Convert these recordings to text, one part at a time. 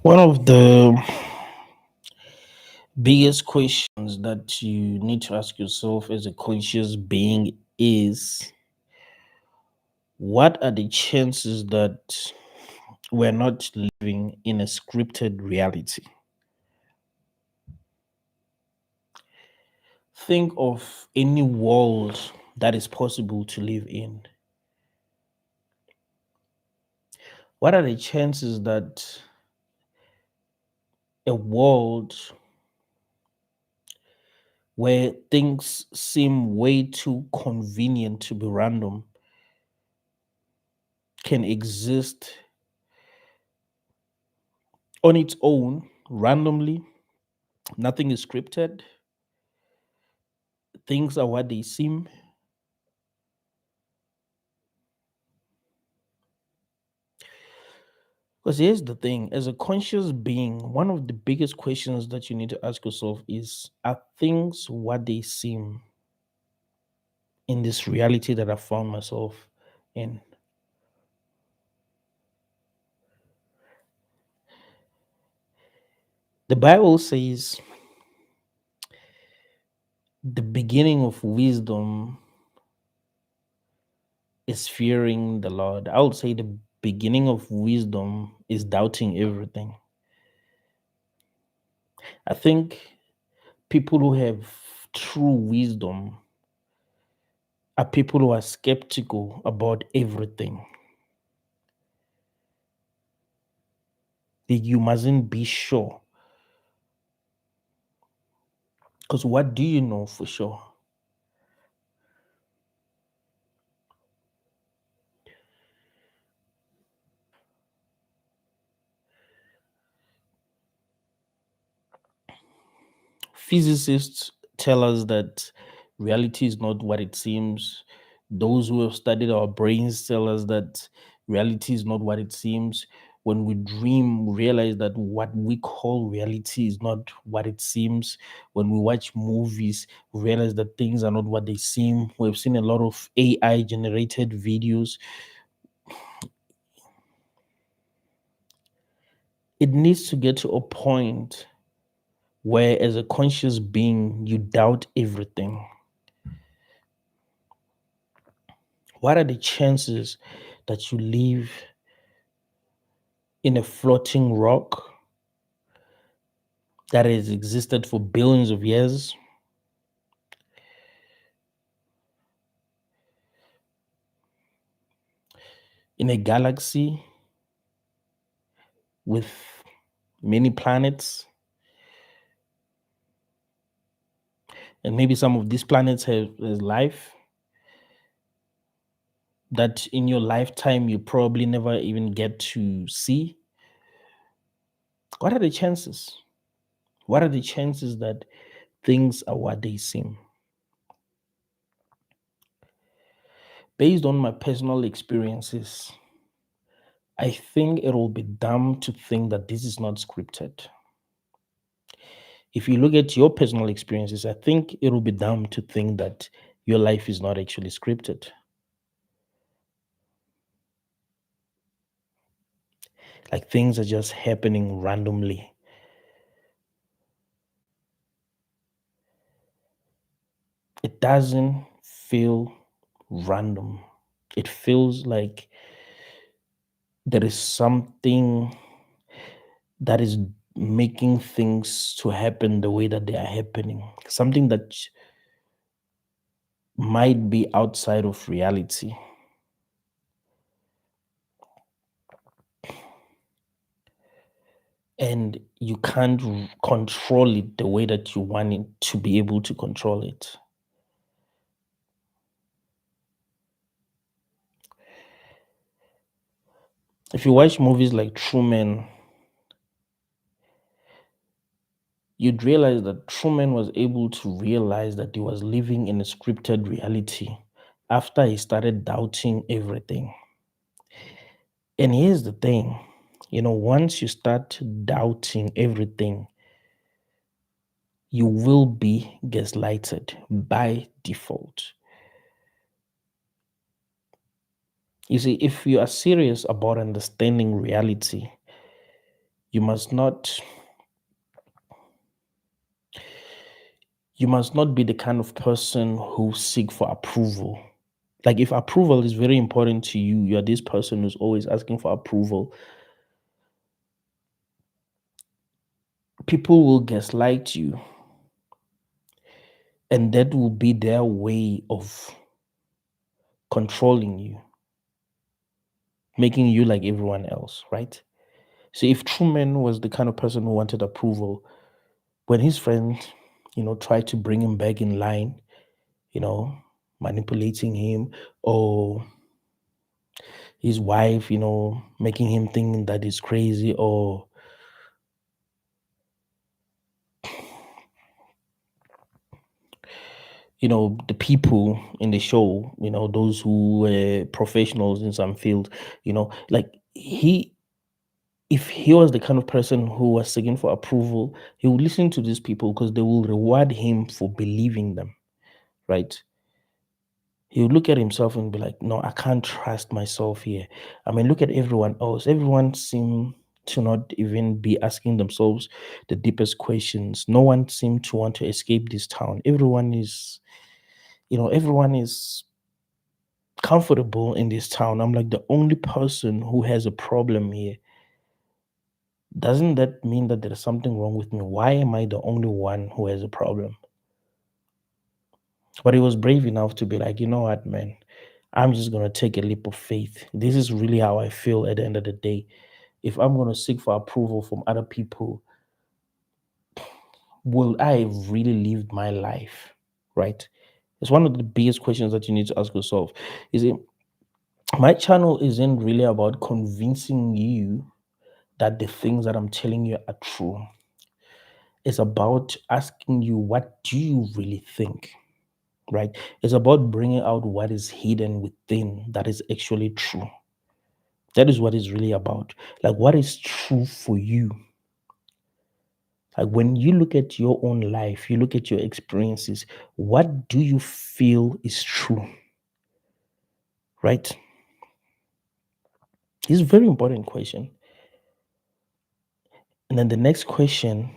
One of the biggest questions that you need to ask yourself as a conscious being is, what are the chances that we're not living in a scripted reality? Think of any world that is possible to live in. What are the chances that a world where things seem way too convenient to be random can exist on its own randomly? Nothing is scripted. Things are what they seem. Because here's the thing, as a conscious being, one of the biggest questions that you need to ask yourself is, are things what they seem in this reality that I found myself in? The Bible says the beginning of wisdom is fearing the Lord. I would say the beginning of wisdom is doubting everything. I think people who have true wisdom are people who are skeptical about everything. That you mustn't be sure. Because what do you know for sure? Physicists tell us that reality is not what it seems. Those who have studied our brains tell us that reality is not what it seems. When we dream, we realize that what we call reality is not what it seems. When we watch movies, we realize that things are not what they seem. We've seen a lot of AI generated videos. It needs to get to a point where, as a conscious being, you doubt everything. What are the chances that you live in a floating rock that has existed for billions of years, in a galaxy with many planets, and maybe some of these planets have has life that in your lifetime you probably never even get to see? What are the chances? What are the chances that things are what they seem? Based on my personal experiences, I think it will be dumb to think that this is not scripted. If you look at your personal experiences, I think it will be dumb to think that your life is not actually scripted. Like things are just happening randomly. It doesn't feel random. It feels like there is something that is making things to happen the way that they are happening. Something that might be outside of reality. And you can't control it the way that you want it to be able to control it. If you watch movies like Truman, you'd realize that Truman was able to realize that he was living in a scripted reality after he started doubting everything. And here's the thing, once you start doubting everything, you will be gaslighted by default. You see, if you are serious about understanding reality, You must not you must not be the kind of person who seek for approval. Like if approval is very important to you, you're this person who's always asking for approval. People will gaslight you, and that will be their way of controlling you, making you like everyone else, right? So if Truman was the kind of person who wanted approval, when his friend, tried to bring him back in line, you know, manipulating him, or his wife, making him think that he's crazy, or the people in the show, those who were professionals in some field, like if he was the kind of person who was seeking for approval, he would listen to these people because they will reward him for believing them, right? He would look at himself and be like, no, I can't trust myself here. I mean, look at everyone else. Everyone seem to not even be asking themselves the deepest questions. No one seemed to want to escape this town. Everyone is comfortable in this town. I'm like the only person who has a problem here. Doesn't that mean that there is something wrong with me? Why am I the only one who has a problem? But he was brave enough to be like, you know what, man, I'm just going to take a leap of faith. This is really how I feel at the end of the day. If I'm going to seek for approval from other people, will I have really lived my life? Right? It's one of the biggest questions that you need to ask yourself. Is it my channel isn't really about convincing you that the things that I'm telling you are true. It's about asking you, what do you really think? Right? It's about bringing out what is hidden within that is actually true. That is what it's really about. Like, what is true for you? Like, when you look at your own life, you look at your experiences, what do you feel is true? Right? It's a very important question. And then the next question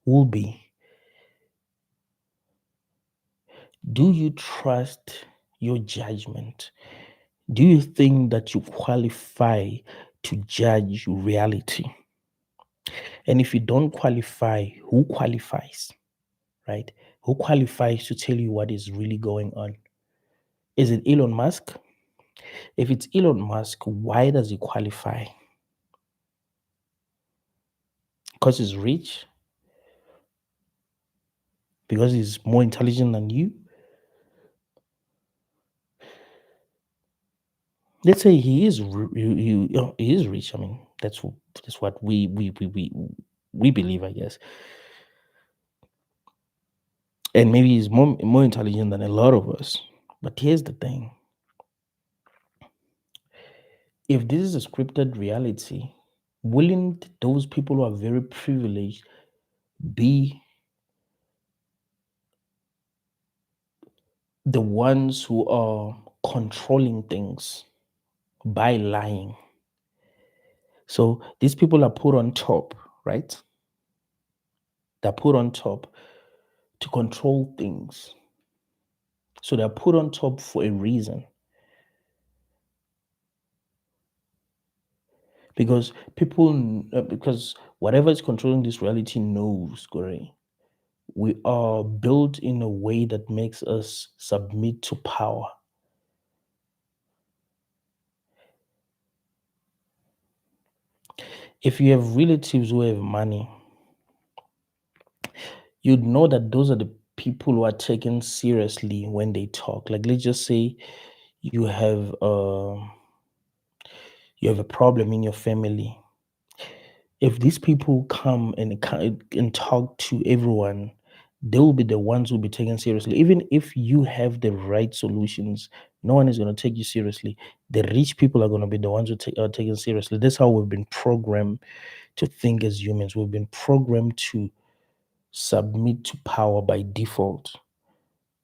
will be, do you trust your judgment? Do you think that you qualify to judge reality? And if you don't qualify, who qualifies? Right? Who qualifies to tell you what is really going on? Is it Elon Musk? If it's Elon Musk, why does he qualify? Because he's rich? Because he's more intelligent than you? Let's say he is he is rich. I mean, that's what we believe, I guess. And maybe he's more intelligent than a lot of us. But here's the thing: if this is a scripted reality, wouldn't those people who are very privileged be the ones who are controlling things by lying? So these people are put on top, right? They're put on top to control things. So they're put on top for a reason. Because because whatever is controlling this reality knows, Corey, we are built in a way that makes us submit to power. If you have relatives who have money, you'd know that those are the people who are taken seriously when they talk. Like, let's just say you have a problem in your family. If these people come and talk to everyone, they will be the ones who will be taken seriously. Even if you have the right solutions, no one is going to take you seriously. The rich people are going to be the ones who are taken seriously. That's how we've been programmed to think as humans. We've been programmed to submit to power by default.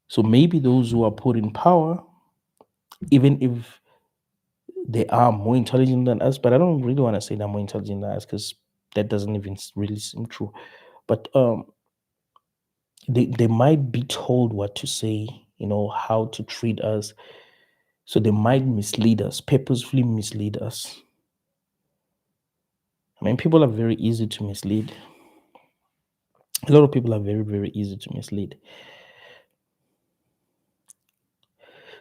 So maybe those who are put in power, even if They are more intelligent than us, but I don't really want to say they're more intelligent than us because that doesn't even really seem true. But they might be told what to say, how to treat us. So they might mislead us, purposefully mislead us. I mean, people are very easy to mislead. A lot of people are very, very easy to mislead.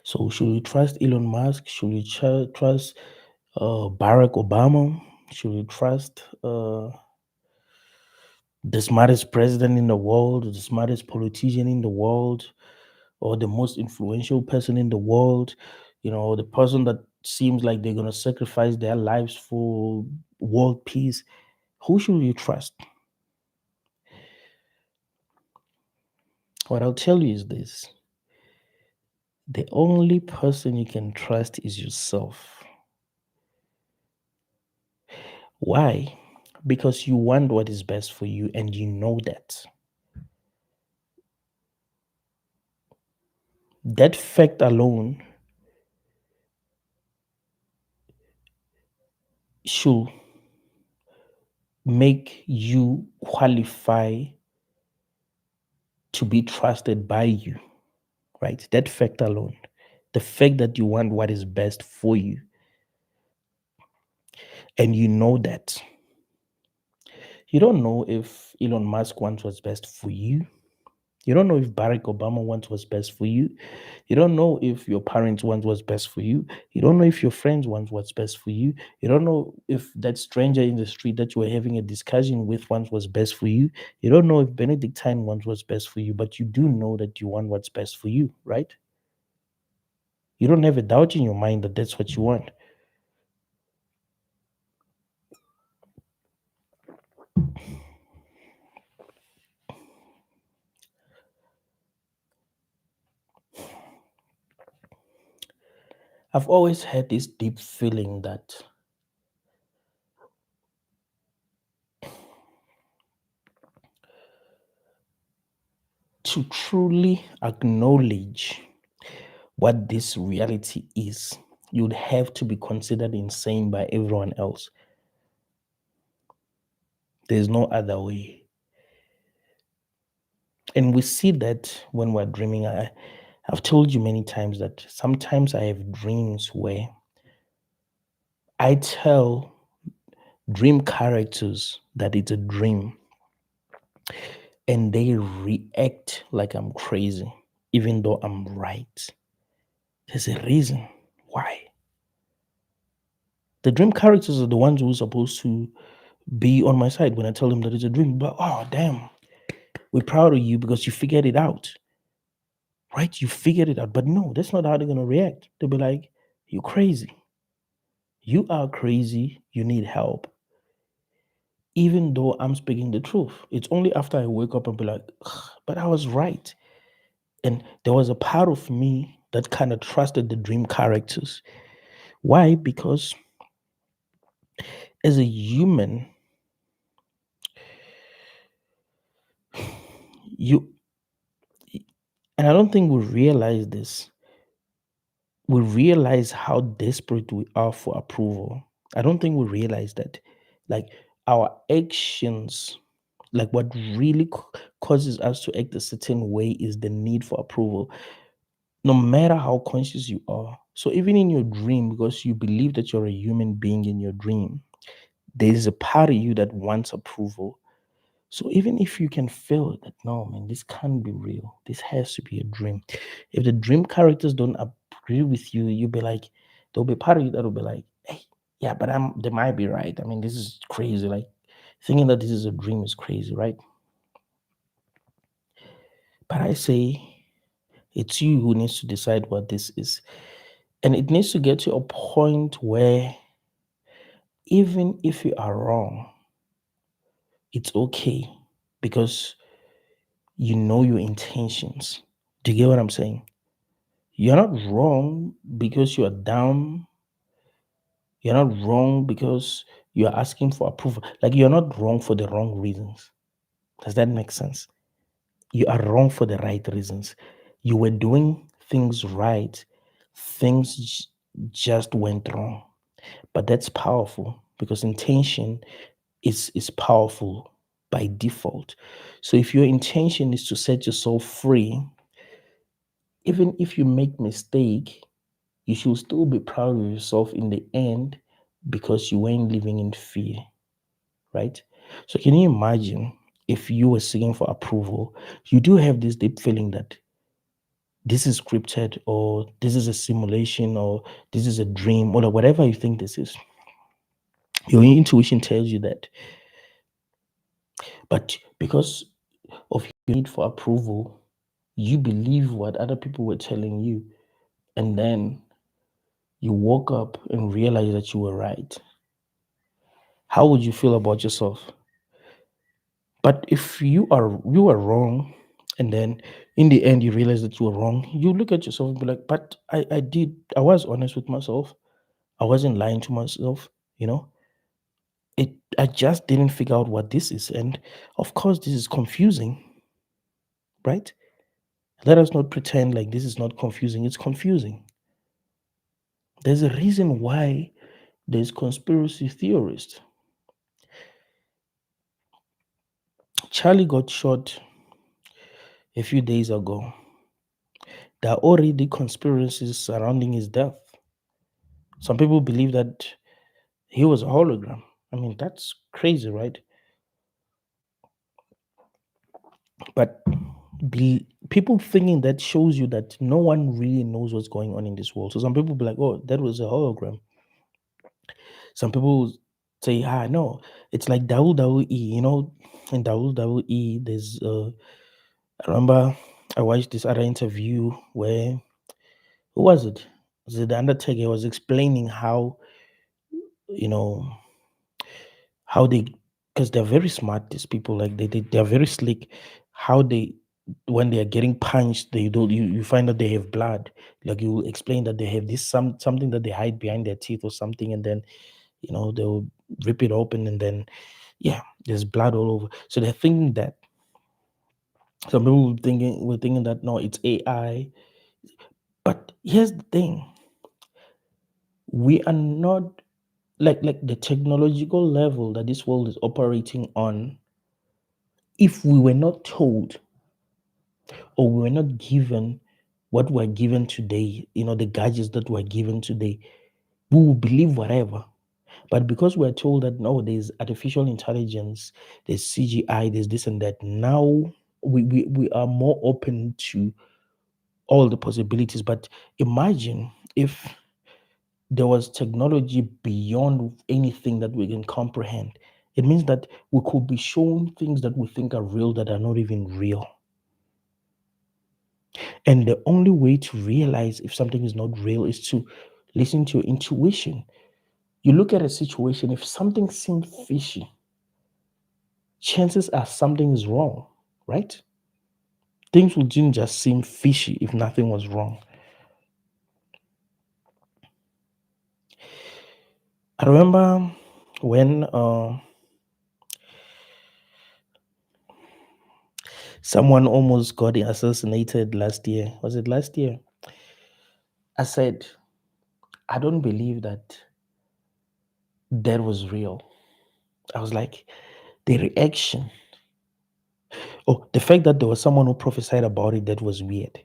So should we trust Elon Musk? Should we trust Barack Obama? Should we trust the smartest president in the world, the smartest politician in the world, or the most influential person in the world? The person that seems like they're going to sacrifice their lives for world peace. Who should you trust? What I'll tell you is this: the only person you can trust is yourself. Why? Because you want what is best for you and you know that. That fact alone should make you qualify to be trusted by you, right? That fact alone, the fact that you want what is best for you, and you know that. You don't know if Elon Musk wants what's best for you. You don't know if Barack Obama wants what's best for you. You don't know if your parents want what's best for you. You don't know if your friends want what's best for you. You don't know if that stranger in the street that you were having a discussion with wants what's best for you. You don't know if Benedictine wants what's best for you, but you do know that you want what's best for you, right? You don't have a doubt in your mind that that's what you want. I've always had this deep feeling that to truly acknowledge what this reality is, you'd have to be considered insane by everyone else. There's no other way. And we see that when we're dreaming. I've told you many times that sometimes I have dreams where I tell dream characters that it's a dream and they react like I'm crazy, even though I'm right. There's a reason why. The dream characters are the ones who are supposed to be on my side when I tell them that it's a dream. But oh, damn, we're proud of you because you figured it out, right? You figured it out. But no, that's not how they're going to react. They'll be like, you crazy. You are crazy. You need help. Even though I'm speaking the truth, it's only after I wake up and be like, "Ugh, but I was right." And there was a part of me that kind of trusted the dream characters. Why? Because as a human, you, and I don't think we realize this, we realize how desperate we are for approval. I don't think we realize that. Like our actions, like what really causes us to act a certain way is the need for approval, no matter how conscious you are. So even in your dream, because you believe that you're a human being in your dream, there is a part of you that wants approval. So even if you can feel that, no, man, this can't be real. This has to be a dream. If the dream characters don't agree with you, you'll be like, there'll be part of you that will be like, hey, yeah, but they might be right. I mean, this is crazy. Like thinking that this is a dream is crazy, right? But I say it's you who needs to decide what this is. And it needs to get to a point where even if you are wrong, it's okay because you know your intentions. Do you get what I'm saying? You're not wrong because you're dumb. You're not wrong because you're asking for approval. Like you're not wrong for the wrong reasons. Does that make sense? You are wrong for the right reasons. You were doing things right. Things just went wrong. But that's powerful because intention is powerful by default. So if your intention is to set yourself free, even if you make mistake, you should still be proud of yourself in the end because you weren't living in fear, right? So can you imagine if you were seeking for approval, you do have this deep feeling that this is scripted or this is a simulation or this is a dream or whatever you think this is. Your intuition tells you that. But because of your need for approval, you believe what other people were telling you. And then you woke up and realized that you were right. How would you feel about yourself? But if you are wrong, and then in the end you realize that you were wrong, you look at yourself and be like, but I was honest with myself. I wasn't lying to myself, you know. I just didn't figure out what this is. And of course this is confusing, right? Let us not pretend like this is not confusing. It's confusing. There's a reason why there's conspiracy theorists. Charlie got shot a few days ago. There are already conspiracies surrounding his death. Some people believe that he was a hologram. I mean, that's crazy, right? But people thinking that shows you that no one really knows what's going on in this world. So some people be like, oh, that was a hologram. Some people say, no, it's like WWE, in WWE, I remember I watched this other interview where, who was it? Was it The Undertaker? He was explaining how, you know, how they, because they're very smart, these people, like they're very slick, how they, when they are getting punched, they don't, you find that they have blood. Like you explain that they have this, something that they hide behind their teeth or something, and then, they'll rip it open and then, yeah, there's blood all over. So they're thinking that, some people were thinking that no, it's AI. But here's the thing: we are not, like the technological level that this world is operating on. If we were not told, or we were not given what we're given today, the gadgets that we're given today, we will believe whatever. But because we're told that no, there's artificial intelligence, there's CGI, there's this and that, now we are more open to all the possibilities. But imagine if there was technology beyond anything that we can comprehend. It means that we could be shown things that we think are real that are not even real. And the only way to realize if something is not real is to listen to your intuition. You look at a situation, if something seems fishy, chances are something is wrong, right? Things wouldn't just seem fishy if nothing was wrong. I remember when someone almost got assassinated last year. Was it last year? I said, I don't believe that that was real. I was like, the reaction. Oh, the fact that there was someone who prophesied about it, that was weird.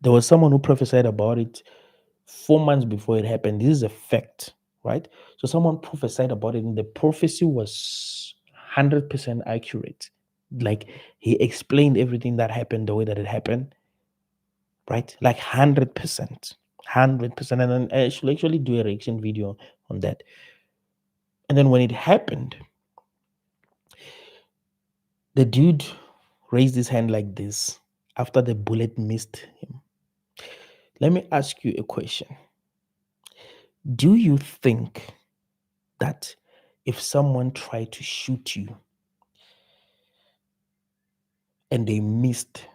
There was someone who prophesied about it 4 months before it happened. This is a fact, right? So someone prophesied about it, and the prophecy was 100% accurate. Like he explained everything that happened the way that it happened, right? Like 100%. 100%. And then I should actually do a reaction video on that. And then when it happened, the dude raised his hand like this after the bullet missed him. Let me ask you a question. Do you think that if someone tried to shoot you and they missed,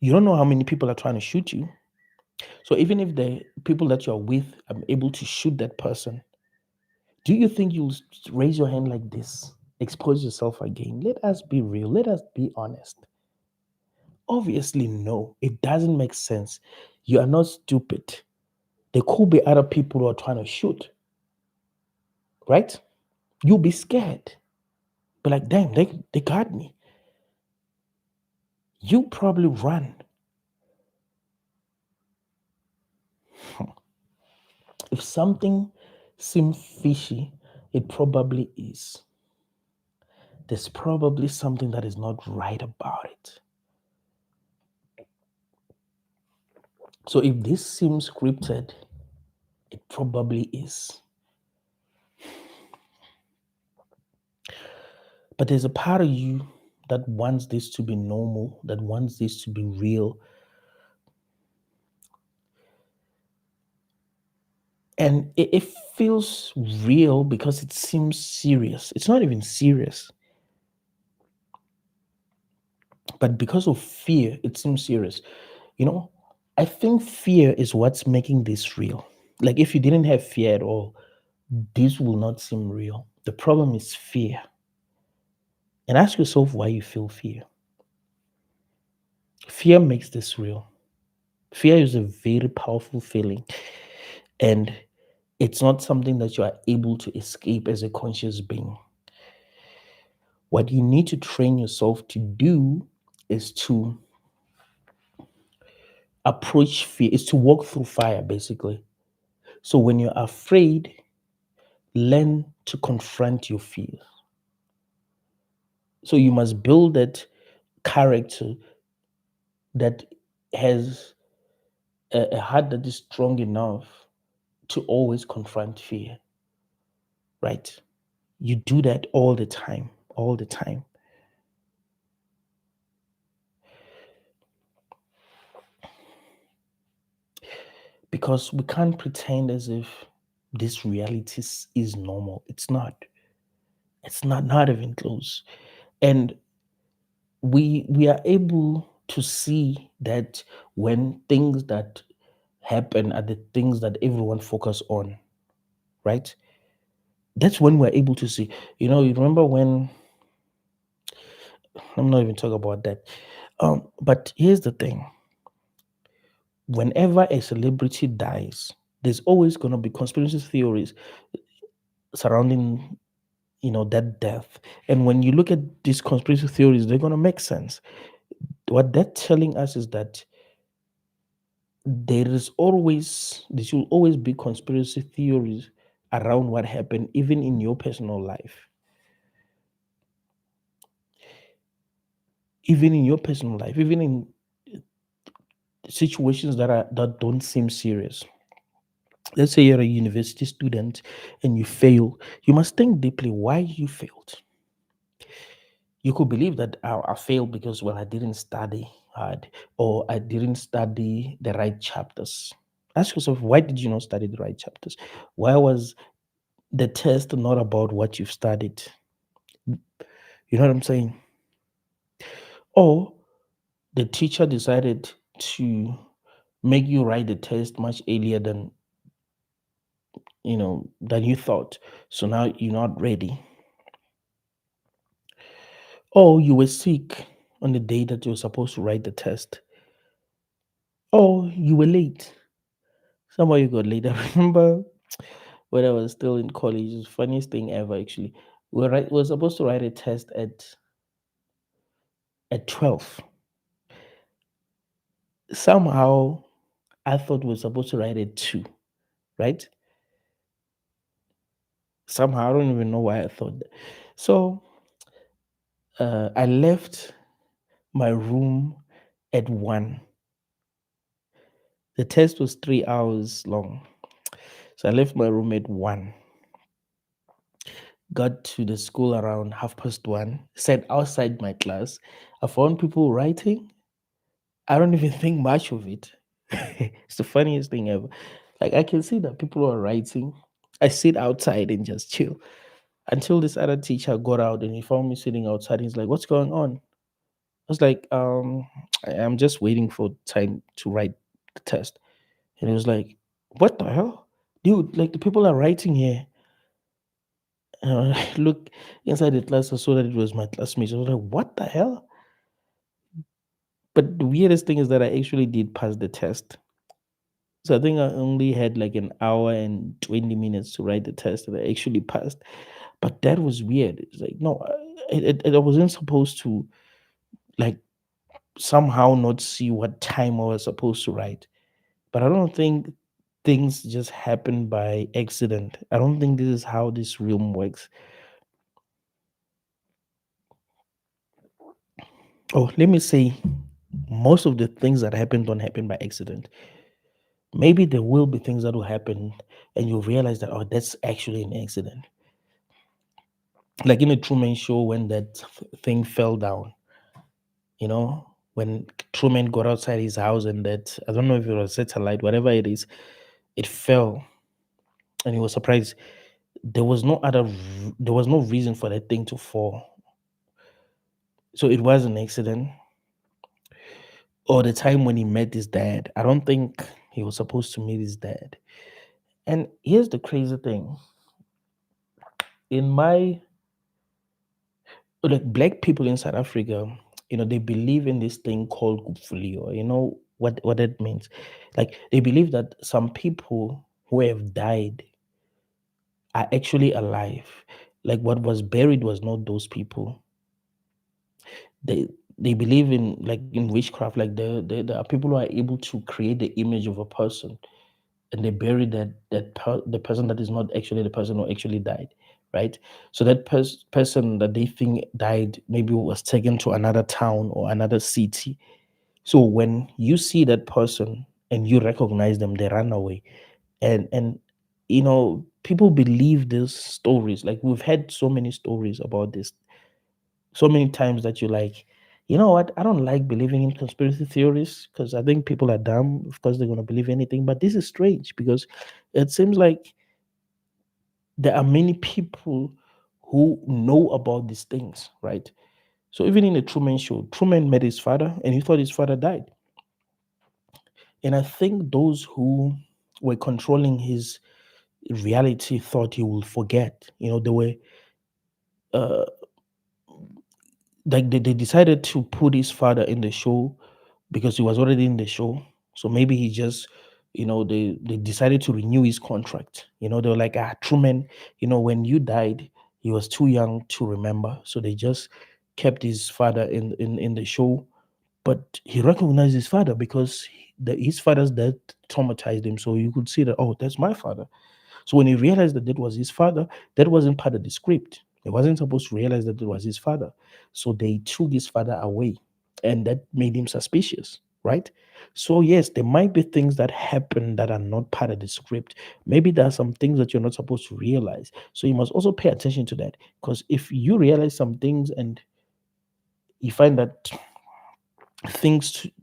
you don't know how many people are trying to shoot you? So even if the people that you're with are able to shoot that person, do you think you'll raise your hand like this, expose yourself again? Let us be real. Let us be honest. Obviously, no, it doesn't make sense. You are not stupid. There could be other people who are trying to shoot, right? You'll be scared. Be like, damn, they got me. You probably run. If something seems fishy, it probably is. There's probably something that is not right about it. So if this seems scripted, it probably is. But there's a part of you that wants this to be normal, that wants this to be real. And it feels real because it seems serious. It's not even serious. But because of fear, it seems serious. You know, I think fear is what's making this real. Like if you didn't have fear at all, this will not seem real. The problem is fear. And ask yourself why you feel fear. Fear makes this real. Fear is a very powerful feeling. And it's not something that you are able to escape as a conscious being. What you need to train yourself to do is to approach fear, is to walk through fire, basically. So when you're afraid, learn to confront your fear. So you must build that character that has a heart that is strong enough to always confront fear, right? You do that all the time, all the time. Because we can't pretend as if this reality is normal. It's not. It's not even close. And we are able to see that when things that happen are the things that everyone focus on, right? That's when we're able to see. You remember when I'm not even talking about that. But here's the thing: whenever a celebrity dies, there's always going to be conspiracy theories surrounding that death. And when you look at these conspiracy theories, they're going to make sense. What they're telling us is that there should always be conspiracy theories around what happened, even in your personal life. Even in your personal life, even in situations that don't seem serious. Let's say you're a university student and you fail. You must think deeply why you failed. You could believe that I failed because, well, I didn't study hard or I didn't study the right chapters. Ask yourself, why did you not study the right chapters? Why was the test not about what you've studied? You know what I'm saying? Or the teacher decided to make you write the test much earlier than you thought. So now you're not ready. Or you were sick on the day that you were supposed to write the test. Or you were late. Somehow you got late. I remember when I was still in college, it was the funniest thing ever actually. We were supposed to write a test at 12. Somehow I thought we were supposed to write at 2, right? Somehow I don't even know why I thought that. So I left my room at 1. The test was 3 hours long. So I left my room at 1, got to the school around 1:30, sat outside my class. I found people writing. I don't even think much of it. It's the funniest thing ever. Like I can see that people are writing. I sit outside and just chill until this other teacher got out and he found me sitting outside. He's like, "What's going on?" I was like, I'm just waiting for time to write the test." And he was like, "What the hell? Dude, like the people are writing here." I look inside the class, I saw that it was my classmates. I was like, "What the hell?" But the weirdest thing is that I actually did pass the test. So I think I only had like an hour and 20 minutes to write the test, and I actually passed. But that was weird. It's like, no, I wasn't supposed to, like, somehow not see what time I was supposed to write. But I don't think things just happen by accident. I don't think this is how this realm works. Oh, let me say, most of the things that happen don't happen by accident. Maybe there will be things that will happen and you'll realize that, oh, that's actually an accident. Like in a Truman Show when that thing fell down, when Truman got outside his house and that, I don't know if it was satellite, whatever it is, it fell and he was surprised. There was no reason for that thing to fall. So it was an accident. Or the time when he met his dad, I don't think he was supposed to meet his dad. And here's the crazy thing. In my like black people in South Africa, they believe in this thing called Gupfulio. You know what that means? Like they believe that some people who have died are actually alive. Like what was buried was not those people. They believe in like in witchcraft. Like there are people who are able to create the image of a person and they bury the person that is not actually the person who actually died, right? So that person that they think died maybe was taken to another town or another city. So when you see that person and you recognize them, they run away. And people believe these stories. Like we've had so many stories about this so many times that you're like, you know what? I don't like believing in conspiracy theories because I think people are dumb. Of course, they're going to believe anything. But this is strange because it seems like there are many people who know about these things, right? So even in the Truman Show, Truman met his father and he thought his father died. And I think those who were controlling his reality thought he will forget. They were uh, like they decided to put his father in the show because he was already in the show. So maybe he just, they decided to renew his contract. They were like, Truman, when you died, he was too young to remember. So they just kept his father in the show. But he recognized his father because his father's death traumatized him. So you could see that, oh, that's my father. So when he realized that that was his father, that wasn't part of the script. He wasn't supposed to realize that it was his father. So they took his father away, and that made him suspicious, right? So yes, there might be things that happen that are not part of the script. Maybe there are some things that you're not supposed to realize. So you must also pay attention to that. Because if you realize some things and you find that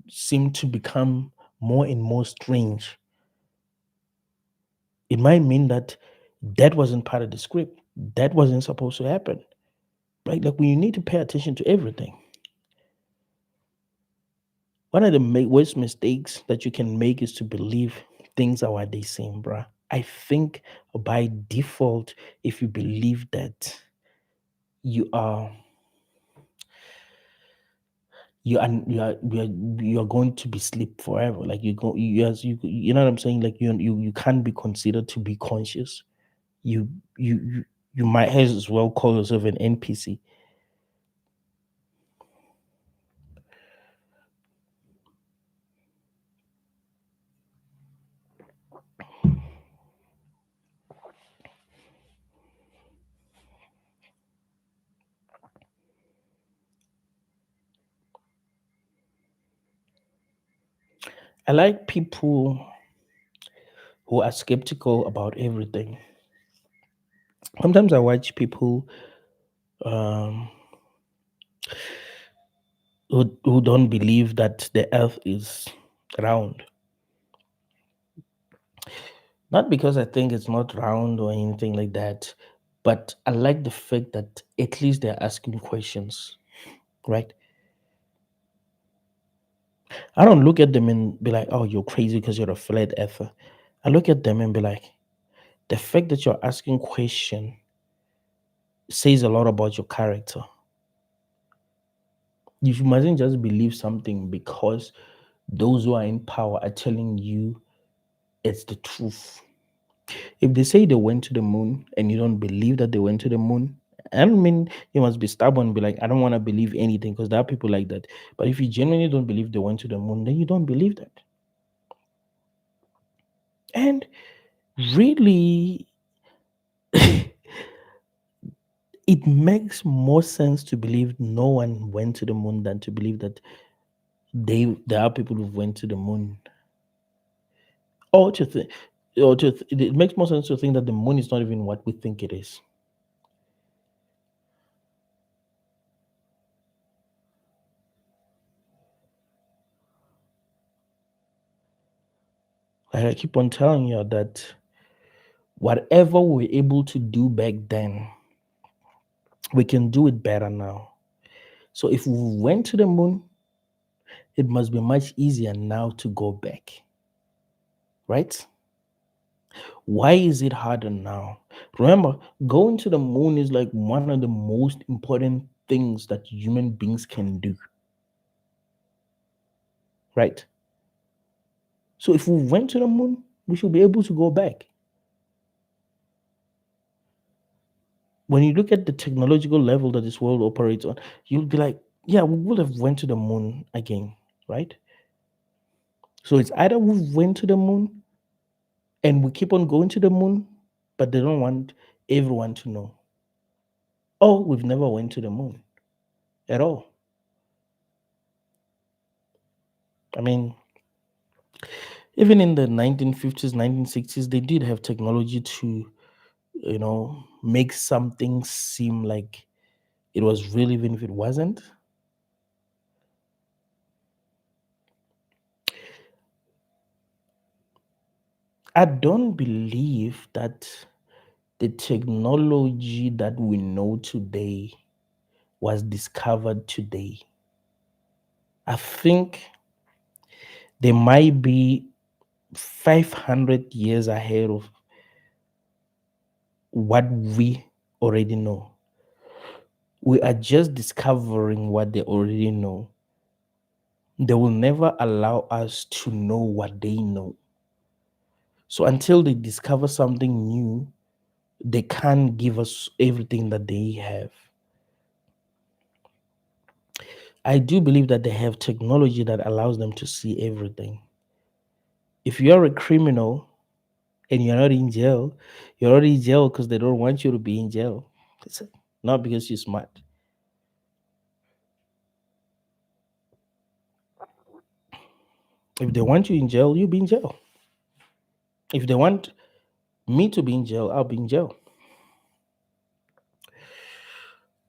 seem to become more and more strange, it might mean that that wasn't part of the script. That wasn't supposed to happen, right? Like when you need to pay attention to everything. One of the worst mistakes that you can make is to believe things are what they seem, bruh. I think by default, if you believe that you are you are going to be sleep forever, like you know what I'm saying? Like you can't be considered to be conscious. You you you, you might as well call yourself an NPC. I like people who are skeptical about everything. Sometimes I watch people um, who don't believe that the earth is round. Not because I think it's not round or anything like that, but I like the fact that at least they're asking questions, right? I don't look at them and be like, oh, you're crazy because you're a flat earther. I look at them and be like, the fact that you're asking question says a lot about your character. You mustn't just believe something because those who are in power are telling you It's the truth. If they say they went to the moon and you don't believe that they went to the moon, I don't mean you must be stubborn and be like, I don't want to believe anything, because there are people like that. But if you genuinely don't believe they went to the moon, then you don't believe that. And really, it makes more sense to believe no one went to the moon than to believe that there are people who went to the moon. Or to think, it makes more sense to think that the moon is not even what we think it is. Like I keep on telling you that whatever we were able to do back then, we can do it better now. So if we went to the moon, it must be much easier now to go back, right? Why is it harder now? Remember, going to the moon is like one of the most important things that human beings can do, right? So if we went to the moon, we should be able to go back. When you look at the technological level that this world operates on, you'll be like, yeah, we would have went to the moon again, right? So it's either we went to the moon and we keep on going to the moon, but they don't want everyone to know. Or we've never went to the moon at all. I mean, even in the 1950s, 1960s, they did have technology to, make something seem like it was real, even if it wasn't. I don't believe that the technology that we know today was discovered today. I think they might be 500 years ahead of what we already know. We are just discovering what they already know. They will never allow us to know what they know. So until they discover something new, they can't give us everything that they have. I do believe that they have technology that allows them to see everything. If you're a criminal and you're not in jail, you're already in jail because they don't want you to be in jail. It's not because you're smart. If they want you in jail, you'll be in jail. If they want me to be in jail, I'll be in jail.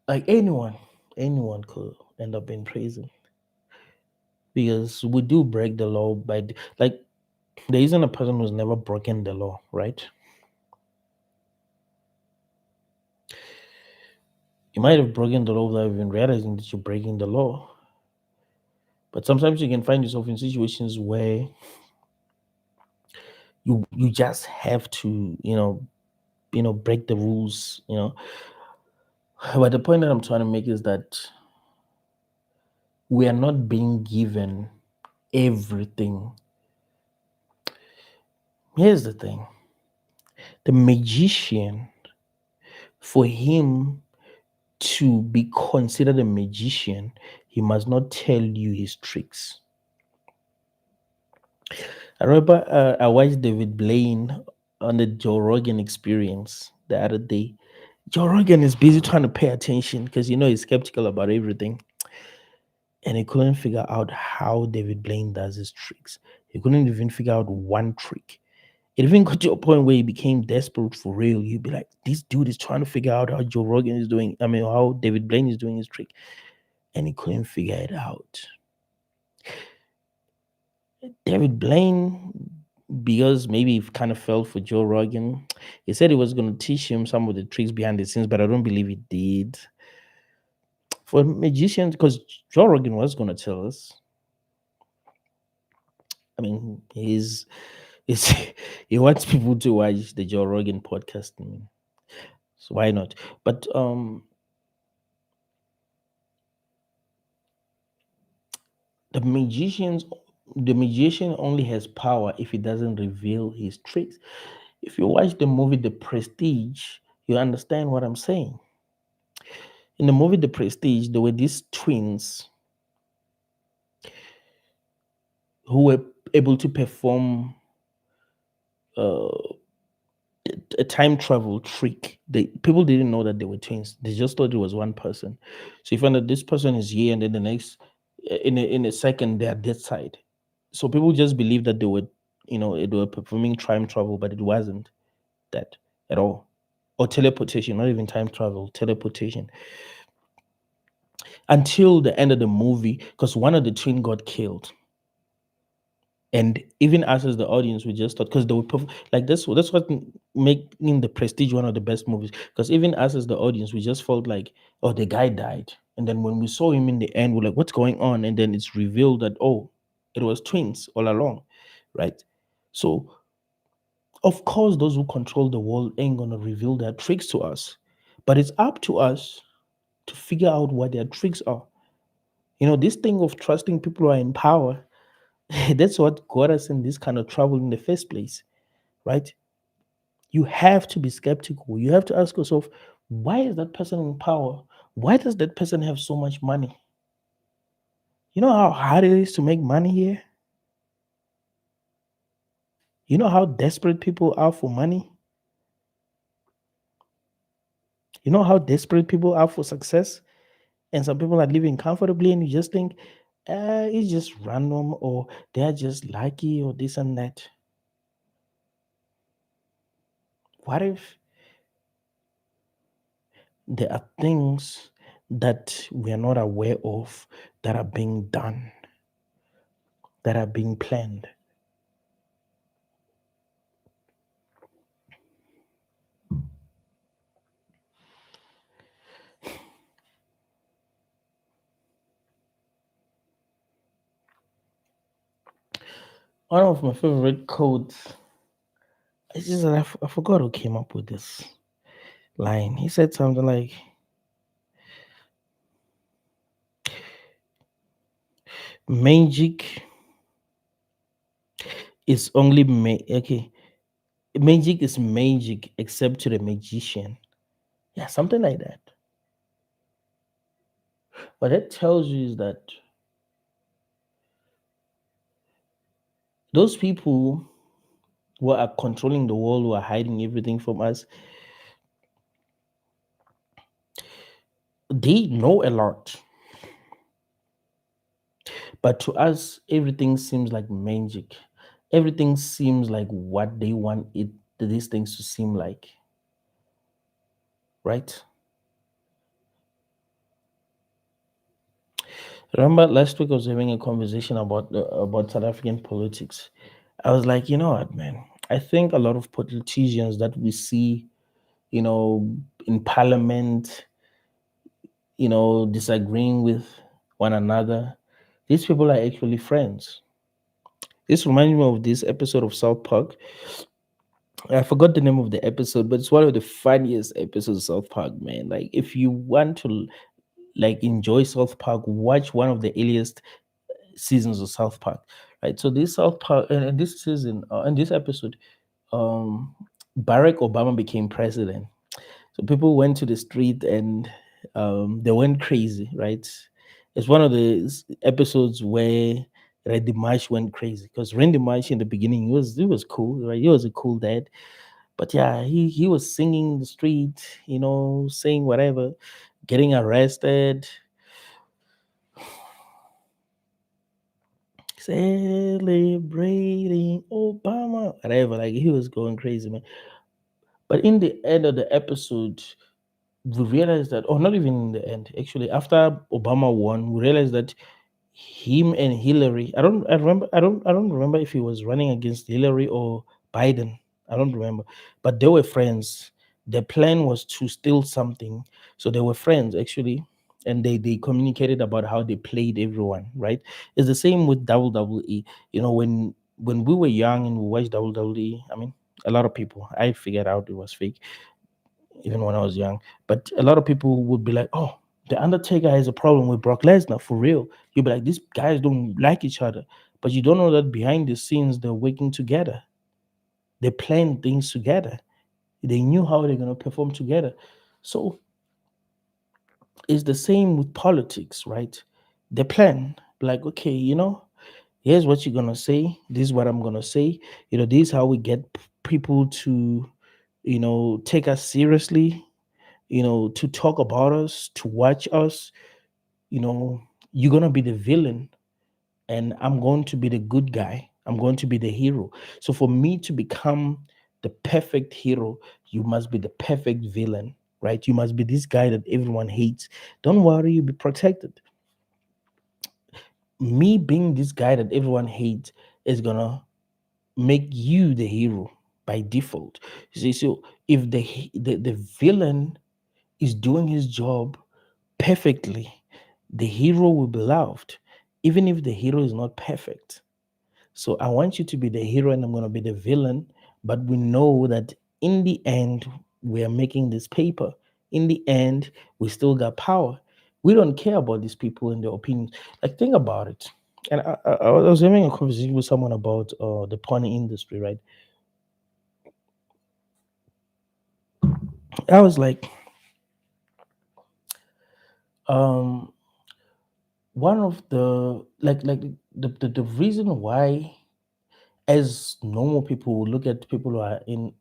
Like anyone could end up in prison because we do break the law like there isn't a person who's never broken the law, right? You might have broken the law without even realizing that you're breaking the law. But sometimes you can find yourself in situations where you just have to, break the rules. But the point that I'm trying to make is that we are not being given everything. Here's the thing. The magician, for him to be considered a magician, he must not tell you his tricks. I remember I watched David Blaine on the Joe Rogan experience the other day. Joe Rogan is busy trying to pay attention because he's skeptical about everything. And he couldn't figure out how David Blaine does his tricks. He couldn't even figure out one trick. It even got to a point where he became desperate for real. You'd be like, this dude is trying to figure out how Joe Rogan is doing. I mean, how David Blaine is doing his trick. And he couldn't figure it out. David Blaine, because maybe he kind of fell for Joe Rogan, he said he was going to teach him some of the tricks behind the scenes, but I don't believe he did. For magicians, because Joe Rogan was going to tell us. I mean, he's he wants people to watch the Joe Rogan podcast. I mean, so why not? But the magicians The magician only has power if he doesn't reveal his tricks. If you watch the movie The Prestige, you understand what I'm saying. In the movie The Prestige, there were these twins who were able to perform uh, a time travel trick. People didn't know that they were twins. They just thought it was one person. So you find that this person is here, and then the next, in a second, they are dead side. So people just believed that they were performing time travel, but it wasn't that at all. Or teleportation, not even time travel, teleportation. Until the end of the movie, because one of the twin got killed. And even us as the audience, we just thought, because they were like this. That's what making The Prestige one of the best movies. Because even us as the audience, we just felt like, oh, the guy died. And then when we saw him in the end, we're like, what's going on? And then it's revealed that, oh, it was twins all along, right? So of course, those who control the world ain't gonna reveal their tricks to us, but it's up to us to figure out what their tricks are. This thing of trusting people who are in power, that's what got us in this kind of trouble in the first place, right? You have to be skeptical. You have to ask yourself, why is that person in power? Why does that person have so much money? You know how hard it is to make money here? You know how desperate people are for money? You know how desperate people are for success? And some people are living comfortably, and you just think, it's just random, or they're just lucky, or this and that. What if there are things that we are not aware of that are being done, that are being planned? One of my favorite quotes, it's just that I forgot who came up with this line. He said something like, magic is only okay. Magic is magic except to the magician. Yeah, something like that. What that tells you is that those people who are controlling the world, who are hiding everything from us, they know a lot. But to us, everything seems like magic. Everything seems like what they want these things to seem like, right? Remember last week I was having a conversation about South African politics. I was like, you know what, man? I think a lot of politicians that we see, you know, in parliament, disagreeing with one another, these people are actually friends. This reminds me of this episode of South Park. I forgot the name of the episode, but it's one of the funniest episodes of South Park, man. Like, if you want to like enjoy South Park, watch one of the earliest seasons of South Park, right? So this South Park and this season and this episode, um, Barack Obama became president. So people went to the street and they went crazy, right? It's one of the episodes where Randy Marsh went crazy because Randy Marsh in the beginning he was cool, right? He was a cool dad, but yeah, he was singing in the street, saying whatever, getting arrested, celebrating Obama, whatever. Like he was going crazy, man. But in the end of the episode, we realized that, or not even in the end, actually, after Obama won, we realized that him and Hillary, I don't remember if he was running against Hillary or Biden. I don't remember. But they were friends. Their plan was to steal something. So they were friends actually. And they communicated about how they played everyone, right? It's the same with WWE. When we were young and we watched WWE, I mean, a lot of people, I figured out it was fake even when I was young. But a lot of people would be like, "Oh, the Undertaker has a problem with Brock Lesnar for real." You'd be like, "These guys don't like each other." But you don't know that behind the scenes they're working together. They plan things together. They knew how they're going to perform together. So it's the same with politics, right? They plan, like, okay, here's what you're going to say. This is what I'm going to say. This is how we get people to, take us seriously, to talk about us, to watch us. You know, you're going to be the villain and I'm going to be the good guy. I'm going to be the hero. So for me to become the perfect hero, you must be the perfect villain, right? You must be this guy that everyone hates. Don't worry, you'll be protected. Me being this guy that everyone hates is gonna make you the hero by default. You see, so if the villain is doing his job perfectly, the hero will be loved, even if the hero is not perfect. So I want you to be the hero and I'm going to be the villain. But we know that in the end, we are making this paper. In the end, we still got power. We don't care about these people and their opinions. Like, think about it. And I was having a conversation with someone about the porn industry, right? I was like, um, one of the the reason why, as normal people will look at people who are in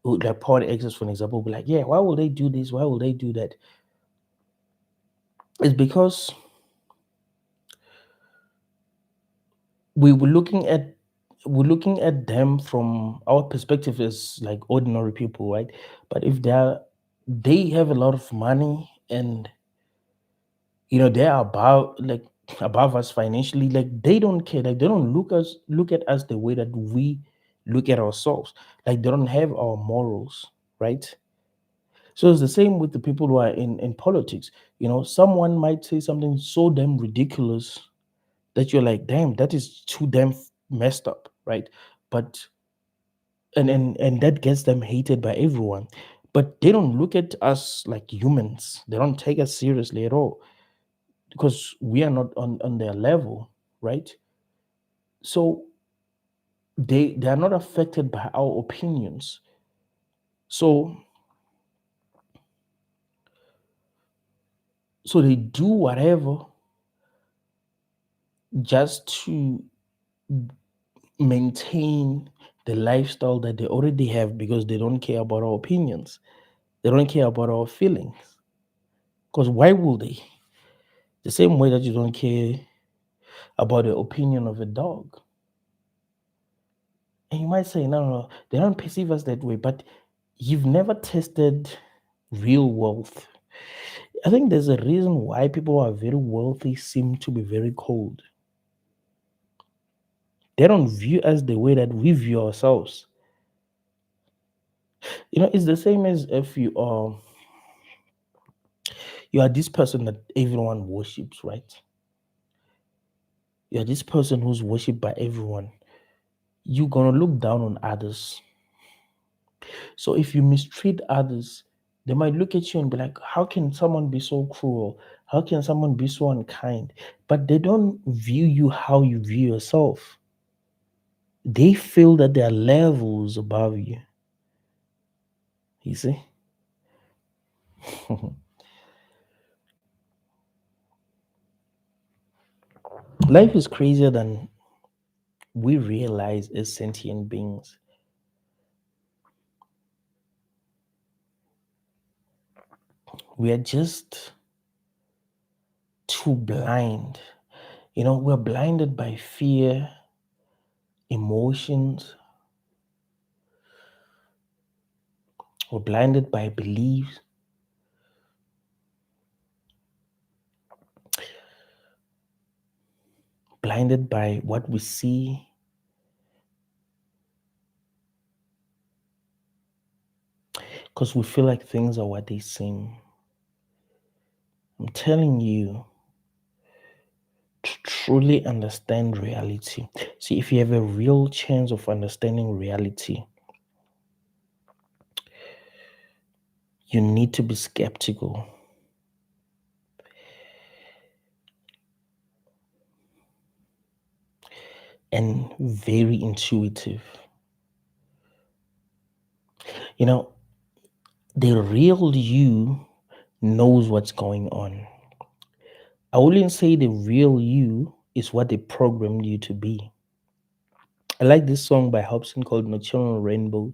like porn actors, for example, be like, yeah, why will they do this? Why will they do that? It's because we were looking at them from our perspective as like ordinary people, right? But if they have a lot of money and they're above us financially, like they don't care, like they don't look at us the way that we look at ourselves. Like they don't have our morals, right? So it's the same with the people who are in politics. Someone might say something so damn ridiculous that you're like, damn, that is too damn messed up, right? But and that gets them hated by everyone. But they don't look at us like humans. They don't take us seriously at all because we are not on their level, right? So they are not affected by our opinions. So they do whatever just to maintain the lifestyle that they already have because they don't care about our opinions. They don't care about our feelings. Because why would they? The same way that you don't care about the opinion of a dog. And you might say, no, no, they don't perceive us that way, but you've never tested real wealth. I think there's a reason why people who are very wealthy seem to be very cold. They don't view us the way that we view ourselves. It's the same as if you are this person that everyone worships, right? You're this person who's worshipped by everyone. You're gonna look down on others. So if you mistreat others, they might look at you and be like, how can someone be so cruel? How can someone be so unkind? But they don't view you how you view yourself. They feel that there are levels above you. You see? Life is crazier than we realize as sentient beings. We are just too blind. We're blinded by fear, emotions, we're blinded by beliefs, blinded by what we see, because we feel like things are what they seem. I'm telling you, to truly understand reality. See, if you have a real chance of understanding reality, you need to be skeptical. very intuitive. You know, the real you knows what's going on. I wouldn't say the real you is what they programmed you to be. I like this song by Hobson called Nocturnal Rainbow,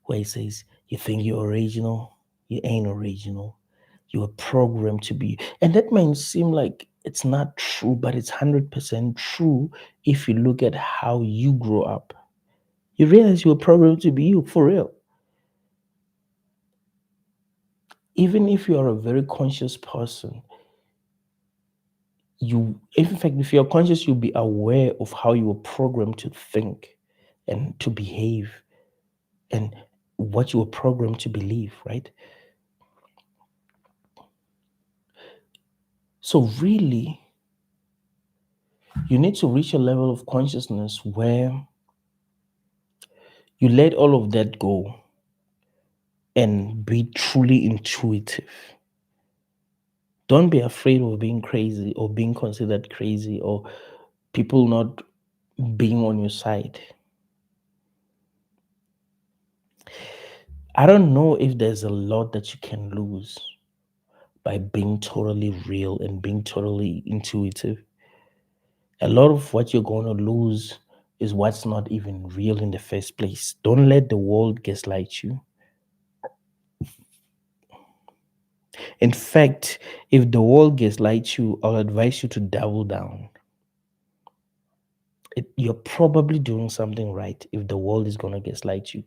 where he says, "You think you're original? You ain't original. You were programmed to be." And that might seem like it's not true, but it's 100% true if you look at how you grew up. You realize you were programmed to be you, for real. Even if you are a very conscious person, in fact, if you're conscious, you'll be aware of how you were programmed to think and to behave and what you were programmed to believe, right? So, really, you need to reach a level of consciousness where you let all of that go and be truly intuitive. Don't be afraid of being crazy or being considered crazy or people not being on your side. I don't know if there's a lot that you can lose by being totally real and being totally intuitive. A lot of what you're going to lose is what's not even real in the first place. Don't let the world gaslight you. In fact, if the world gaslights you, I'll advise you to double down. You're probably doing something right if the world is going to gaslight you.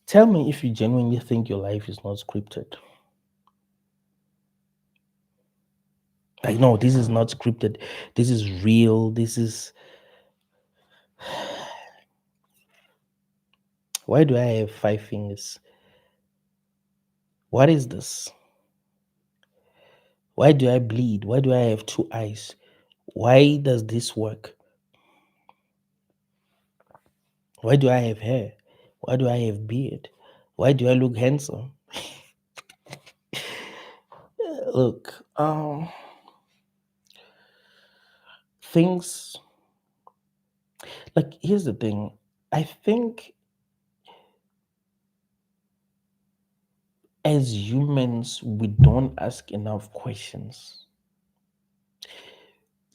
Tell me if you genuinely think your life is not scripted. Like, no, this is not scripted. This is real. This is. Why do I have five fingers? What is this? Why do I bleed? Why do I have two eyes? Why does this work? Why do I have hair? Why do I have beard? Why do I look handsome? Look, things like here's the thing. I think as humans, we don't ask enough questions.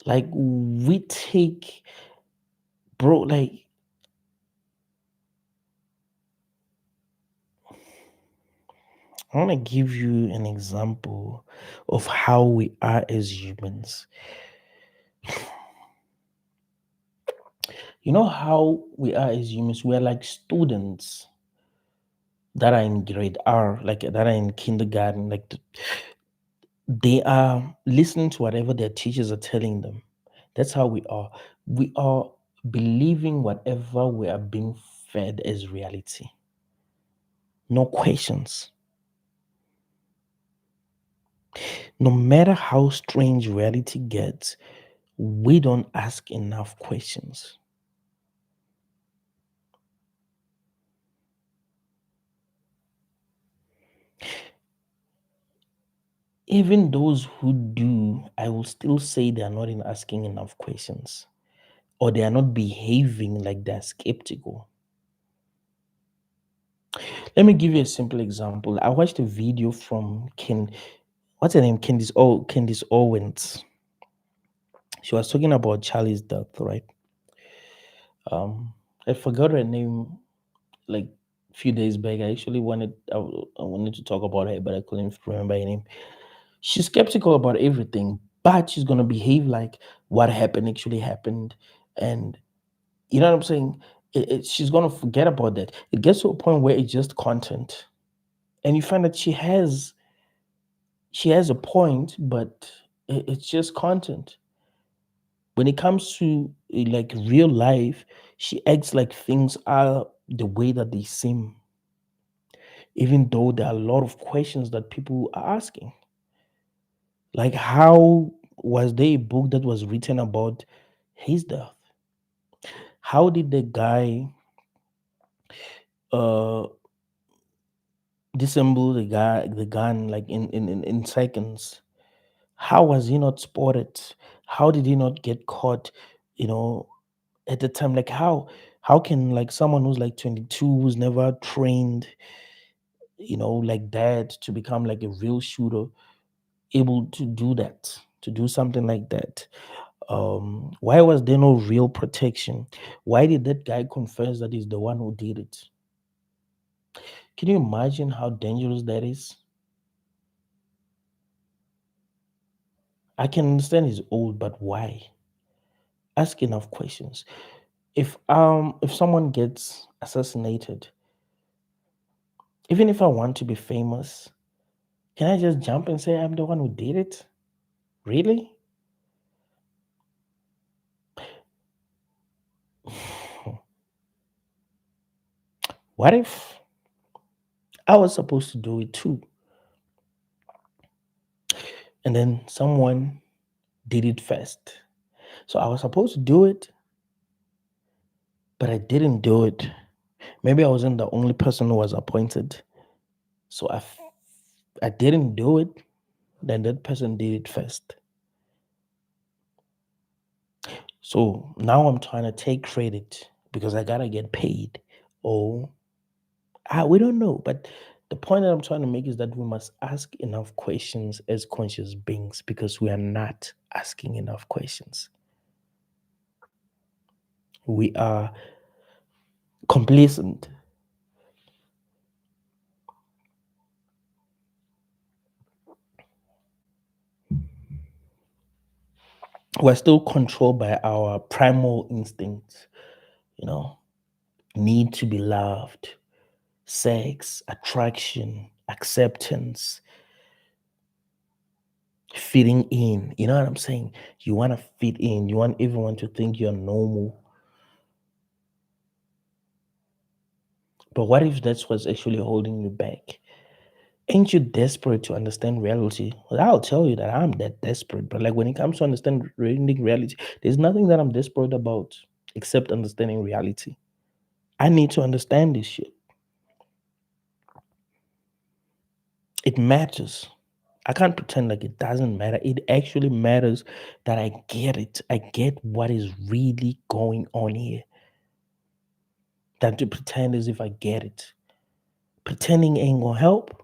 Like we take, bro, like I want to give you an example of how we are as humans. You know how we are as humans? We are like students that are in grade R, like that are in kindergarten, they are listening to whatever their teachers are telling them. That's how we are. We are believing whatever we are being fed as reality. No questions. No matter how strange reality gets, we don't ask enough questions. Even those who do, I will still say they are not in asking enough questions or they are not behaving like they're skeptical. Let me give you a simple example. I watched a video from what's her name? Candice Owens. She was talking about Charlie's death, right? Um, I forgot her name like a few days back. I wanted to talk about her, but I couldn't remember her name. She's skeptical about everything, but she's gonna behave like what happened actually happened, and you know what I'm saying. She's gonna forget about that. It gets to a point where it's just content, and you find that she has a point, but it's just content. When it comes to like real life, she acts like things are the way that they seem, even though there are a lot of questions that people are asking. Like, how was there a book that was written about his death? How did the guy uh disassemble the gun like in seconds. How was he not spotted? How did he not get caught? You know, at the time, like how can like someone who's like 22 who's never trained, like that to become like a real shooter able to do that, to do something like that? Why was there no real protection? Why did that guy confess that he's the one who did it? Can you imagine how dangerous that is? I can understand he's old, but why? Ask enough questions. If someone gets assassinated, even if I want to be famous, can I just jump and say I'm the one who did it? Really? What if I was supposed to do it too? And then someone did it first. So I was supposed to do it, but I didn't do it. Maybe I wasn't the only person who was appointed. So I didn't do it, then that person did it first. So now I'm trying to take credit because I gotta get paid. Or we don't know. But the point that I'm trying to make is that we must ask enough questions as conscious beings because we are not asking enough questions. We are complacent. We're still controlled by our primal instincts, you know, need to be loved, sex, attraction, acceptance, fitting in. You know what I'm saying? You want to fit in, you want everyone to think you're normal. But what if that's what's actually holding you back? Ain't you desperate to understand reality? Well, I'll tell you that I'm that desperate. But like when it comes to understanding reality, there's nothing that I'm desperate about except understanding reality. I need to understand this shit. It matters. I can't pretend like it doesn't matter. It actually matters that I get it. I get what is really going on here. Than to pretend as if I get it. Pretending ain't gonna help.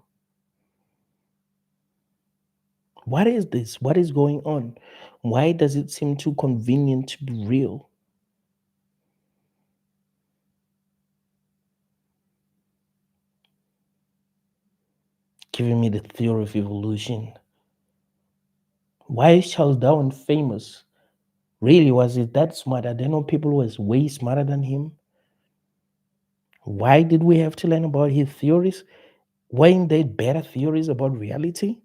What is this? What is going on? Why does it seem too convenient to be real? Giving me the theory of evolution. Why is Charles Darwin famous? Really, was it that smart? I didn't know people was way smarter than him. Why did we have to learn about his theories? Weren't there better theories about reality?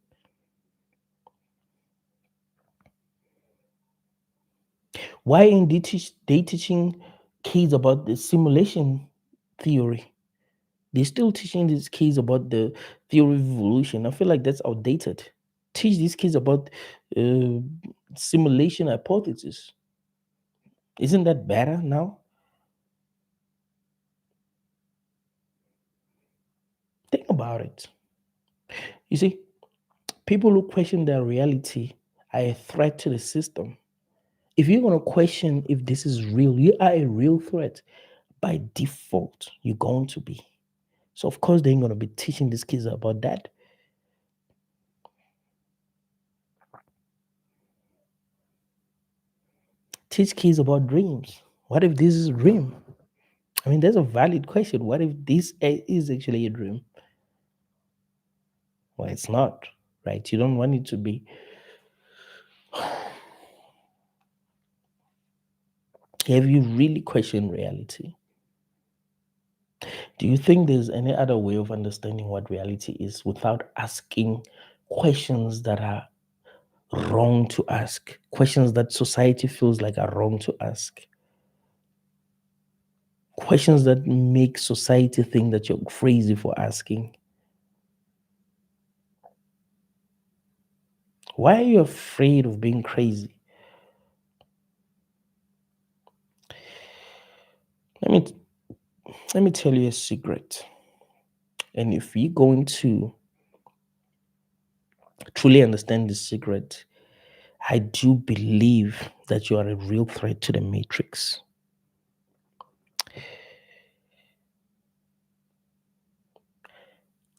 Why ain't they teaching kids about the simulation theory? They're still teaching these kids about the theory of evolution. I feel like that's outdated. Teach these kids about uh, simulation hypothesis. Isn't that better now? Think about it. You see, people who question their reality are a threat to the system. If you're going to question if this is real, you are a real threat. By default, you're going to be. So, of course, they ain't going to be teaching these kids about that. Teach kids about dreams. What if this is a dream? I mean, that's a valid question. What if this is actually a dream? Well, it's not, right? You don't want it to be. Have you really questioned reality? Do you think there's any other way of understanding what reality is without asking questions that are wrong to ask? Questions that society feels like are wrong to ask? Questions that make society think that you're crazy for asking? Why are you afraid of being crazy? Let me let me tell you a secret. And if you're going to truly understand the secret, I do believe that you are a real threat to the matrix.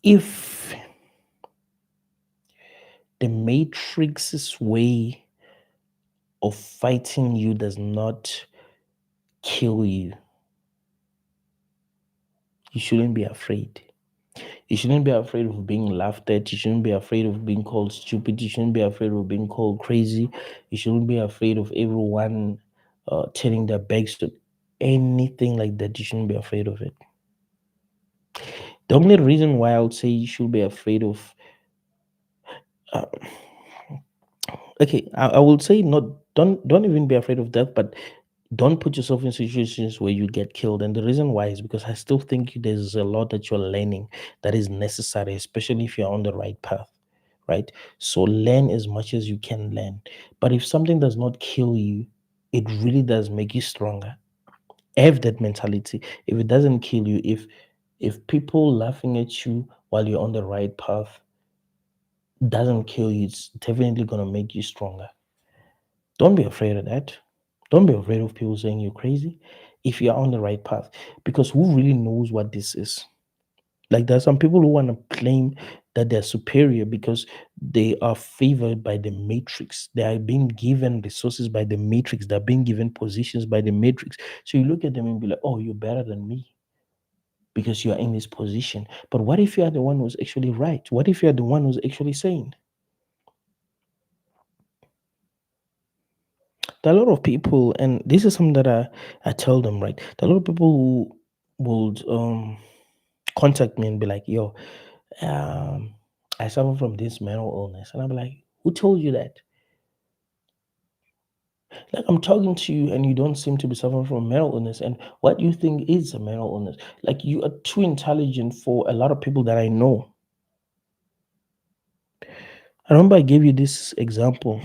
If the matrix's way of fighting you does not kill you, you shouldn't be afraid. You shouldn't be afraid of being laughed at. You shouldn't be afraid of being called stupid. You shouldn't be afraid of being called crazy. You shouldn't be afraid of everyone turning their backs to anything like that. You shouldn't be afraid of it. The only reason why I would say you should be afraid of, uh, okay, I would say not. Don't even be afraid of death, but don't put yourself in situations where you get killed. And the reason why is because I still think there's a lot that you're learning that is necessary, especially if you're on the right path, right? So learn as much as you can learn. But if something does not kill you, it really does make you stronger. Have that mentality. If it doesn't kill you, if people laughing at you while you're on the right path doesn't kill you, it's definitely gonna make you stronger. Don't be afraid of that. Don't be afraid of people saying you're crazy if you're on the right path. Because who really knows what this is? Like, there are some people who want to claim that they're superior because they are favored by the matrix. They are being given resources by the matrix. They're being given positions by the matrix. So you look at them and be like, oh, you're better than me because you are in this position. But what if you are the one who's actually right? What if you're the one who's actually sane? There are a lot of people, and this is something that I tell them, right? There are a lot of people who would contact me and be like, yo, um, I suffer from this mental illness. And I'm like, who told you that? Like, I'm talking to you and you don't seem to be suffering from mental illness. And what do you think is a mental illness? Like, you are too intelligent for a lot of people that I know. I remember I gave you this example.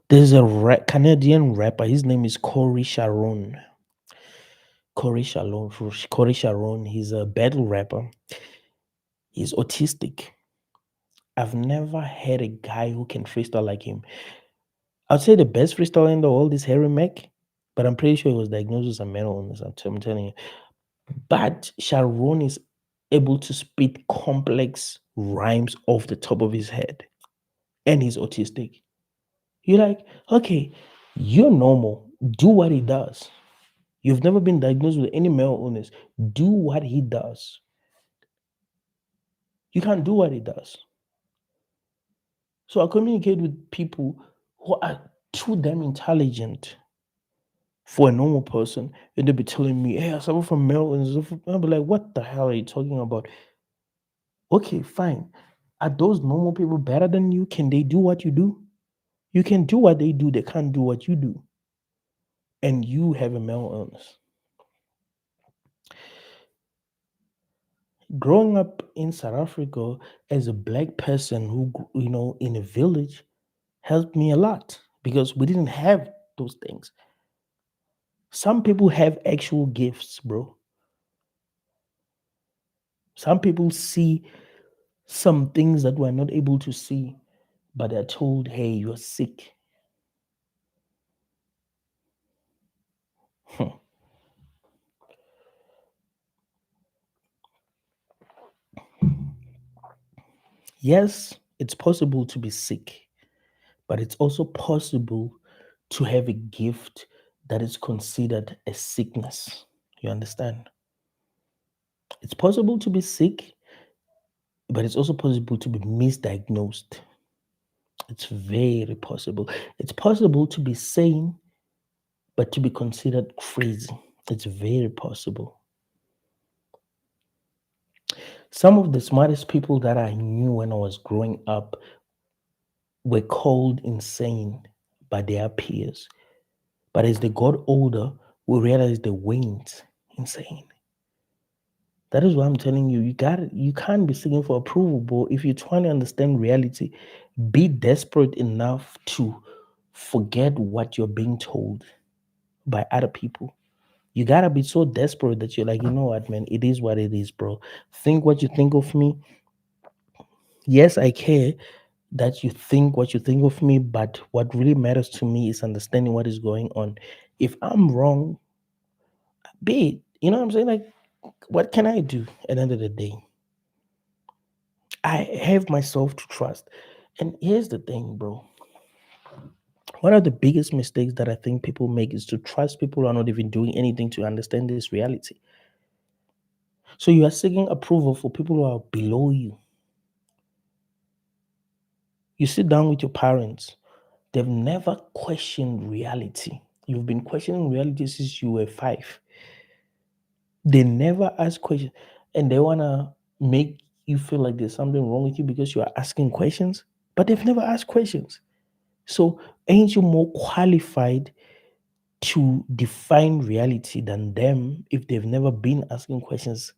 There's a Canadian rapper. His name is Corey Sharon. Corey Sharon. He's a battle rapper. He's autistic. I've never had a guy who can freestyle like him. I'd say the best freestyler in the world is Harry Mack, but I'm pretty sure he was diagnosed with some mental illness. I'm telling you. But Sharon is able to spit complex rhymes off the top of his head, and he's autistic. You're like, okay, you're normal. Do what he does. You've never been diagnosed with any mental illness. Do what he does. You can't do what he does. So I communicate with people who are too damn intelligent for a normal person, and they'll be telling me, "Hey, I suffer from mental illness." I'll be like, "What the hell are you talking about?" Okay, fine. Are those normal people better than you? Can they do what you do? You can do what they do. They can't do what you do, and you have a mental illness. Growing up in South Africa as a black person who, in a village, helped me a lot because we didn't have those things. Some people have actual gifts, bro. Some people see some things that we're not able to see, but they're told, hey, you're sick. Hmm. Yes, it's possible to be sick, but it's also possible to have a gift that is considered a sickness. You understand? It's possible to be sick, but it's also possible to be misdiagnosed. It's very possible. It's possible to be sane, but to be considered crazy. It's very possible. Some of the smartest people that I knew when I was growing up were called insane by their peers. But as they got older, we realized they weren't insane. That is why I'm telling you, you can't be seeking for approval, but if you're trying to understand reality, be desperate enough to forget what you're being told by other people. You gotta be so desperate that you're like, you know what, man, it is what it is, bro. Think what you think of me. Yes, I care that you think what you think of me, but what really matters to me is understanding what is going on. If I'm wrong, be it. You know what I'm saying? Like, what can I do at the end of the day? I have myself to trust. And here's the thing, bro. One of the biggest mistakes that I think people make is to trust people who are not even doing anything to understand this reality. So you are seeking approval for people who are below you. You sit down with your parents, they've never questioned reality. You've been questioning reality since you were 5. They never ask questions, and they wanna make you feel like there's something wrong with you because you are asking questions, but they've never asked questions. So ain't you more qualified to define reality than them if they've never been asking questions?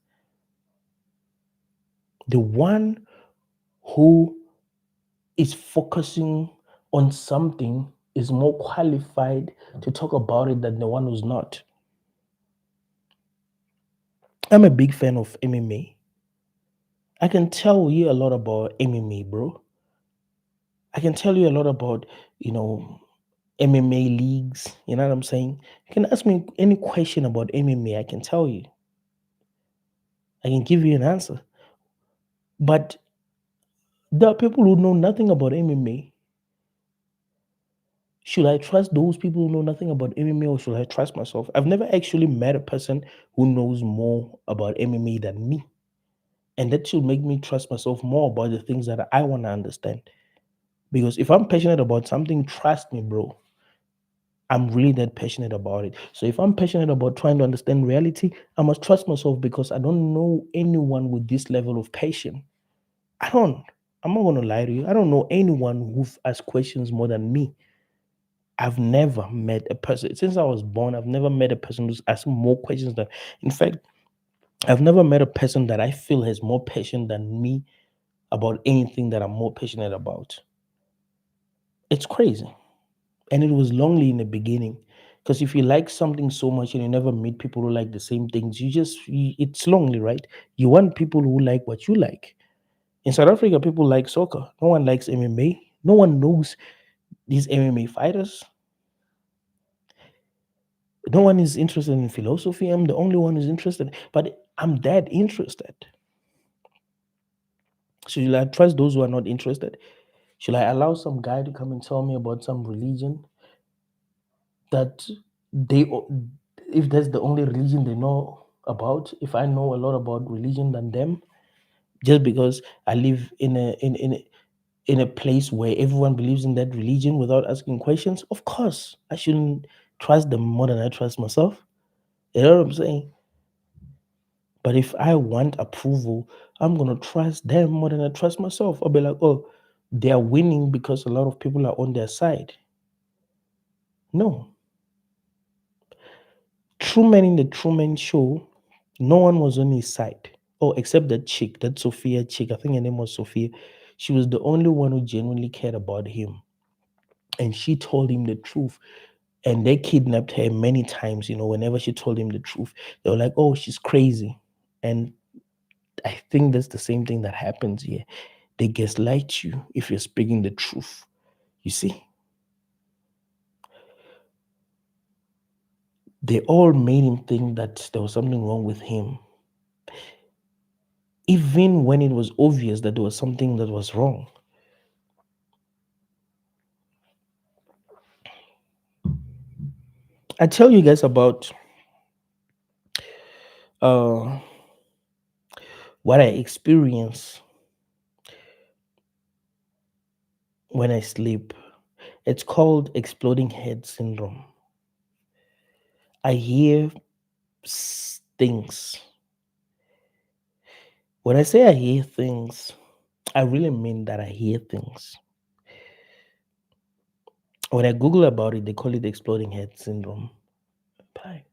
The one who is focusing on something is more qualified to talk about it than the one who's not. I'm a big fan of MMA. I can tell you a lot about MMA, bro. I can tell you a lot about, you know, MMA leagues. You know what I'm saying? You can ask me any question about MMA, I can tell you. I can give you an answer. But there are people who know nothing about MMA. Should I trust those people who know nothing about MMA or should I trust myself? I've never actually met a person who knows more about MMA than me. And that should make me trust myself more about the things that I want to understand. Because if I'm passionate about something, trust me, bro, I'm really that passionate about it. So if I'm passionate about trying to understand reality, I must trust myself because I don't know anyone with this level of passion. I don't. I'm not gonna lie to you. I don't know anyone who've asked questions more than me. I've never met a person since I was born. I've never met a person who's asked more questions than. In fact, I've never met a person that I feel has more passion than me about anything that I'm more passionate about. It's crazy. And it was lonely in the beginning. Because if you like something so much and you never meet people who like the same things, it's lonely, right? You want people who like what you like. In South Africa, people like soccer. No one likes MMA. No one knows these MMA fighters. No one is interested in philosophy. I'm the only one who's interested, but I'm that interested. So should I trust those who are not interested? Should I allow some guy to come and tell me about some religion that they if that's the only religion they know about, if I know a lot about religion than them, just because I live in a place where everyone believes in that religion without asking questions, of course I shouldn't trust them more than I trust myself. You know what I'm saying? But if I want approval, I'm gonna trust them more than I trust myself. I'll be like, oh, they're winning because a lot of people are on their side. No. Truman in the Truman Show, no one was on his side. Oh, except that chick, that Sophia chick. I think her name was Sophia. She was the only one who genuinely cared about him. And she told him the truth. And they kidnapped her many times, whenever she told him the truth. They were like, oh, she's crazy. And I think that's the same thing that happens here. They gaslight you if you're speaking the truth. You see? They all made him think that there was something wrong with him, even when it was obvious that there was something that was wrong. I tell you guys about uh, what I experience when I sleep. It's called exploding head syndrome. I hear things. When I say I hear things, I really mean that I hear things. When I Google about it, they call it exploding head syndrome. Bye.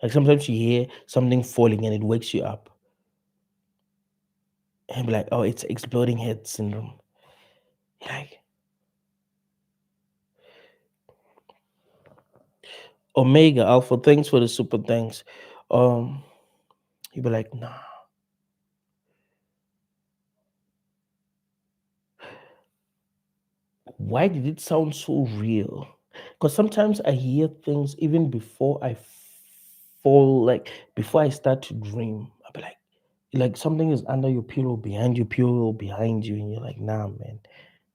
Like sometimes you hear something falling and it wakes you up. And be like, oh, it's exploding head syndrome. Like, Omega Alpha, thanks for the super thanks. Um, you'd be like, nah, why did it sound so real? Because sometimes I hear things even before I fall, like before I start to dream. I'll be like something is under your pillow behind you, and you're like, nah, man,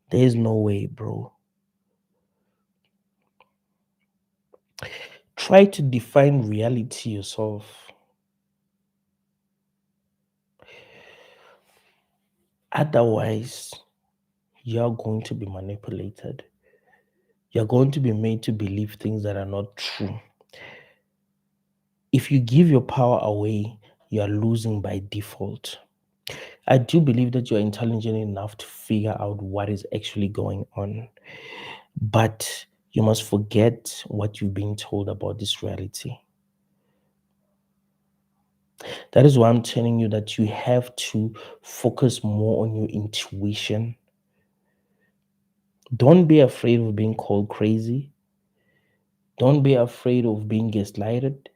there's no way, bro. Try to define reality yourself. Otherwise, you're going to be manipulated. You're going to be made to believe things that are not true. If you give your power away, you are losing by default. I do believe that you're intelligent enough to figure out what is actually going on, but you must forget what you've been told about this reality. That is why I'm telling you that you have to focus more on your intuition. Don't be afraid of being called crazy. Don't be afraid of being gaslighted.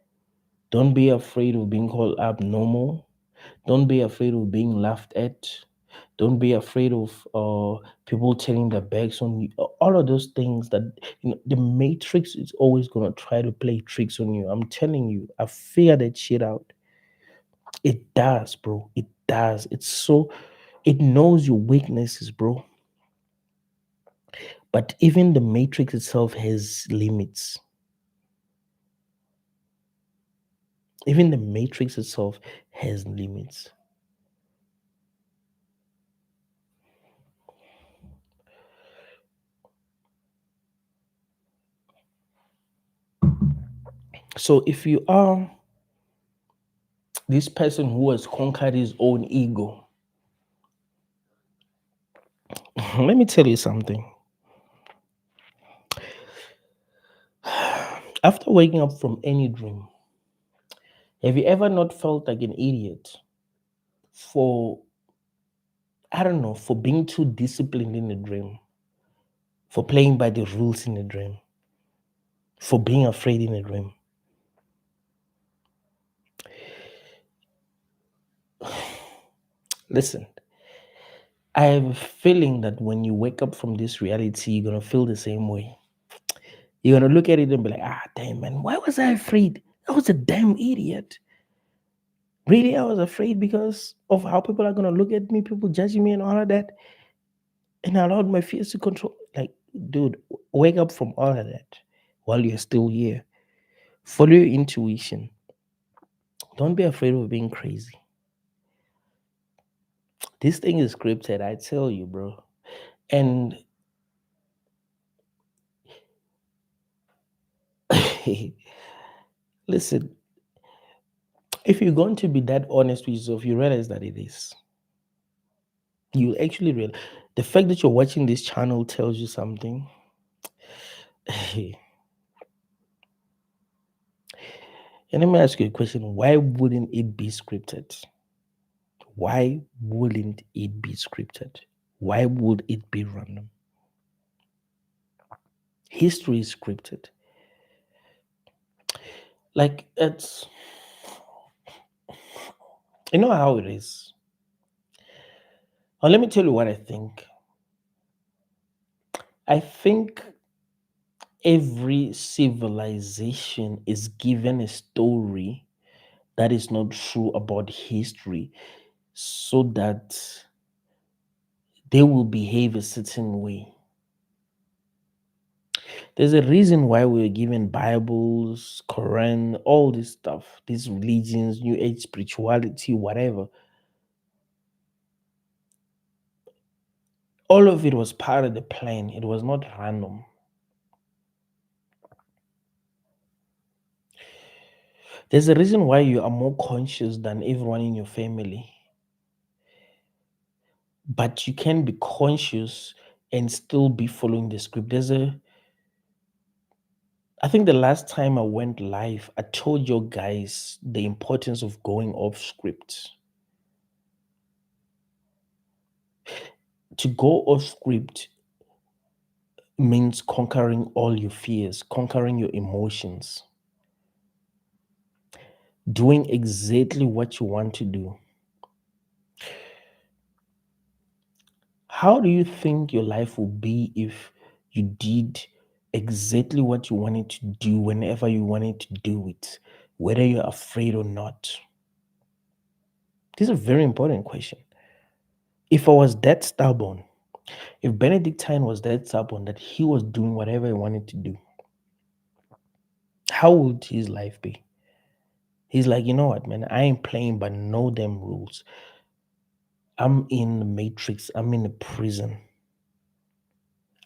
Don't be afraid of being called abnormal. Don't be afraid of being laughed at. Don't be afraid of people turning their backs on you. All of those things that the matrix is always gonna try to play tricks on you. I'm telling you, I figured that shit out. It does, bro. It does. It knows your weaknesses, bro. But even the matrix itself has limits. Even the matrix itself has limits. So if you are this person who has conquered his own ego, let me tell you something. After waking up from any dream, have you ever not felt like an idiot for, I don't know, for being too disciplined in a dream, for playing by the rules in a dream, for being afraid in a dream? Listen, I have a feeling that when you wake up from this reality, you're going to feel the same way. You're going to look at it and be like, ah, damn, man, why was I afraid? I was a damn idiot. Really, I was afraid because of how people are going to look at me, people judging me and all of that. And I allowed my fears to control. Like, dude, wake up from all of that while you're still here. Follow your intuition. Don't be afraid of being crazy. This thing is scripted, I tell you, bro. And listen, if you're going to be that honest with yourself, you realize that it is. You actually realize the fact that you're watching this channel tells you something. And let me ask you a question. Why wouldn't it be scripted? Why wouldn't it be scripted? Why would it be random? History is scripted. Like it's, you know how it is. Now let me tell you what I think. I think every civilization is given a story that is not true about history so that they will behave a certain way. There's a reason why we were given Bibles, Quran, all this stuff, these religions, New Age spirituality, whatever. All of it was part of the plan. It was not random. There's a reason why you are more conscious than everyone in your family. But you can be conscious and still be following the script. I think the last time I went live, I told you guys the importance of going off script. To go off script means conquering all your fears, conquering your emotions. doing exactly what you want to do, how do you think your life will be if you did exactly what you wanted to do whenever you wanted to do it, whether you're afraid or not? This is a very important question. If I was that stubborn, if Benedictine was that stubborn that he was doing whatever he wanted to do, how would his life be? He's like, you know what, man, I ain't playing by no damn rules. I'm in the matrix, I'm in a prison.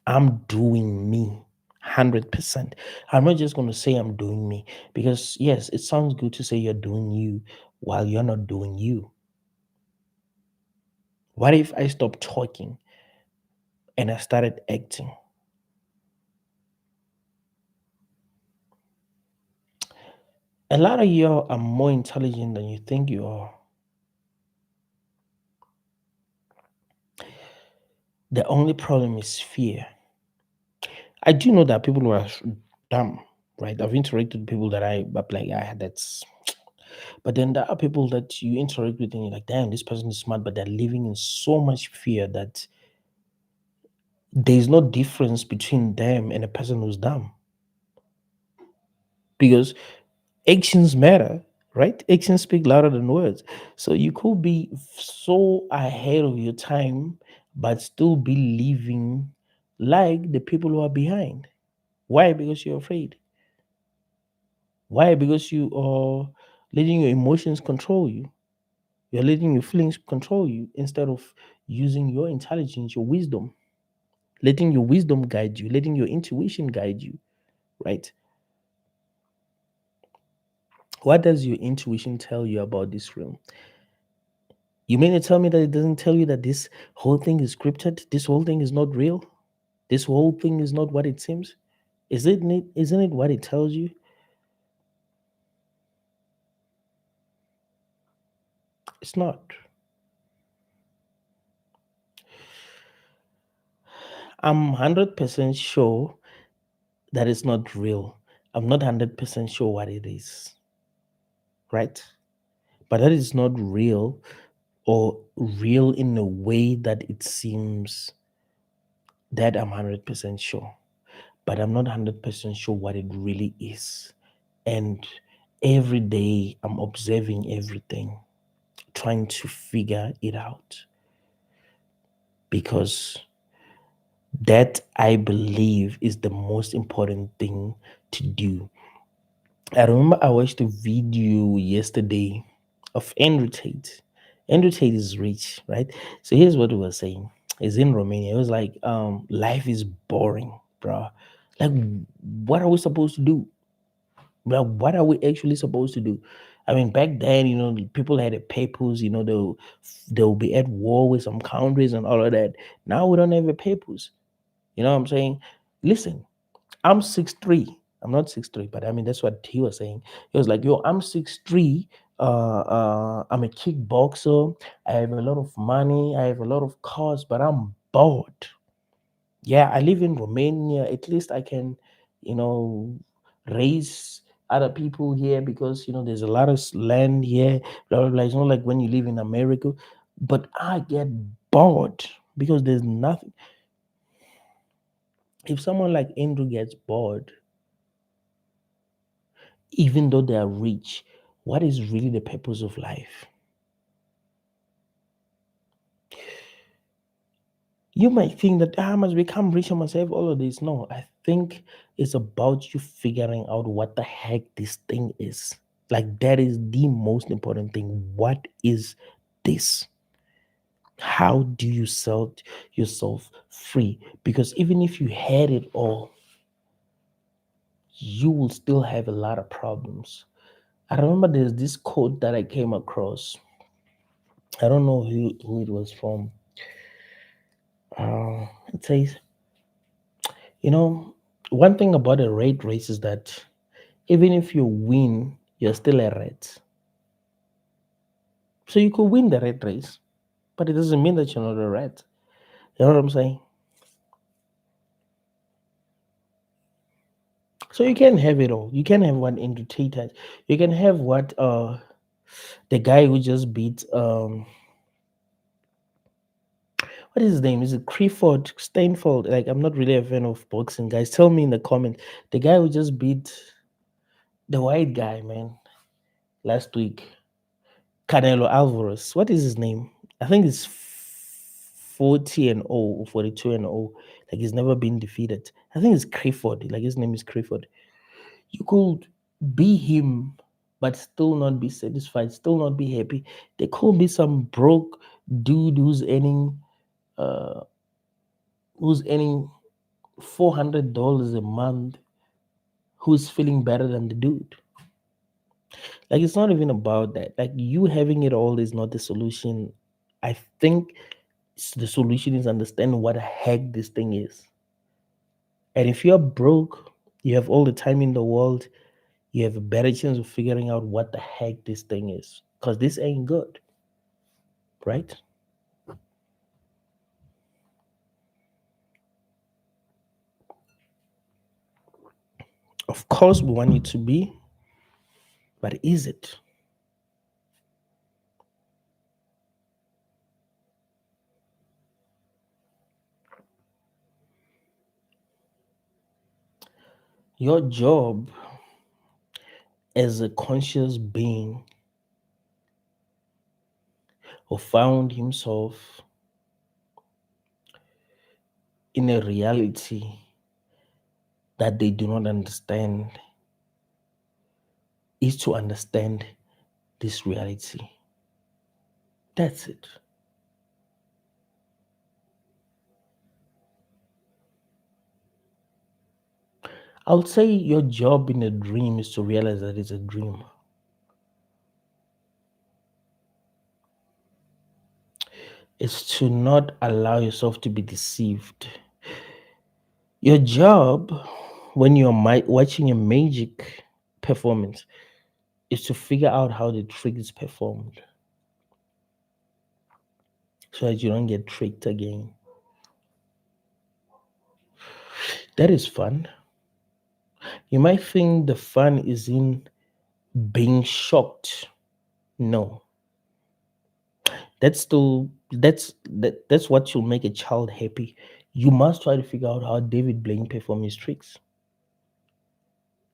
I'm doing me 100%. I'm not just going to say I'm doing me because, yes, it sounds good to say you're doing you while you're not doing you. What if I stopped talking and I started acting? A lot of y'all are more intelligent than you think you are. The only problem is fear. I do know that people who are dumb, right? I've interacted with people that but like, that's. But then there are people that you interact with and you're like, damn, this person is smart, but they're living in so much fear that there's no difference between them and a person who's dumb because actions matter, right? Actions speak louder than words. So you could be so ahead of your time but still be living like the people who are behind. Why? Because you're afraid. Why? Because you are letting your emotions control you. You're letting your feelings control you instead of using your intelligence, your wisdom, letting your wisdom guide you, letting your intuition guide you, right? What does your intuition tell you about this realm? You mean to tell me that it doesn't tell you that this whole thing is scripted? This whole thing is not real? This whole thing is not what it seems? Isn't it what it tells you? It's not. I'm 100% sure that it's not real. I'm not 100% sure what it is, right? But that is not real or real in a way that it seems that I'm 100% sure. But I'm not 100% sure what it really is. And every day I'm observing everything, trying to figure it out because that I believe is the most important thing to do. I remember I watched a video yesterday of Andrew Tate. Andrew Tate is rich, right? So here's what he was saying. He's in Romania. It was like, life is boring, bro. Like, what are we supposed to do? Well, what are we actually supposed to do? I mean, back then, people had the papers, they'll be at war with some countries and all of that. Now we don't have the papers. You know what I'm saying? Listen, I'm 6'3". I'm not 6'3", but I mean that's what he was saying. He was like, yo, I'm 6'3". I'm a kickboxer. I have a lot of money. I have a lot of cars, but I'm bored. Yeah, I live in Romania. At least I can, you know, raise other people here because there's a lot of land here. Blah blah blah. It's not like when you live in America, but I get bored because there's nothing. If someone like Andrew gets bored, even though they are rich, what is really the purpose of life? You might think that I must become rich, I must have all of this. No, I think it's about you figuring out what the heck this thing is. Like, that is the most important thing. What is this? How do you set yourself free? Because even if you had it all, you will still have a lot of problems. I remember there's this quote that I came across. I don't know who it was from. It says, you know, one thing about a rat race is that even if you win, you're still a rat. So you could win the rat race, but it doesn't mean that you're not a rat. You know what I'm saying? So you can have it all. You can have one entertainer. You can have what the guy who just beat what is his name? Is it Creeford Steinfeld? Like I'm not really a fan of boxing, guys. Tell me in the comment. The guy who just beat the white guy, man, last week. Canelo Alvarez. What is his name? I think it's 40 and 0 or 42 and 0. Like he's never been defeated. I think it's Creeford. Like his name is Creeford. You could be him, but still not be satisfied, still not be happy. There could be some broke dude uh who's earning $400 a month who's feeling better than the dude. Like it's not even about that. Like you having it all is not the solution. I think the solution is understanding what the heck this thing is. And if you're broke, you have all the time in the world, you have a better chance of figuring out what the heck this thing is. Because this ain't good, right? Of course, we want it to be, but is it? Your job as a conscious being who found himself in a reality that they do not understand is to understand this reality. That's it. I would say your job in a dream is to realize that it's a dream. It's to not allow yourself to be deceived. Your job when you're watching a magic performance is to figure out how the trick is performed so that you don't get tricked again. That is fun. You might think the fun is in being shocked. No, that's what will make a child happy. You must try to figure out how David Blaine performed his tricks.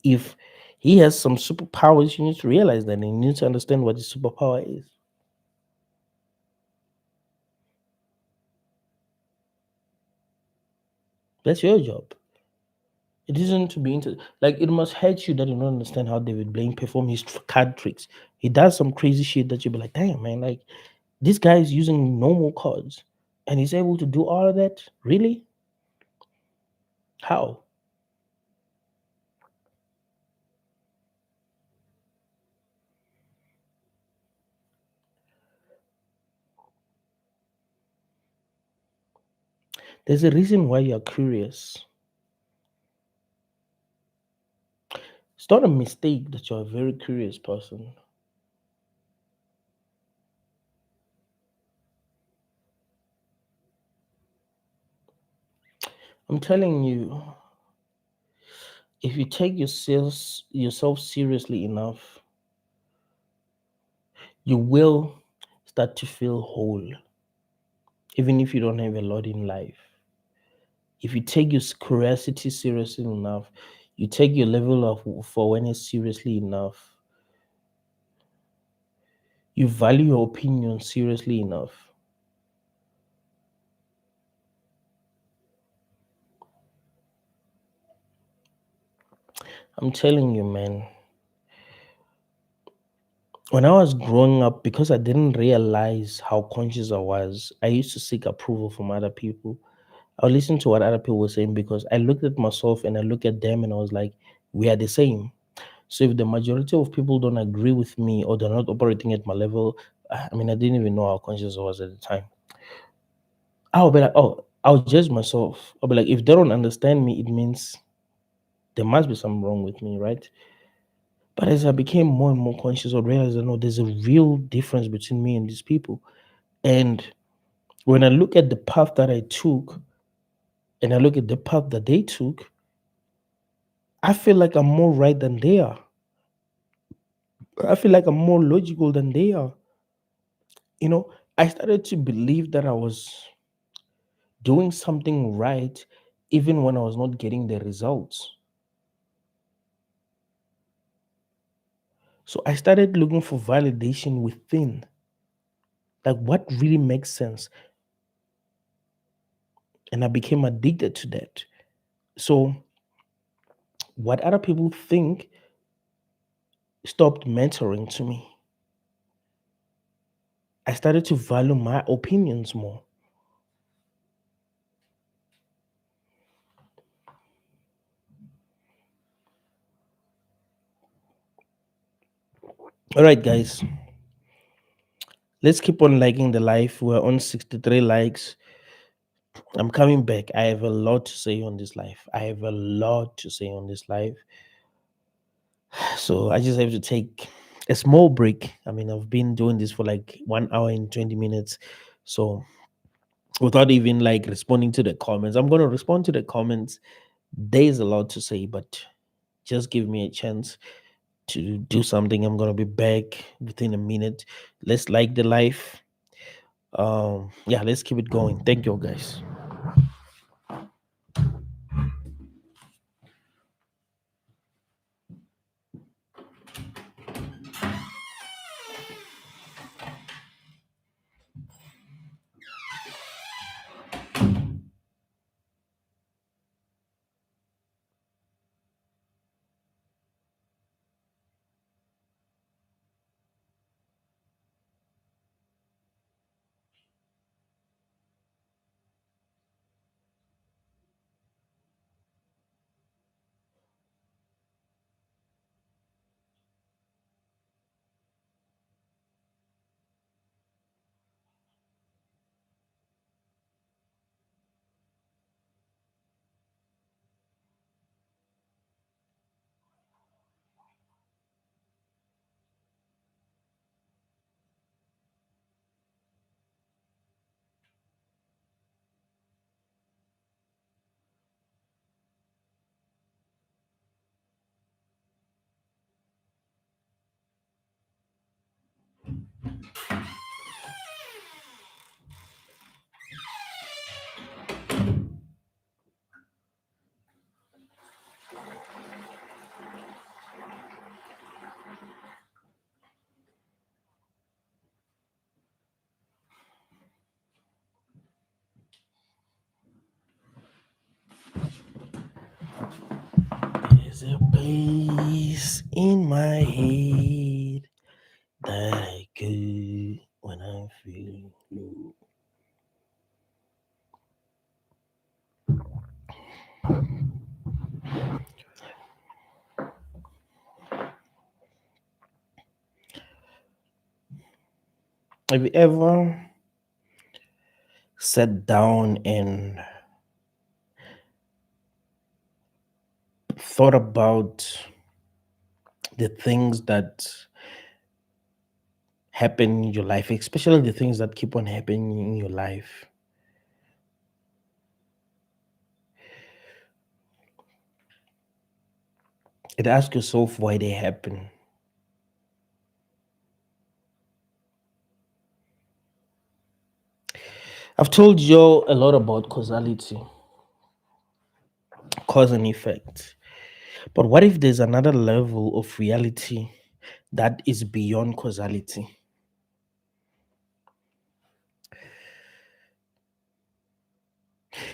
If he has some superpowers, you need to realize that and you need to understand what his superpower is. That's your job. It isn't to be into like it must hurt you that you don't understand how David Blaine perform his card tricks. He does some crazy shit that you'll be like, damn man, like this guy is using normal cards and he's able to do all of that. Really? How? There's a reason why you're curious. It's not a mistake that you're a very curious person. I'm telling you, if you take yourself seriously enough, you will start to feel whole, even if you don't have a lot in life. If you take your curiosity seriously enough, you take your level of for awareness seriously enough, you value your opinion seriously enough, I'm telling you, man, when I was growing up, because I didn't realize how conscious I was, I used to seek approval from other people. I would listen to what other people were saying because I looked at myself and I looked at them and I was like, we are the same. So if the majority of people don't agree with me or they're not operating at my level, I mean, I didn't even know how conscious I was at the time. I'll be like, oh, I'll judge myself. I'll be like, if they don't understand me, it means there must be something wrong with me, right? But as I became more and more conscious, I realized that no, there's a real difference between me and these people. And when I look at the path that I took and I look at the path that they took, I feel like I'm more right than they are. I feel like I'm more logical than they are. You know, I started to believe that I was doing something right even when I was not getting the results. So I started looking for validation within, like what really makes sense. And I became addicted to that. So what other people think stopped mentoring to me. I started to value my opinions more. All right, guys, let's keep on liking the life. We're on 63 likes. I'm coming back. I have a lot to say on this life. I have a lot to say on this life. So I just have to take a small break. I mean, I've been doing this for like 1 hour and 20 minutes. So without even like responding to the comments, I'm going to respond to the comments. There's a lot to say, but just give me a chance to do something. I'm going to be back within a minute. Let's like the life. Yeah, let's keep it going. Thank you, guys. There's a place in my head that I go when I'm feeling low. Have you ever sat down and thought about the things that happen in your life, especially the things that keep on happening in your life? And ask yourself why they happen. I've told you a lot about causality, cause and effect. But what if there's another level of reality that is beyond causality?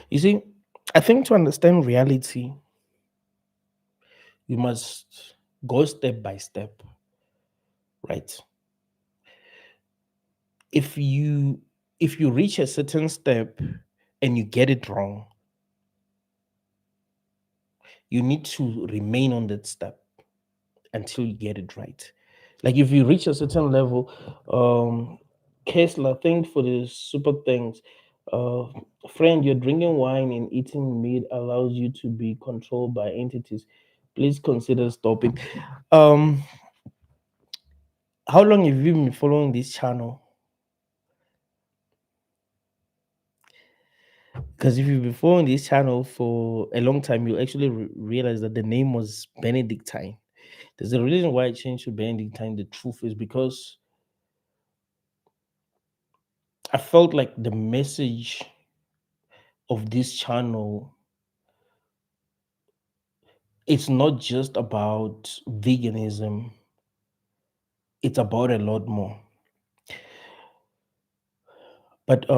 You see, I think to understand reality, you must go step by step, right? If you if you reach a certain step and you get it wrong, you need to remain on that step until you get it right. Like if you reach a certain level, Kessler, thank for the super things. Uh, Friend, you're drinking wine and eating meat allows you to be controlled by entities. Please consider stopping. Um, how long have you been following this channel? Because if you've been following this channel for a long time, you actually realize that the name was Benedictine. There's a reason why I changed to Benedictine. The truth is because I felt like the message of this channel, it's not just about veganism, it's about a lot more. But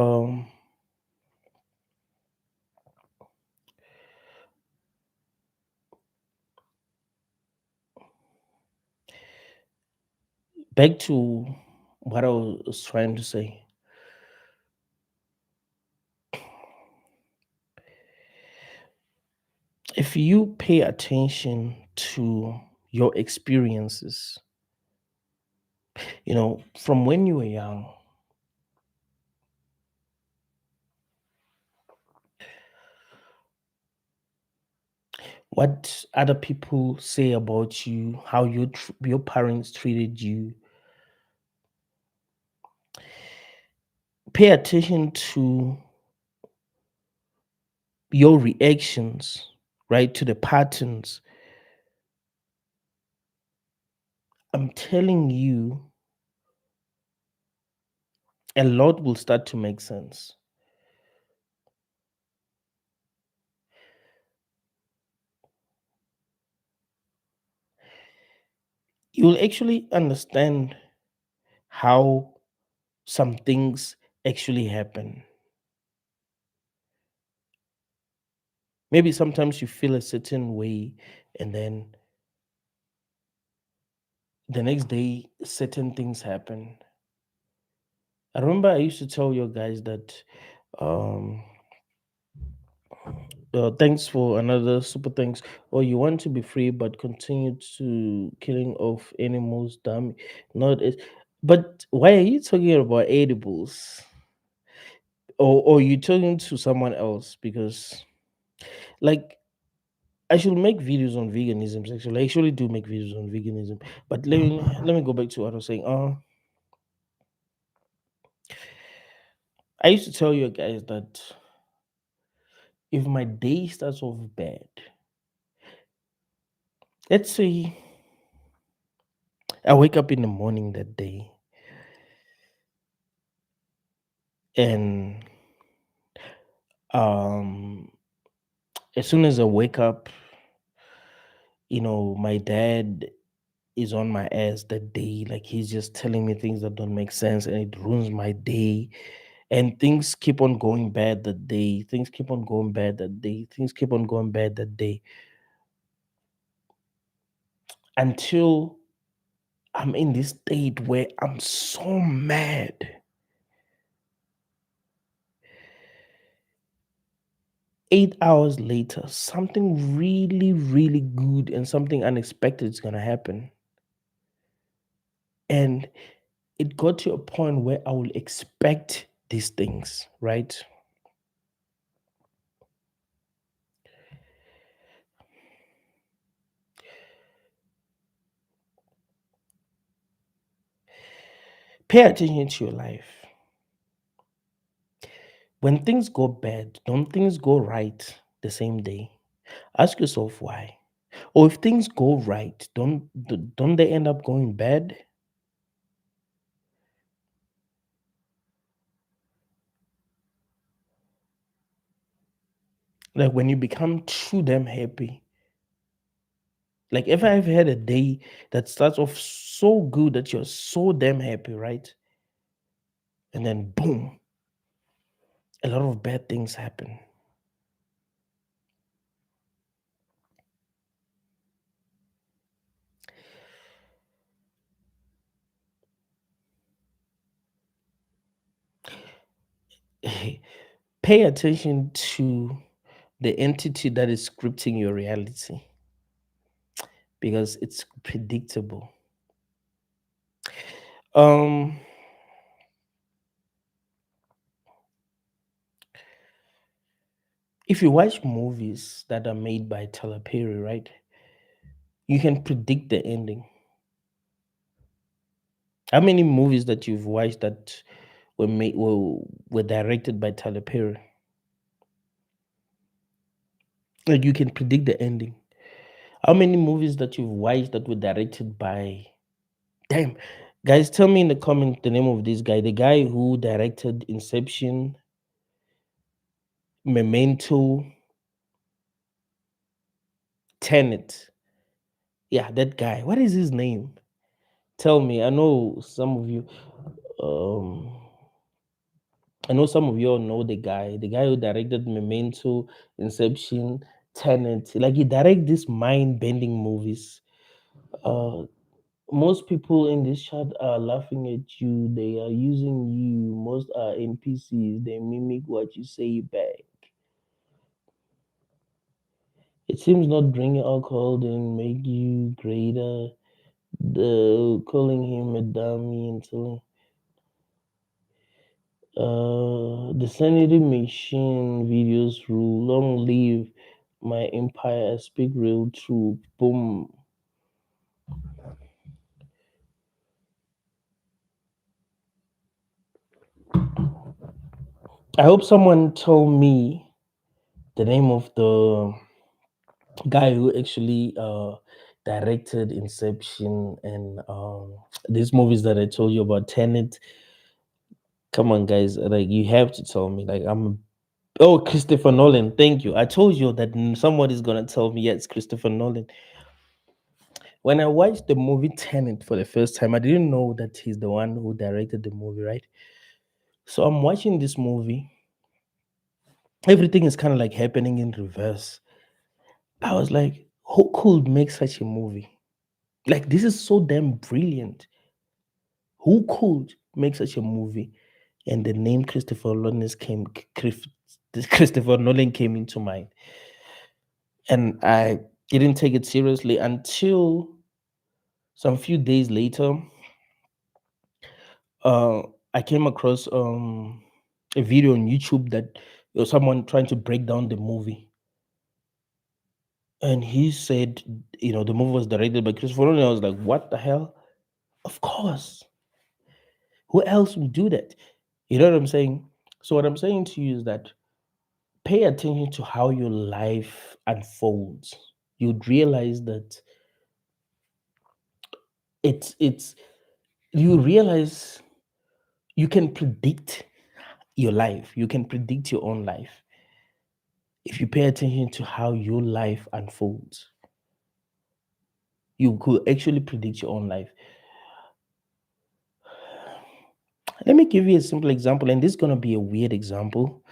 back to what I was trying to say. If you pay attention to your experiences, from when you were young, what other people say about you, how your parents treated you, pay attention to your reactions, right, to the patterns. I'm telling you, a lot will start to make sense. You'll actually understand how some things actually happen. Maybe sometimes you feel a certain way, and then the next day, certain things happen. I remember I used to tell you guys that, um, thanks for another super thanks. Or you want to be free, but continue to killing of animals. Damn, not it. But why are you talking about edibles? Or you talking to someone else? Because like I should make videos on veganism. Actually, I actually do make videos on veganism. But let me go back to what I was saying. I used to tell you guys that if my day starts off bad, let's say I wake up in the morning that day and um as soon as I wake up, my dad is on my ass that day. Like he's just telling me things that don't make sense and it ruins my day. And things keep on going bad that day. Things keep on going bad that day. Things keep on going bad that day until I'm in this state where I'm so mad. 8 hours later, something really, really good and something unexpected is going to happen. And it got to a point where I will expect these things, right? Pay attention to your life. When things go bad, don't things go right the same day? Ask yourself why. Or if things go right, don't they end up going bad? Like when you become too damn happy. Like if I've had a day that starts off so good that you're so damn happy, right? And then boom, a lot of bad things happen. Pay attention to the entity that is scripting your reality because it's predictable. Um, if you watch movies that are made by Tyler Perry, right, you can predict the ending. How many movies that you've watched that were directed by Tyler Perry? Like you can predict the ending. How many movies that you've watched that were directed by, damn, guys, tell me in the comment the name of this guy. The guy who directed Inception, Memento, Tenet. Yeah, that guy. What is his name? Tell me. Um I know some of you all know the guy who directed Memento, Inception, Tenet. Like he direct these mind-bending movies. Uh most people in this chat are laughing at you. They are using you. Most are NPCs. They mimic what you say back. It seems not drinking alcohol didn't make you greater. The calling him a dummy and telling the sanity machine videos rule. Long live my empire. I speak real truth. Boom. I hope someone told me the name of the guy who actually directed Inception and these movies that I told you about, Tenet. Come on, guys! Like you have to tell me. Like I'm. Oh, Christopher Nolan. Thank you. I told you that somebody's gonna tell me. Yeah, it's Christopher Nolan. When I watched the movie Tenet for the first time, I didn't know that he's the one who directed the movie, right? So I'm watching this movie. Everything is kind of like happening in reverse. I was like, who could make such a movie? Like this is so damn brilliant. Who could make such a movie? And the name Christopher Nolan came into mind, and I didn't take it seriously until some few days later. Uh, I came across a video on YouTube that there was someone trying to break down the movie, and he said, the movie was directed by Christopher Nolan. I was like, what the hell? Of course, who else would do that? You know what I'm saying? So what I'm saying to you is that pay attention to how your life unfolds. You'd realize that it's you realize you can predict your life. You can predict your own life if you pay attention to how your life unfolds. You could actually predict your own life. Let me give you a simple example, and this is gonna be a weird example.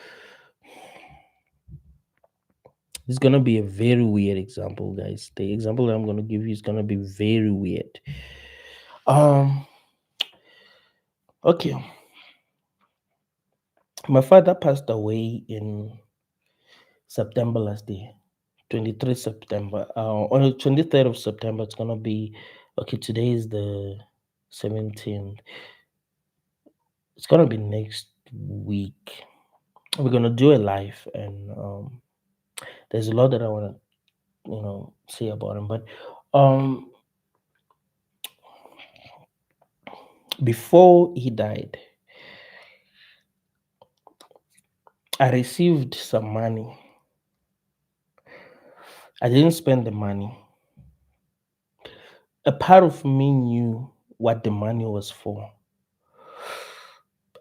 This is gonna be a very weird example, guys. The example that I'm gonna give you is gonna be very weird. Um, okay. My father passed away in September last year, 23 September. On the 23rd of September, it's gonna be okay. Today is the 17th. It's gonna be next week. We're gonna do a live, and there's a lot that I wanna, say about him. But um, before he died, I received some money. I didn't spend the money. A part of me knew what the money was for.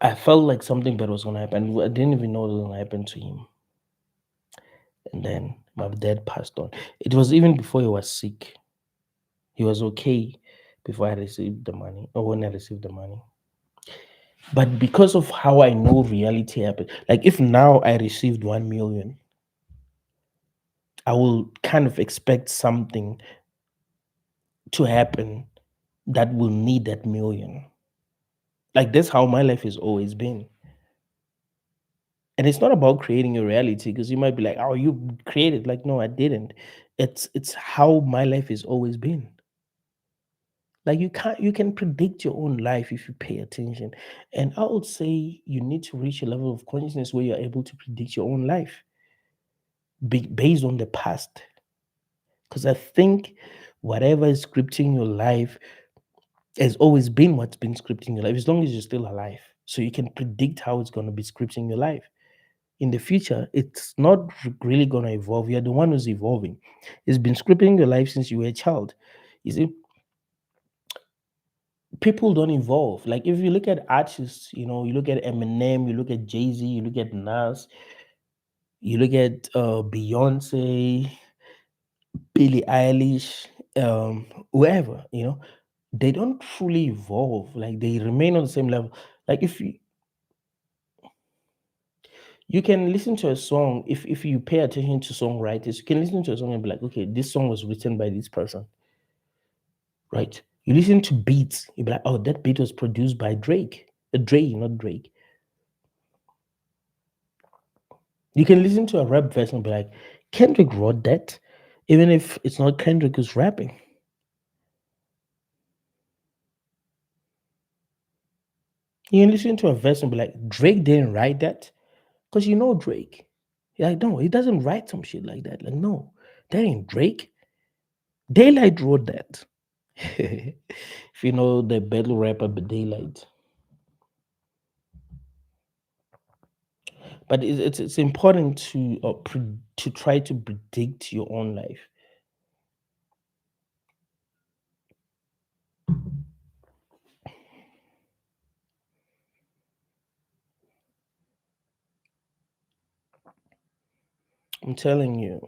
I felt like something bad was gonna happen. I didn't even know what was gonna happen to him. And then my dad passed on. It was even before he was sick. He was okay before I received the money, or when I received the money. But because of how I know reality happened, like if now I received 1 million, I will kind of expect something to happen that will need that million. Like that's how my life has always been. And it's not about creating a reality because you might be like, oh, you created. Like, no, I didn't. It's how my life has always been. Like you can predict your own life if you pay attention. And I would say you need to reach a level of consciousness where you're able to predict your own life based on the past. Because I think whatever is scripting your life has always been what's been scripting your life, as long as you're still alive. So you can predict how it's going to be scripting your life. in the future, it's not really going to evolve. You're the one who's evolving. It's been scripting your life since you were a child. You see, people don't evolve. Like if you look at artists, you look at Eminem, you look at Jay-Z, you look at Nas, you look at Beyonce, Billie Eilish, whoever, they don't truly evolve. Like they remain on the same level. Like if you can listen to a song, if you pay attention to songwriters, you can listen to a song and be like, okay, this song was written by this person, right? You listen to beats, you'll be like, oh, that beat was produced by Drake. Dre, not Drake. You can listen to a rap verse and be like, Kendrick wrote that, even if it's not Kendrick who's rapping. You can listen to a verse and be like, Drake didn't write that, because you know Drake. You're like, no, he doesn't write some shit like that. Like, no, that ain't Drake. Daylight wrote that. If you know the battle rapper, Daylight. But it's important to try to predict your own life. I'm telling you,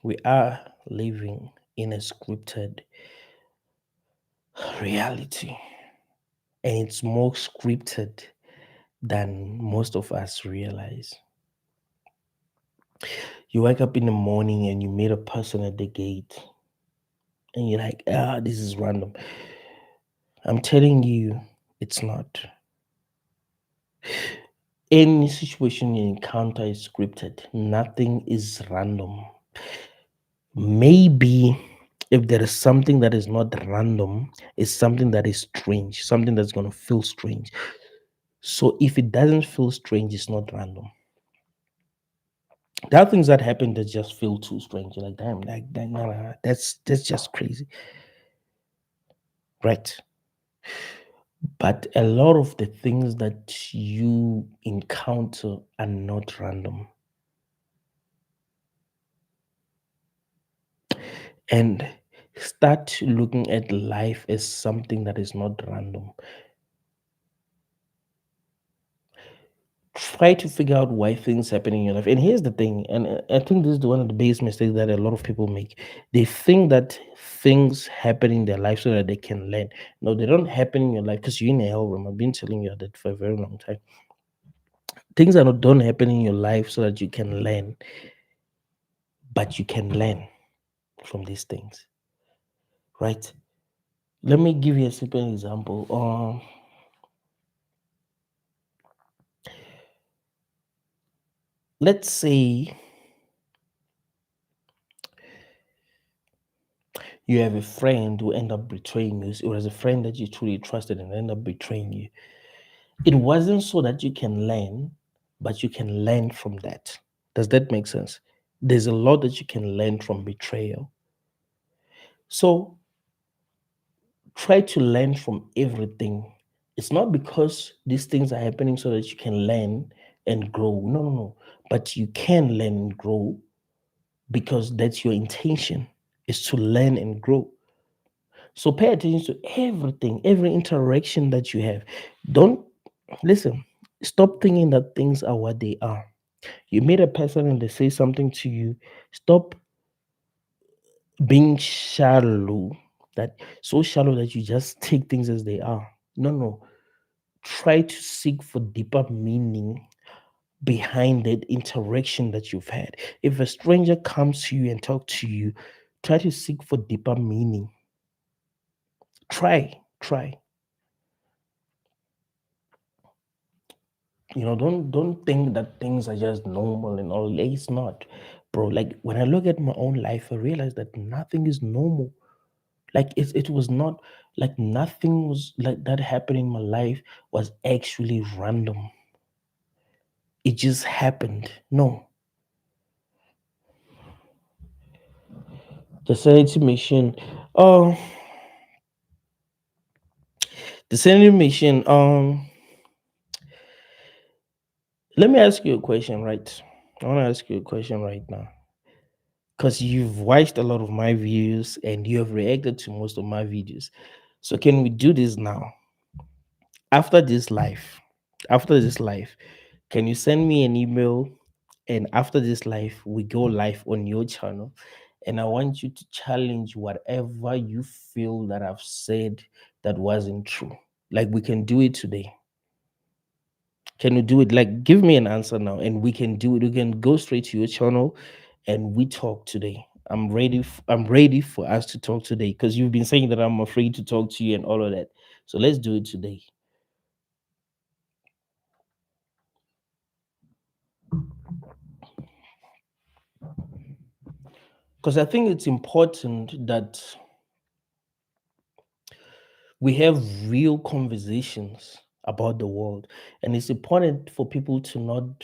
we are living in a scripted reality, and it's more scripted than most of us realize. You wake up in the morning and you meet a person at the gate, and you're like, this is random. I'm telling you, it's not. Any situation you encounter is scripted. Nothing is random. Maybe if there is something that is not random, it's something that is strange, something that's going to feel strange. So if it doesn't feel strange, it's not random. There are things that happen that just feel too strange. You're like, damn, nah, that's just crazy, right? But a lot of the things that you encounter are not random. And start looking at life as something that is not random. Try to figure out why things happen in your life. And here's the thing, and I think this is one of the biggest mistakes that a lot of people make. They think that things happen in their life so that they can learn. No, they don't happen in your life because you're in a hell room. I've been telling you that for a very long time. Things are not don't happen in your life so that you can learn, but you can learn from these things, right? Let me give you a simple example. Let's say you have a friend who end up betraying you. It was a friend that you truly trusted and end up betraying you. It wasn't so that you can learn, but you can learn from that. Does that make sense? There's a lot that you can learn from betrayal. So try to learn from everything. It's not because these things are happening so that you can learn and grow. No, no, no. But you can learn and grow because that's your intention, is to learn and grow. So pay attention to everything, every interaction that you have. Don't listen. Stop thinking that things are what they are. You meet a person and they say something to you. Stop being shallow, that so shallow that you just take things as they are. No, no. Try to seek for deeper meaning behind that interaction that you've had. If a stranger comes to you and talk to you, try to seek for deeper meaning. Try. Don't think that things are just normal and all. It's not, bro. Like when I look at my own life, I realize that nothing is normal. Like it was not, like nothing was like that happened in my life was actually random. It just happened. No. The sanity mission. Oh, the sanity mission. Let me ask you a question, right? I want to ask you a question right now. Because you've watched a lot of my videos and you have reacted to most of my videos. So can we do this now? After this life, after this life, can you send me an email? And after this life, we go live on your channel. And I want you to challenge whatever you feel that I've said that wasn't true. Like we can do it today. Can you do it? Like give me an answer now and we can do it. We can go straight to your channel and we talk today. I'm ready for us to talk today because you've been saying that I'm afraid to talk to you and all of that. So let's do it today. Because I think it's important that we have real conversations about the world, and it's important for people to not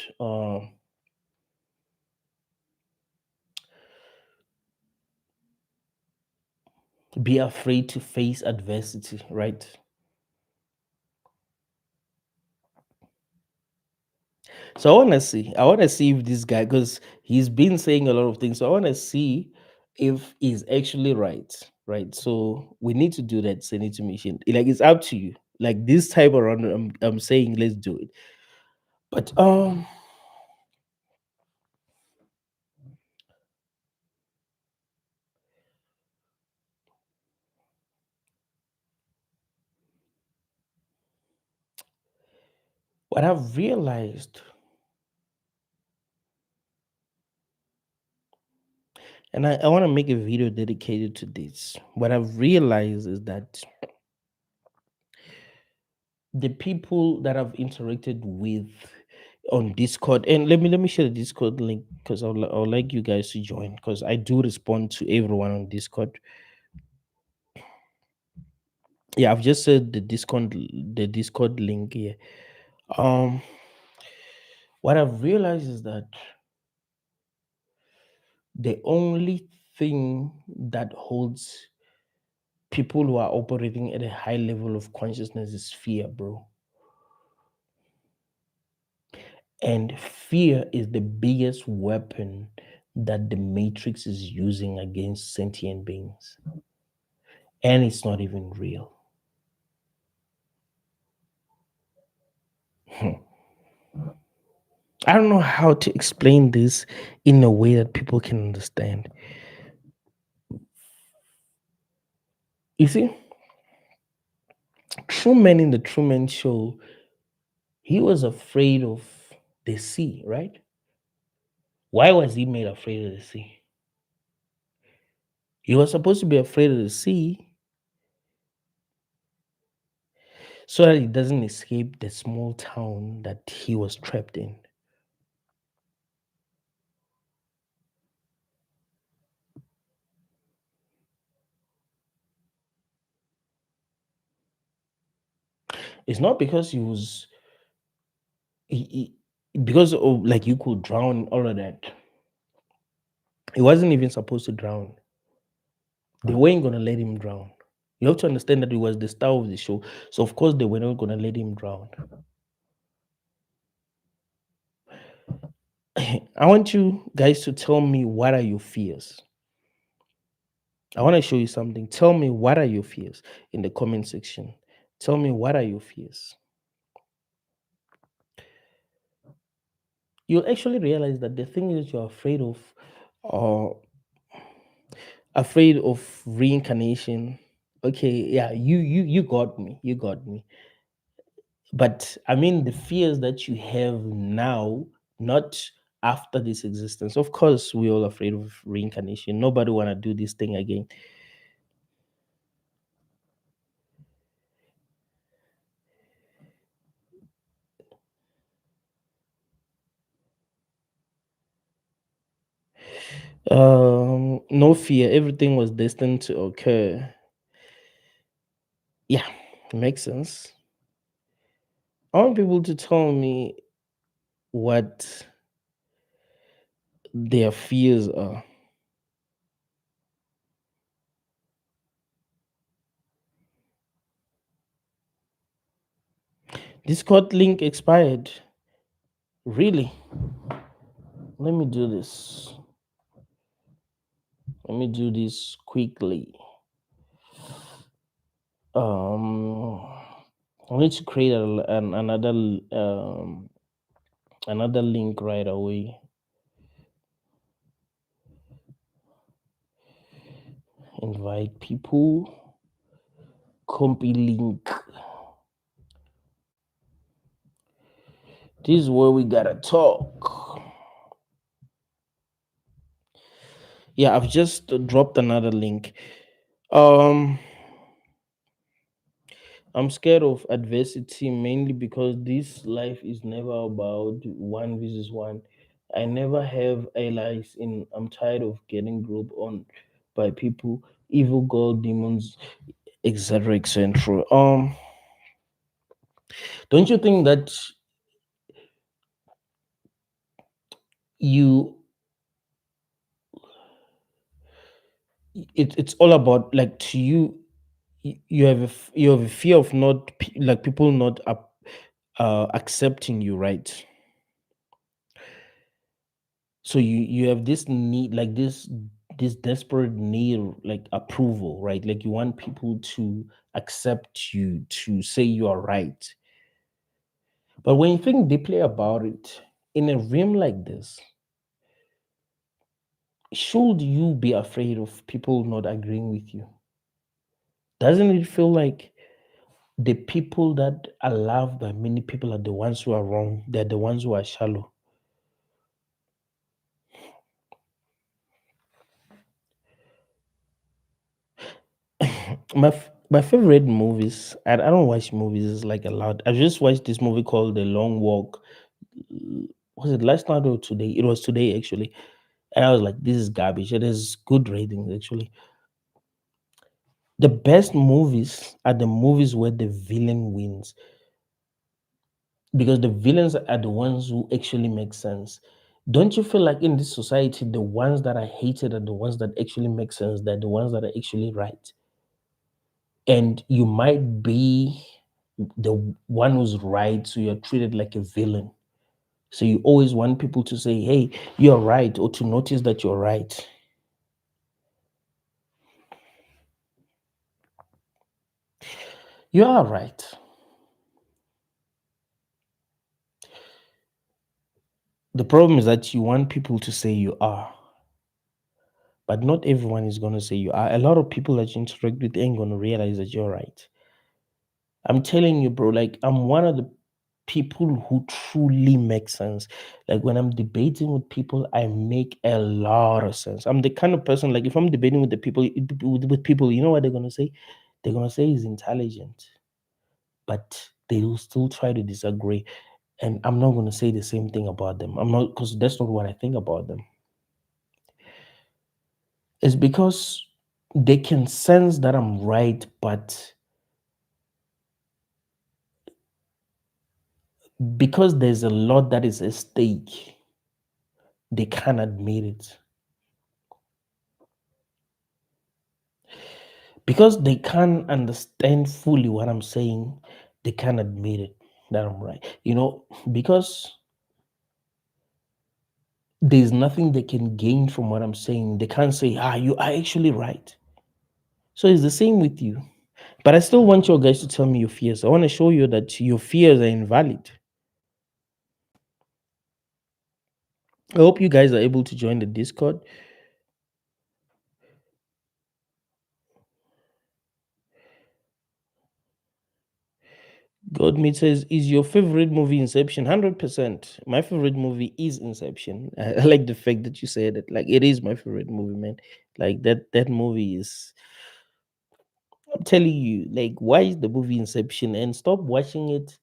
be afraid to face adversity, right? So I want to see if this guy, because he's been saying a lot of things. So I want to see if he's actually right, right? So we need to do that sanity mission. Like it's up to you. Like this time around, I'm saying let's do it. But what I've realized, and I want to make a video dedicated to this. What I've realized is that the people that I've interacted with on Discord, and let me share the Discord link because I'll like you guys to join because I do respond to everyone on Discord. Yeah, I've just said the Discord link here. Um, what I've realized is that the only thing that holds people who are operating at a high level of consciousness is fear, bro. And fear is the biggest weapon that the Matrix is using against sentient beings. And it's not even real. Hmm. I don't know how to explain this in a way that people can understand. You see, Truman in the Truman Show, he was afraid of the sea, right? Why was he made afraid of the sea? He was supposed to be afraid of the sea so that he doesn't escape the small town that he was trapped in. It's not because because of like you could drown all of that. He wasn't even supposed to drown. They weren't gonna let him drown. You have to understand that he was the star of the show, so of course they were not gonna let him drown. I want you guys to tell me what are your fears. I want to show you something. Tell me what are your fears in the comment section. Tell me what are your fears. You'll actually realize that the thing is you're uh, afraid of reincarnation. Okay, yeah, you got me. You got me. But I mean the fears that you have now, not after this existence. Of course, we're all afraid of reincarnation. Nobody wanna do this thing again. No fear. Everything was destined to occur. Yeah, makes sense. I want people to tell me what their fears are. Discord link expired. Really, let me do this. Let me do this quickly. Um, I need to create another link right away. Invite people. Copy link. This is where we gotta talk. Yeah, I've just dropped another link. Um, I'm scared of adversity mainly because this life is never about one versus one. I never have allies in. I'm tired of getting groped on by people, evil god demons, etc. etc. Don't you think that you it's all about like to you you have you have a fear of not like people not accepting you, right? So you have this need, like this desperate need, like approval, right? Like you want people to accept you, to say you are right. But when you think deeply about it, in a realm like this, should you be afraid of people not agreeing with you? Doesn't it feel like the people that are loved by many people are the ones who are wrong? They're the ones who are shallow. My favorite movies. I don't watch movies like a lot. I just watched this movie called The Long Walk. Was it last night or today? It was today actually. And I was like, this is garbage. It is good ratings actually. The best movies are the movies where the villain wins because the villains are the ones who actually make sense. Don't you feel like in this society, the ones that are hated are the ones that actually make sense? They're the ones that are actually right. And you might be the one who's right, so you're treated like a villain. So you always want people to say, hey, you're right, or to notice that you're right. You are right. The problem is that you want people to say you are, but not everyone is going to say you are. A lot of people that you interact with ain't going to realize that you're right. I'm telling you, bro, like I'm one of the people who truly make sense. Like when I'm debating with people, I make a lot of sense. I'm the kind of person, like if I'm debating with the people, with people, you know what they're gonna say? They're gonna say he's intelligent, but they will still try to disagree. And I'm not gonna say the same thing about them. I'm not, because that's not what I think about them. It's because they can sense that I'm right, but because there's a lot that is at stake, they can't admit it. Because they can't understand fully what I'm saying, they can't admit it that I'm right. Because there's nothing they can gain from what I'm saying. They can't say, you are actually right. So it's the same with you. But I still want you guys to tell me your fears. I want to show you that your fears are invalid. I hope you guys are able to join the Discord. Godmeet says, is your favorite movie Inception? 100%. My favorite movie is Inception. I like the fact that you said it. Like, it is my favorite movie, man. Like, that movie is, I'm telling you, like, watch the movie Inception and stop watching it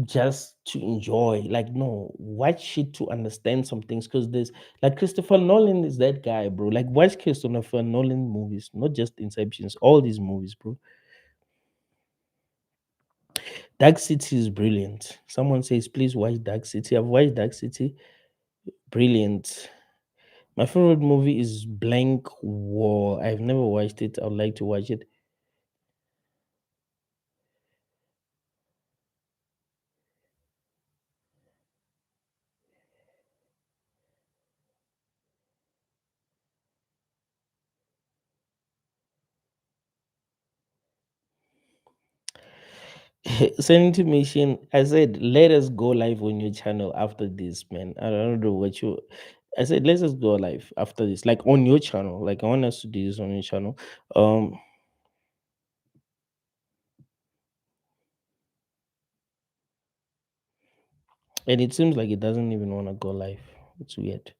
just to enjoy. Like, no, watch it to understand some things. Because there's, like, Christopher Nolan is that guy, bro. Like, watch Christopher Nolan movies, not just Inceptions, all these movies, bro. Dark City is brilliant. Someone says, please watch Dark City. I've watched Dark City. Brilliant. My favorite movie is Blank War. I've never watched it. I'd like to watch it. Sanity Mission, I said, let us go live on your channel after this, man. I don't know what you. I said, let's just go live after this, like on your channel. Like, I want us to do this on your channel. Um, and it seems like it doesn't even want to go live. It's weird.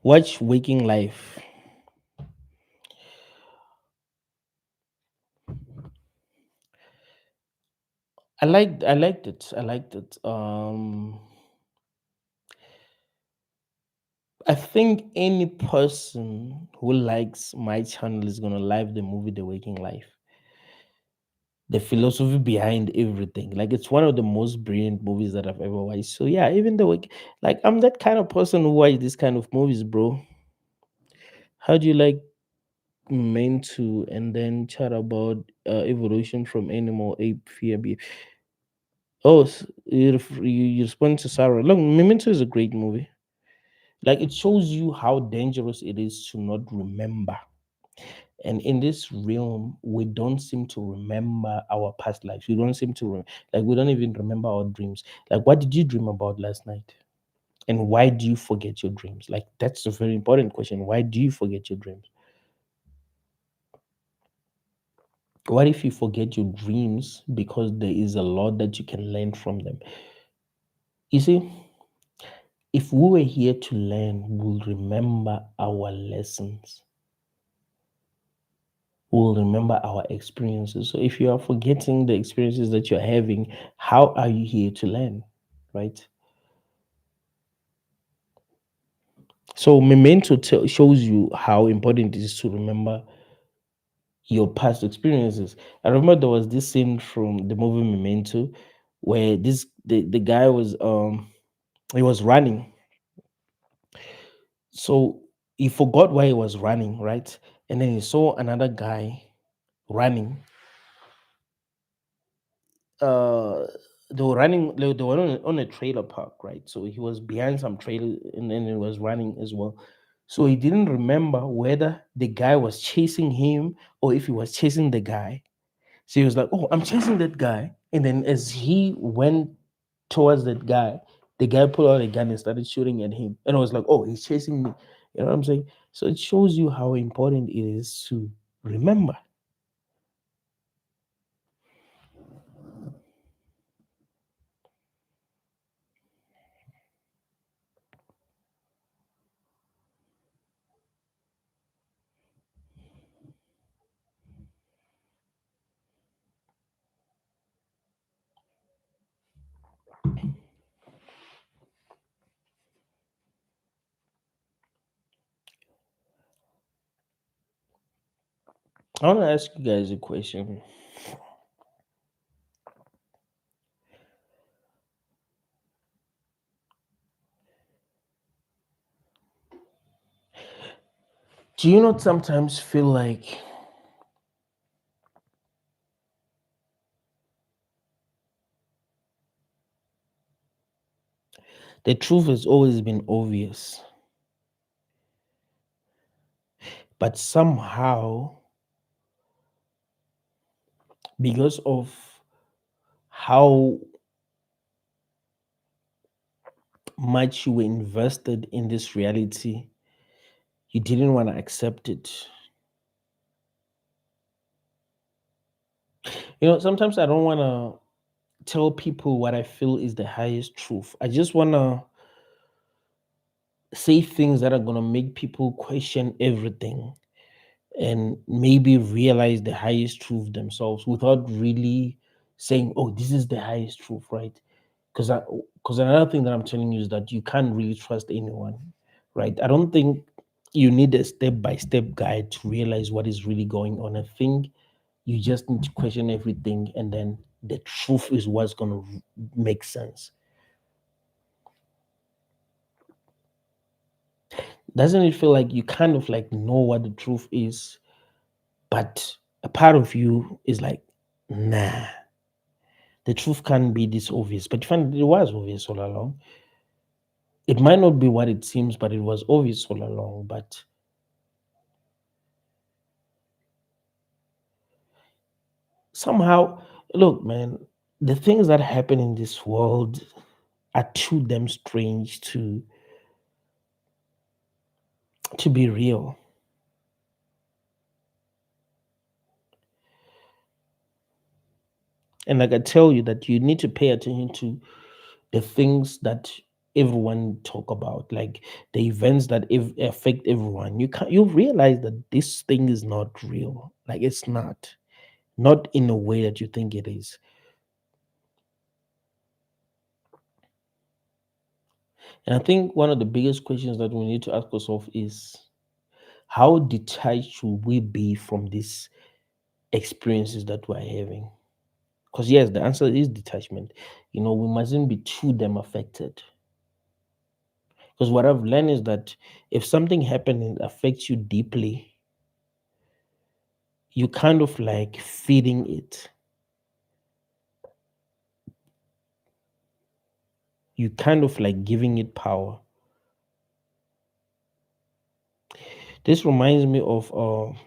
Watch Waking Life. I liked it. I liked it. I think any person who likes my channel is gonna like the movie The Waking Life. The philosophy behind everything. Like, it's one of the most brilliant movies that I've ever watched. So yeah, even though, like, I'm that kind of person who watch this kind of movies, bro. How do you like meant to and then chat about evolution from animal ape fear beef? Oh, you respond to Sarah. Look, Memento is a great movie. Like, it shows you how dangerous it is to not remember. And in this realm, we don't seem to remember our past lives. We don't seem to like, we don't even remember our dreams. Like, what did you dream about last night? And why do you forget your dreams? Like, that's a very important question. Why do you forget your dreams? What if you forget your dreams because there is a lot that you can learn from them? You see, if we were here to learn, we'll remember our lessons. We'll remember our experiences. So if you are forgetting the experiences that you're having, how are you here to learn? Right? So Memento shows you how important it is to remember your past experiences. I remember there was this scene from the movie Memento where the guy was he was running. So he forgot why he was running, right? And then he saw another guy running. uh they were on a trailer park, right? So he was behind some trailer, and then he was running as well. So he didn't remember whether the guy was chasing him or if he was chasing the guy. So he was like, oh, I'm chasing that guy. And then as he went towards that guy, the guy pulled out a gun and started shooting at him. And I was like, oh, he's chasing me. You know what I'm saying? So it shows you how important it is to remember. I want to ask you guys a question. Do you not sometimes feel like the truth has always been obvious, but somehow, because of how much you were invested in this reality, you didn't want to accept it? Sometimes I don't want to tell people what I feel is the highest truth. I just want to say things that are going to make people question everything and maybe realize the highest truth themselves without really saying, oh, this is the highest truth, right? Because another thing that I'm telling you is that you can't really trust anyone, right? I don't think you need a step by step guide to realize what is really going on. I think you just need to question everything, and then the truth is what's going to make sense. Doesn't it feel like you kind of like know what the truth is, but a part of you is like, nah, the truth can't be this obvious. But you find it was obvious all along. It might not be what it seems, but it was obvious all along. But Somehow, look, man, the things that happen in this world are too damn strange to be real. And like I tell you, that you need to pay attention to the things that everyone talk about, like the events that affect everyone. You realize that this thing is not real. Like it's not in a way that you think it is. And I think one of the biggest questions that we need to ask ourselves is, how detached should we be from these experiences that we're having? Because yes, the answer is detachment. We mustn't be too damn affected. Because what I've learned is that if something happened and affects you deeply, you kind of like feeding it. You kind of like giving it power. This reminds me of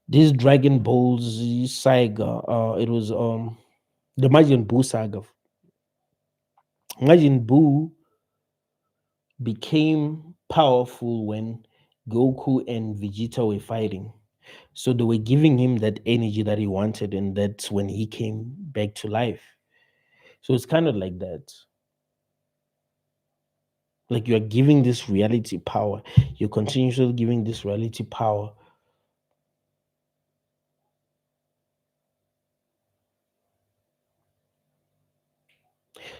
this Dragon Balls saga. It was the Majin Buu saga. Majin Buu became powerful when Goku and Vegeta were fighting. So they were giving him that energy that he wanted, and that's when he came back to life. So it's kind of like that. Like you are giving this reality power. You're continuously giving this reality power.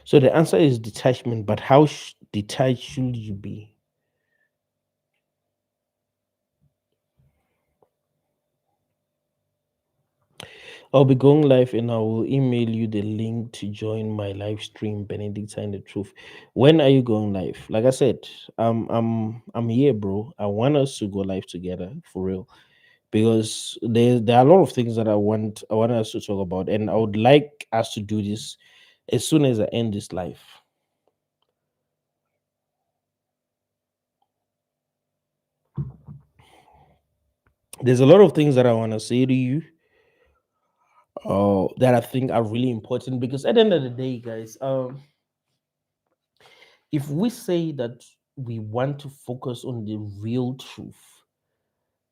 So the answer is detachment, but how detached should you be? I'll be going live and I will email you the link to join my live stream, Benedictine the Truth. When are you going live? Like I said, I'm here, bro. I want us to go live together for real. Because there are a lot of things that I want us to talk about. And I would like us to do this as soon as I end this live. There's a lot of things that I want to say to you, that I think are really important, because at the end of the day, guys, if we say that we want to focus on the real truth,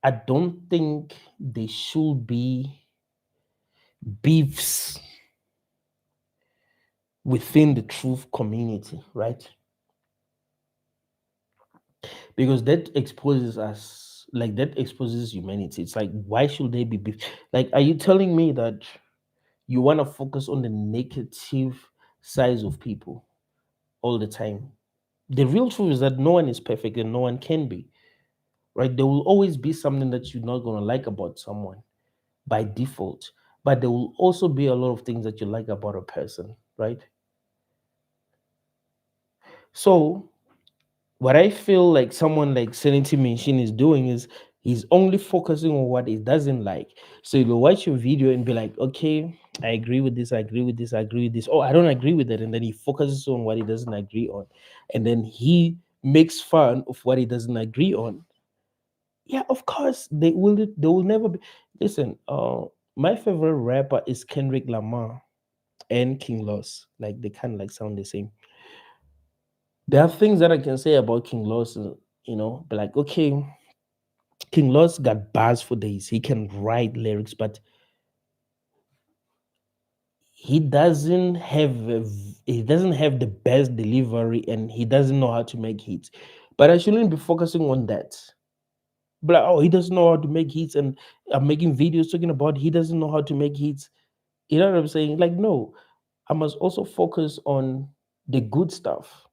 I don't think there should be beefs within the truth community, right? Because that exposes us, like that exposes humanity. It's like, why should they be beef? Like, are you telling me that you want to focus on the negative sides of people all the time? The real truth is that no one is perfect and no one can be, right? There will always be something that you're not going to like about someone by default, but there will also be a lot of things that you like about a person, right? So what I feel like someone like Sanity Machine is doing is he's only focusing on what he doesn't like. So you'll watch your video and be like, okay, I agree with this, I agree with this, I agree with this. Oh, I don't agree with that. And then he focuses on what he doesn't agree on. And then he makes fun of what he doesn't agree on. Yeah, of course, they will never be. Listen, my favorite rapper is Kendrick Lamar and King Los. Like they kind of like sound the same. There are things that I can say about King Los, but like, okay, King Los got bars for days. He can write lyrics, but he doesn't have the best delivery, and he doesn't know how to make hits. But I shouldn't be focusing on that. But like, oh, he doesn't know how to make hits, and I'm making videos talking about he doesn't know how to make hits. You know what I'm saying? Like, no, I must also focus on the good stuff.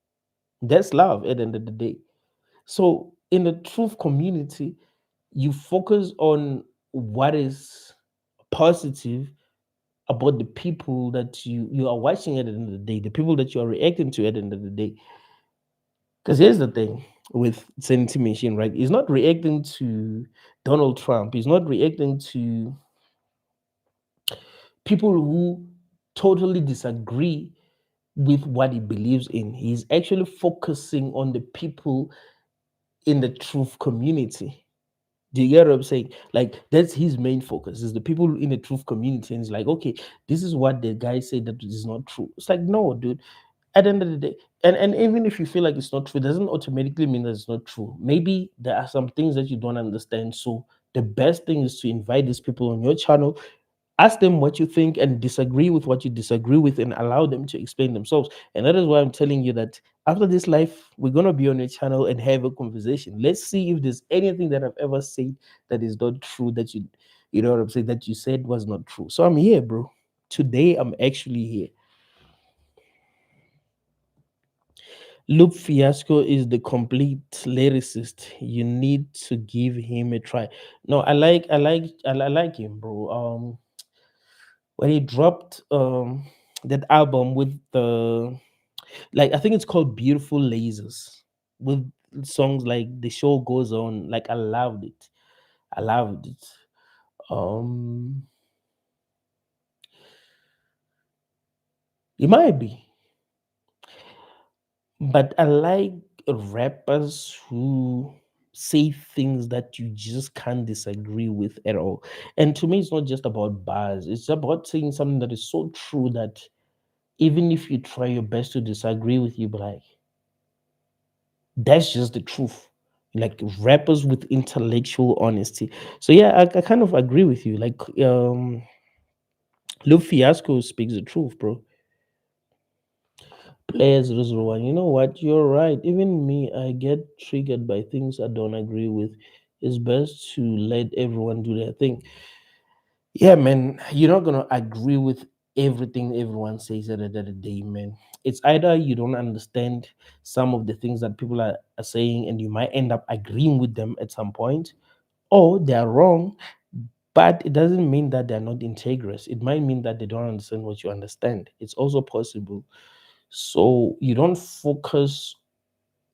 That's love at the end of the day. So in the truth community, you focus on what is positive about the people that you are watching at the end of the day, the people that you are reacting to at the end of the day. Because here's the thing with Sanity Machine, right? He's not reacting to Donald Trump. He's not reacting to people who totally disagree with what he believes in. He's actually focusing on the people in the truth community. Do you get what I'm saying? Like that's his main focus is the people in the truth community, and he's like, okay, this is what the guy said that is not true. It's like, no, dude. At the end of the day, and even if you feel like it's not true, it doesn't automatically mean that it's not true. Maybe there are some things that you don't understand. So the best thing is to invite these people on your channel, ask them what you think, and disagree with what you disagree with, and allow them to explain themselves. And that is why I'm telling you that after this life, we're gonna be on your channel and have a conversation. Let's see if there's anything that I've ever said that is not true, that you know what I'm saying, that you said was not true. So I'm here, bro. Today I'm actually here. Loop Fiasco is the complete lyricist. You need to give him a try. No, I like him, bro. When he dropped that album with the, like, I think it's called Beautiful Lasers, with songs like The Show Goes On. Like, I loved it. I loved it. Um it might be, but I like rappers who say things that you just can't disagree with at all. And to me, it's not just about bars, it's about saying something that is so true that even if you try your best to disagree with you, but like, that's just the truth. Like rappers with intellectual honesty. So yeah, I kind of agree with you. Like Lil Fiasco speaks the truth, bro. Players lose one. You know what? You're right. Even me, I get triggered by things I don't agree with. It's best to let everyone do their thing. Yeah, man. You're not gonna agree with everything everyone says at the end of the day, man. It's either you don't understand some of the things that people are saying, and you might end up agreeing with them at some point, or they are wrong, but it doesn't mean that they're not integrous. It might mean that they don't understand what you understand. It's also possible. So you don't focus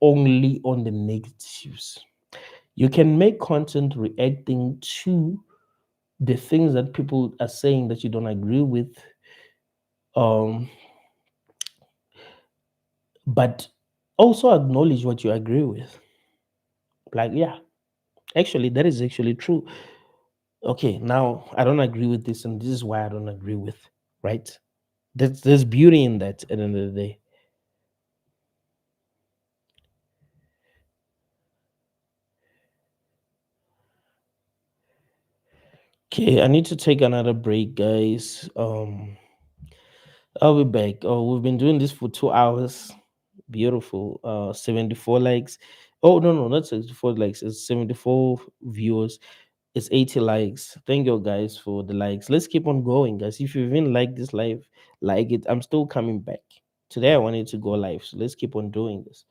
only on the negatives. You can make content reacting to the things that people are saying that you don't agree with, um, but also acknowledge what you agree with. Like, yeah, actually, that is actually true. Okay, now I don't agree with this, and this is why I don't agree with. Right? There's beauty in that. At the end of the day. Okay, I need to take another break, guys. I'll be back. Oh, we've been doing this for 2 hours. Beautiful. 74 likes. Oh no, no, not 64 likes. It's 74 viewers. It's 80 likes. Thank you guys for the likes. Let's keep on going, guys. If you even like this live, like it. I'm still coming back. Today I wanted to go live. So let's keep on doing this.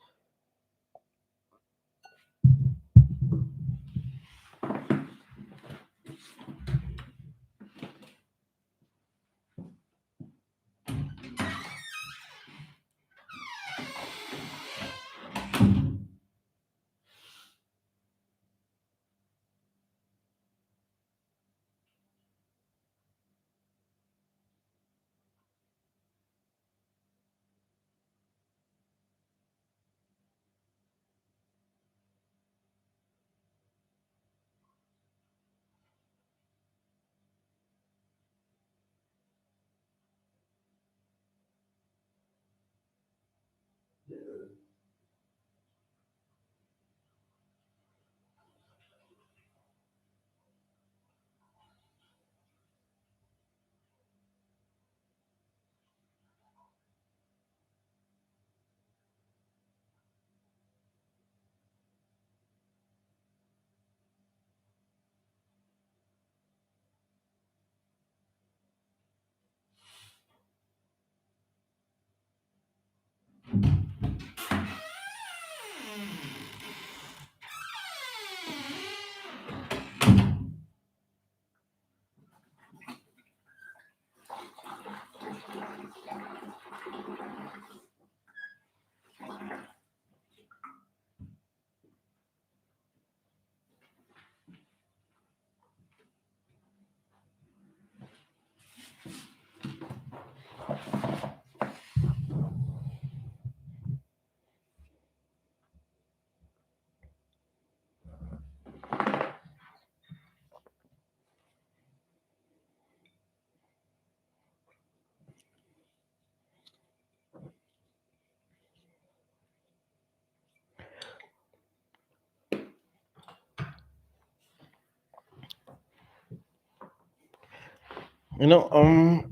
You know,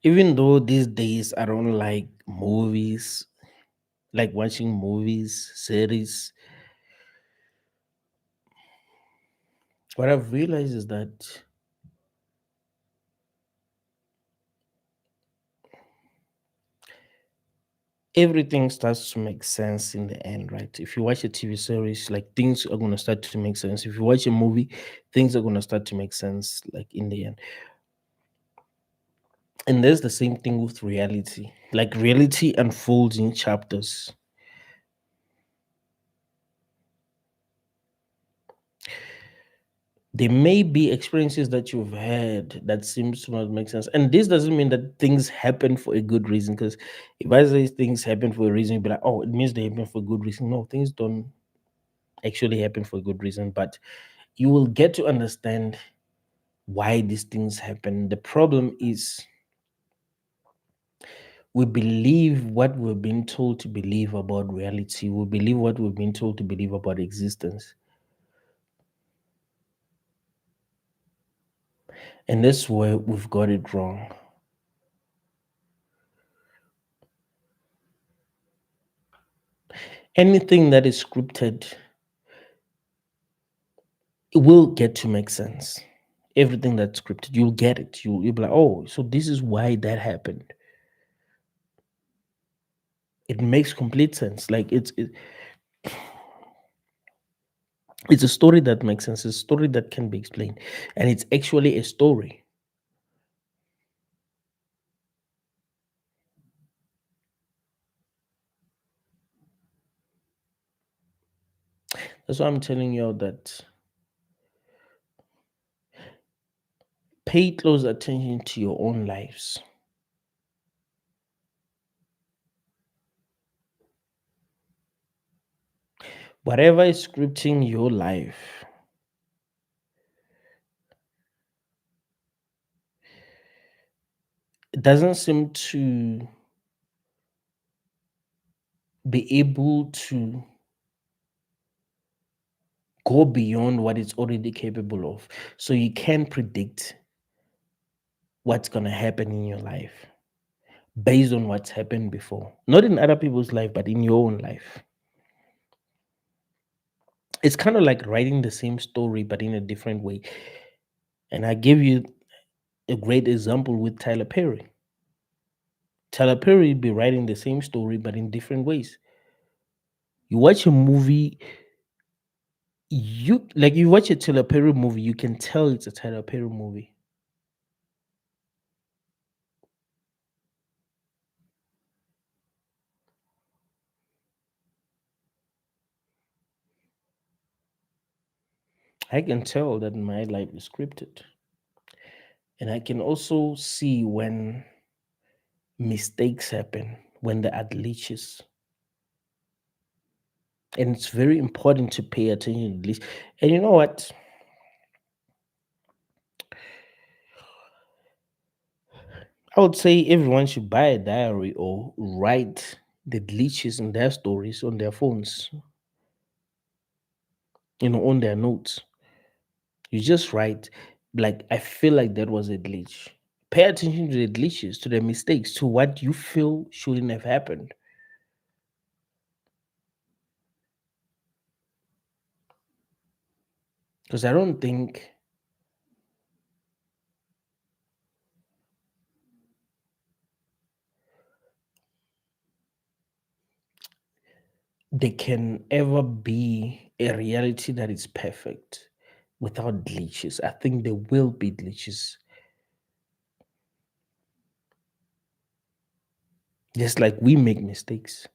even though these days I don't like movies, like watching movies, series, what I've realized is that everything starts to make sense in the end, right? If you watch a TV series, like things are gonna start to make sense. If you watch a movie, things are gonna start to make sense, like in the end. And there's the same thing with reality. Like reality unfolds in chapters. There may be experiences that you've had that seems to not make sense. And this doesn't mean that things happen for a good reason. Because if I say things happen for a reason, you'll be like, oh, it means they happen for a good reason. No, things don't actually happen for a good reason. But you will get to understand why these things happen. The problem is we believe what we've been told to believe about reality. We believe what we've been told to believe about existence. And that's where we've got it wrong. Anything that is scripted, it will get to make sense. Everything that's scripted, you'll get it. You'll be like, oh, so this is why that happened. It makes complete sense. Like it's a story that makes sense. It's a story that can be explained, and it's actually a story. That's why I'm telling you all that pay close attention to your own lives. Whatever is scripting your life, it doesn't seem to be able to go beyond what it's already capable of. So you can predict what's going to happen in your life based on what's happened before. Not in other people's life, but in your own life. It's kind of like writing the same story, but in a different way. And I give you a great example with Tyler Perry. Tyler Perry be writing the same story, but in different ways. You watch a movie, you watch a Tyler Perry movie, you can tell it's a Tyler Perry movie. I can tell that my life is scripted. And I can also see when mistakes happen, when there are glitches. And it's very important to pay attention to this. And you know what? I would say everyone should buy a diary or write the glitches in their stories on their phones, on their notes. You just write, like, I feel like that was a glitch. Pay attention to the glitches, to the mistakes, to what you feel shouldn't have happened. Because I don't think there can ever be a reality that is perfect without glitches. I think there will be glitches, just like we make mistakes.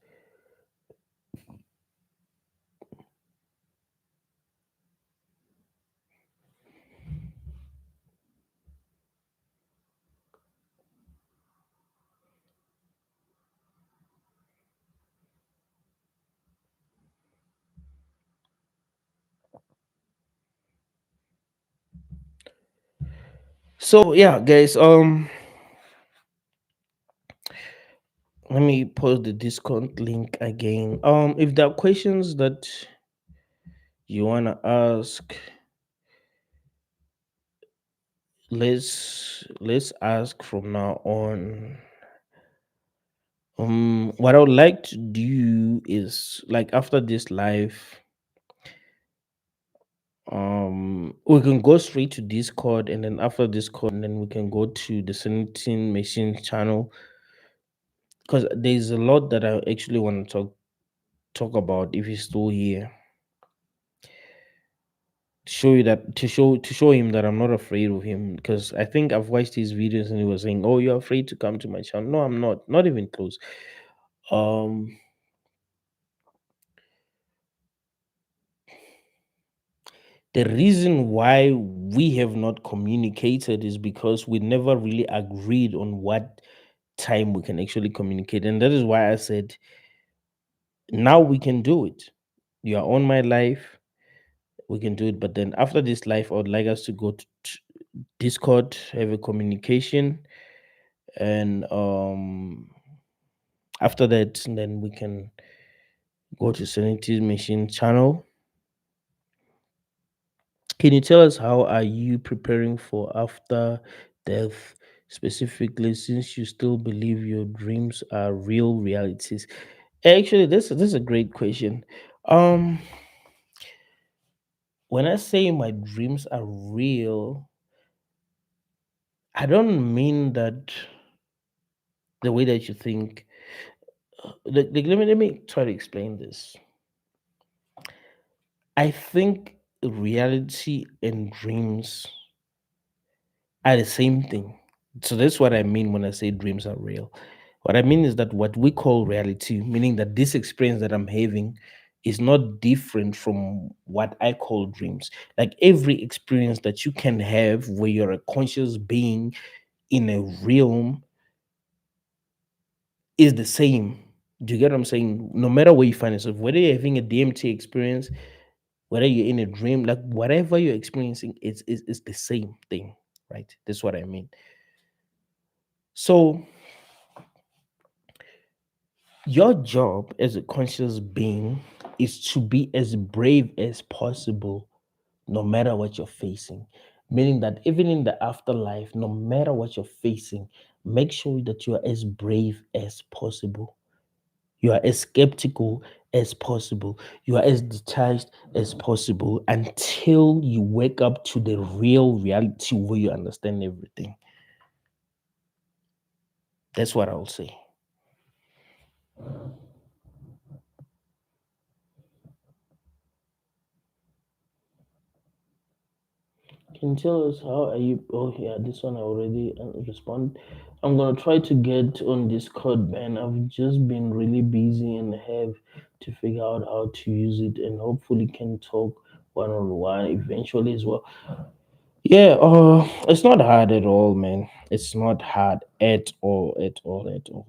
So yeah, guys, let me post the Discord link again. If there are questions that you wanna ask, let's ask from now on. What I would like to do is, like, after this life, we can go straight to Discord, and then after Discord, and then we can go to the Senating Machine channel, because there's a lot that I actually want to talk about if he's still here. To show him that I'm not afraid of him, because I think I've watched his videos and he was saying, "Oh, you're afraid to come to my channel." No, I'm not even close. Um, the reason why we have not communicated is because we never really agreed on what time we can actually communicate, and that is why I said now we can do it. You are on my life, we can do it. But then after this life, I would like us to go to Discord, have a communication, and after that, then we can go to Sanity Machine channel. Can you tell us how are you preparing for after death, specifically since you still believe your dreams are real realities? Actually, this is a great question. Um, when I say my dreams are real, I don't mean that the way that you think. Let me try to explain this. I think reality and dreams are the same thing. So that's what I mean when I say dreams are real. What I mean is that what we call reality, meaning that this experience that I'm having is not different from what I call dreams. Like every experience that you can have where you're a conscious being in a realm is the same. Do you get what I'm saying? No matter where you find yourself, whether you're having a DMT experience, whether you're in a dream, like whatever you're experiencing, it's the same thing, right? That's what I mean. So your job as a conscious being is to be as brave as possible, no matter what you're facing. Meaning that even in the afterlife, no matter what you're facing, make sure that you are as brave as possible. You are as skeptical as possible. You are as detached as possible until you wake up to the real reality where you understand everything. That's what I'll say. Can you tell us how are you? Oh, yeah, this one I already respond. I'm gonna try to get on Discord, man. I've just been really busy and have to figure out how to use it, and hopefully can talk one on one eventually as well. Yeah, it's not hard at all, man. It's not hard at all, at all, at all.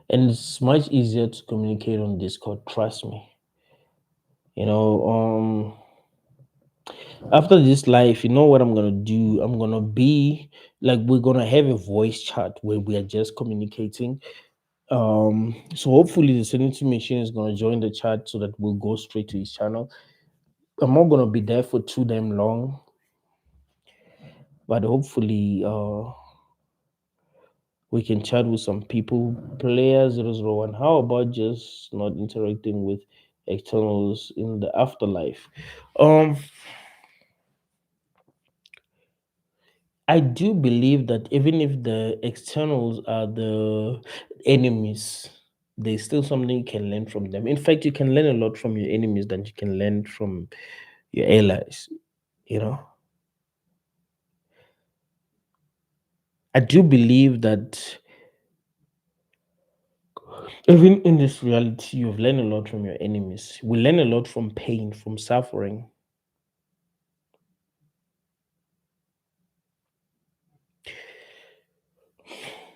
And it's much easier to communicate on Discord, trust me. You know, after this life, you know what I'm gonna do? I'm gonna be like we're gonna have a voice chat where we are just communicating. So hopefully the Sanity Machine is gonna join the chat so that we'll go straight to his channel. I'm not gonna be there for too damn long, but hopefully we can chat with some people. Player 001. How about just not interacting with externals in the afterlife? Um, I do believe that even if the externals are the enemies, there's still something you can learn from them. In fact, you can learn a lot from your enemies than you can learn from your allies. You know, I do believe that even in this reality, you've learned a lot from your enemies. We learn a lot from pain, from suffering.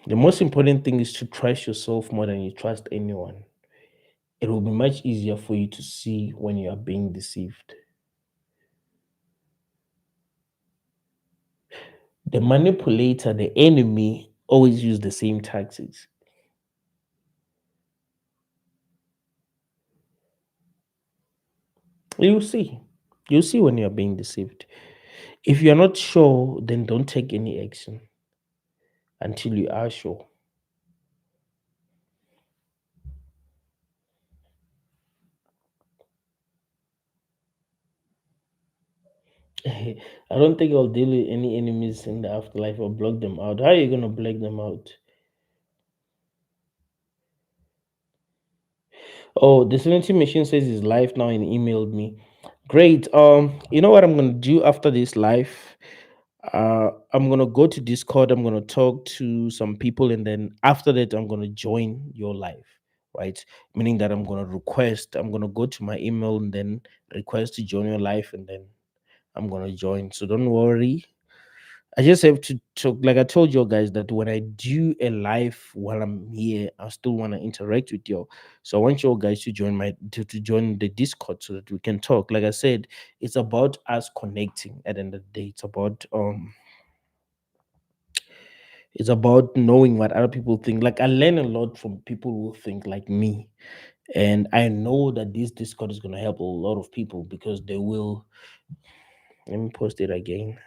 The most important thing is to trust yourself more than you trust anyone. It will be much easier for you to see when you are being deceived. The manipulator, the enemy, always use the same tactics. You'll see. You'll see when you're being deceived. If you're not sure, then don't take any action until you are sure. I don't think I'll deal with any enemies in the afterlife or block them out. How are you gonna block them out? Oh, the 70 machine says he's live now and emailed me. Great. You know what I'm gonna do after this live? I'm gonna go to Discord. I'm gonna talk to some people, and then after that, I'm gonna join your live. Right, meaning that I'm gonna request. I'm gonna go to my email and then request to join your live, and then I'm gonna join. So don't worry. I just have to talk. Like I told you guys that when I do a live while I'm here, I still want to interact with you. So I want you guys to join to join the Discord so that we can talk. Like I said, it's about us connecting at the end of the day. It's about knowing what other people think. Like I learn a lot from people who think like me. And I know that this Discord is gonna help a lot of people because they will. Let me post it again.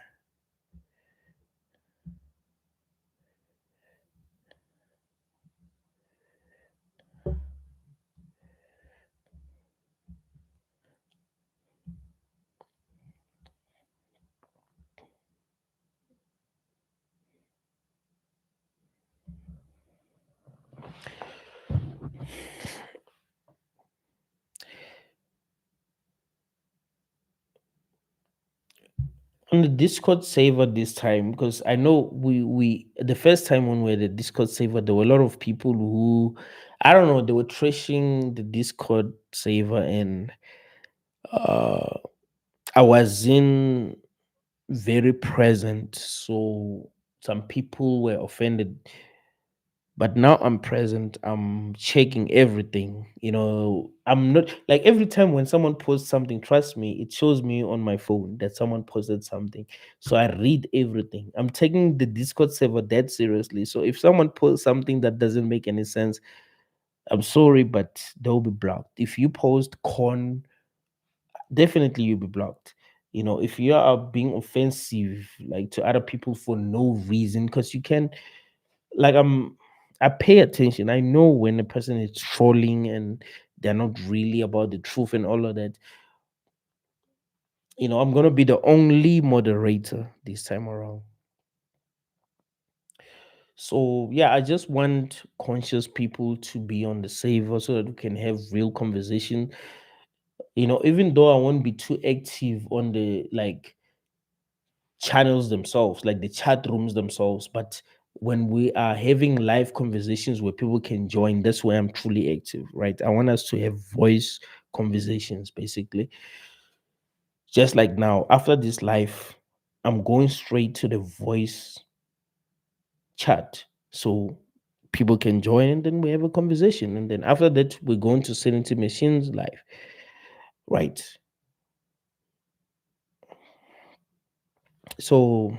On the Discord server this time, because I know we the first time when we were the Discord server, there were a lot of people who I don't know, they were trashing the Discord server, and uh I was in very present, so some people were offended. But now I'm present, I'm checking everything. I'm not like every time when someone posts something, trust me, it shows me on my phone that someone posted something. So I read everything. I'm taking the Discord server that seriously. So if someone posts something that doesn't make any sense, I'm sorry, but they'll be blocked. If you post corn, definitely you'll be blocked. If you are being offensive like to other people for no reason, because you can like I pay attention. I know when a person is trolling and they're not really about the truth and all of that. I'm gonna be the only moderator this time around. So yeah, I just want conscious people to be on the saver so that we can have real conversation. Even though I won't be too active on the like channels themselves, like the chat rooms themselves, but when we are having live conversations where people can join, that's where I'm truly active, right? I want us to have voice conversations, basically. Just like now, after this live, I'm going straight to the voice chat. So people can join and then we have a conversation. And then after that, we're going to Sanity Machines live, right? So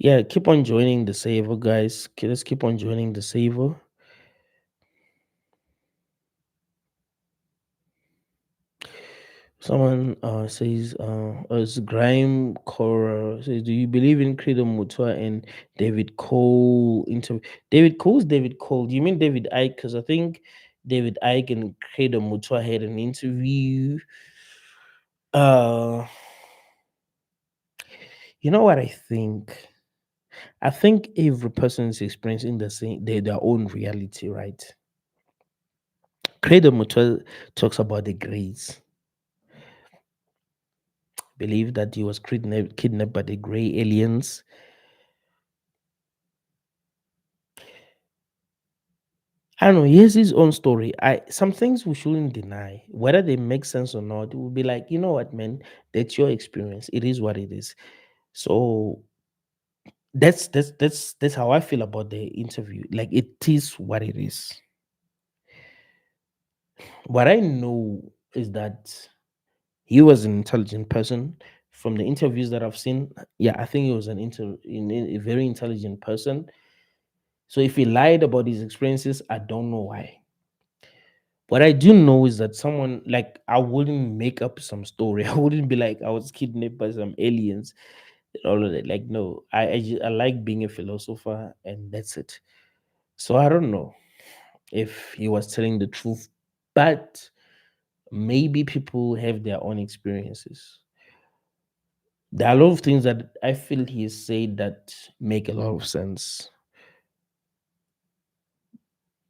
yeah, keep on joining the saver, guys. Let's keep on joining the saver. Someone says, as Grime Cora says, do you believe in Credo Mutua and David Cole interview? David Cole's David Cole. Do you mean David Icke? Because I think David Icke and Credo Mutua had an interview. Uh, you know what I think? I think every person is experiencing their own reality, right? Credo Mutua talks about the grace. Believe that he was kidnapped by the gray aliens. I don't know. He has his own story. Some things we shouldn't deny, whether they make sense or not. We'll be like, you know what, man, that's your experience. It is what it is. So that's how I feel about the interview. Like it is what it is. What I know is that he was an intelligent person. From the interviews that I've seen, yeah, I think he was a very intelligent person. So if he lied about his experiences, I don't know why. What I do know is that someone, like, I wouldn't make up some story. I wouldn't be like I was kidnapped by some aliens and all of that. Like, no, I like being a philosopher, and that's it. So I don't know if he was telling the truth, but maybe people have their own experiences. There are a lot of things that I feel he said that make a lot of sense,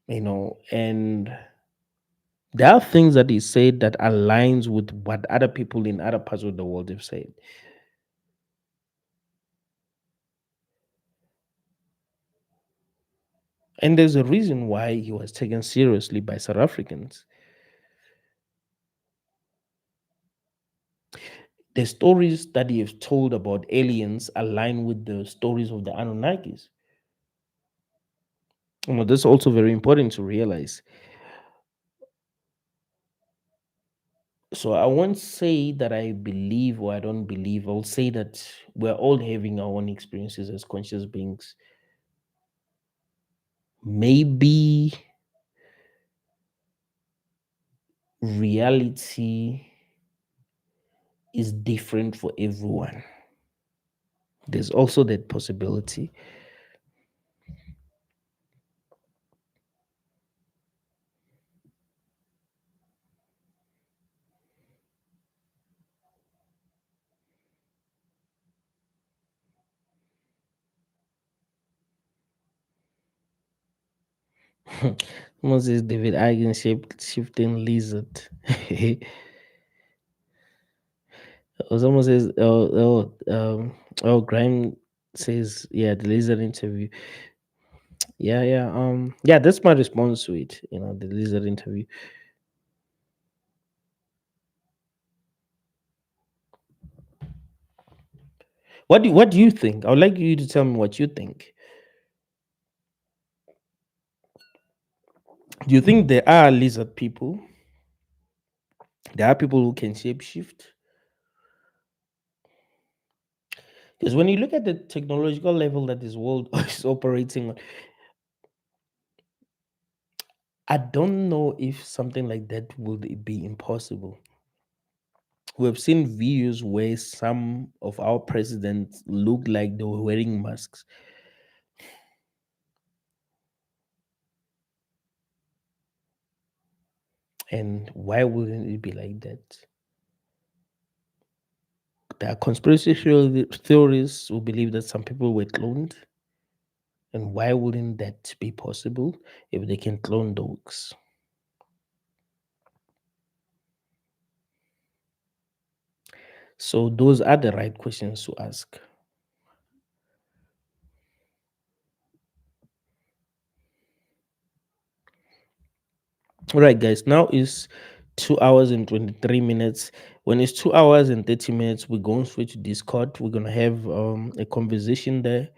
and there are things that he said that aligns with what other people in other parts of the world have said. And there's a reason why he was taken seriously by South Africans. The stories that he has told about aliens align with the stories of the Anunnakis. That's also very important to realize. So I won't say that I believe or I don't believe. I'll say that we're all having our own experiences as conscious beings. Maybe reality is different for everyone. There's also that possibility. Someone says David Eigen shifting lizard. Someone says, Graham says, yeah, the lizard interview. Yeah, yeah, yeah. That's my response to it. The lizard interview. What do you think? I would like you to tell me what you think. Do you think there are lizard people? There are people who can shapeshift? Because when you look at the technological level that this world is operating on, I don't know if something like that would be impossible. We have seen videos where some of our presidents look like they were wearing masks. And why wouldn't it be like that? There are conspiracy theories who believe that some people were cloned. And why wouldn't that be possible if they can clone dogs? So those are the right questions to ask. All right, guys. Now is 2 hours and 23 minutes. When it's 2 hours and 30 minutes, we're going straight to Discord. We're gonna have a conversation there,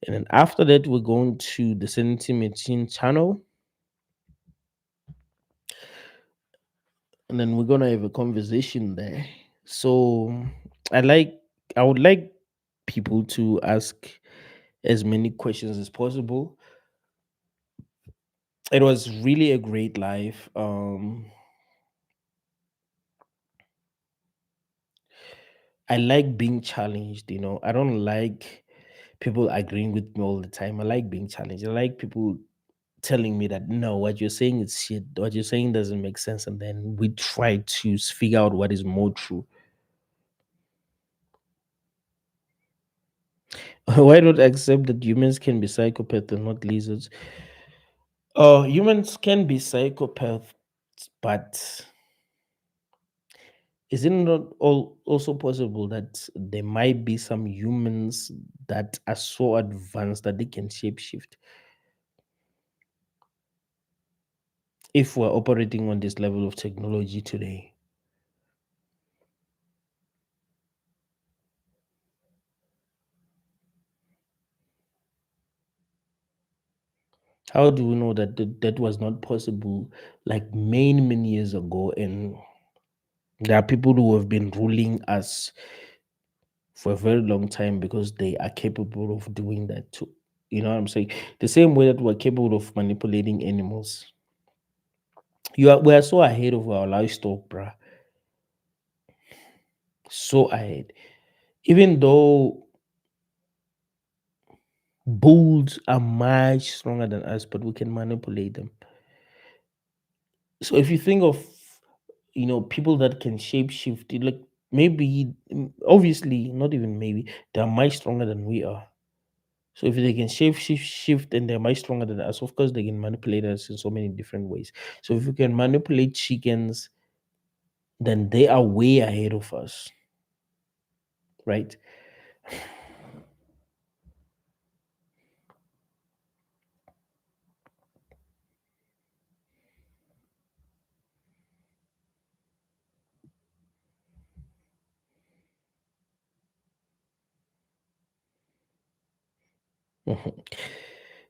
and then after that, we're going to the Sanity Machine channel, and then we're gonna have a conversation there. So I like, I would like people to ask as many questions as possible. It was really a great live. I like being challenged. I don't like people agreeing with me all the time. I like being challenged. I like people telling me that no, what you're saying is shit, what you're saying doesn't make sense, and then we try to figure out what is more true. Why not accept that humans can be psychopaths and not lizards? Humans can be psychopaths, but is it not also possible that there might be some humans that are so advanced that they can shapeshift? If we're operating on this level of technology today, how do we know that that was not possible like many, many years ago? And there are people who have been ruling us for a very long time because they are capable of doing that too. You know what I'm saying? The same way that we're capable of manipulating animals. We are so ahead of our livestock, bruh. So ahead. Even though bulls are much stronger than us, but we can manipulate them. So if you think of, people that can shapeshift, like maybe, obviously, not even maybe, they're much stronger than we are. So if they can shift and they're much stronger than us, of course they can manipulate us in so many different ways. So if we can manipulate chickens, then they are way ahead of us, right?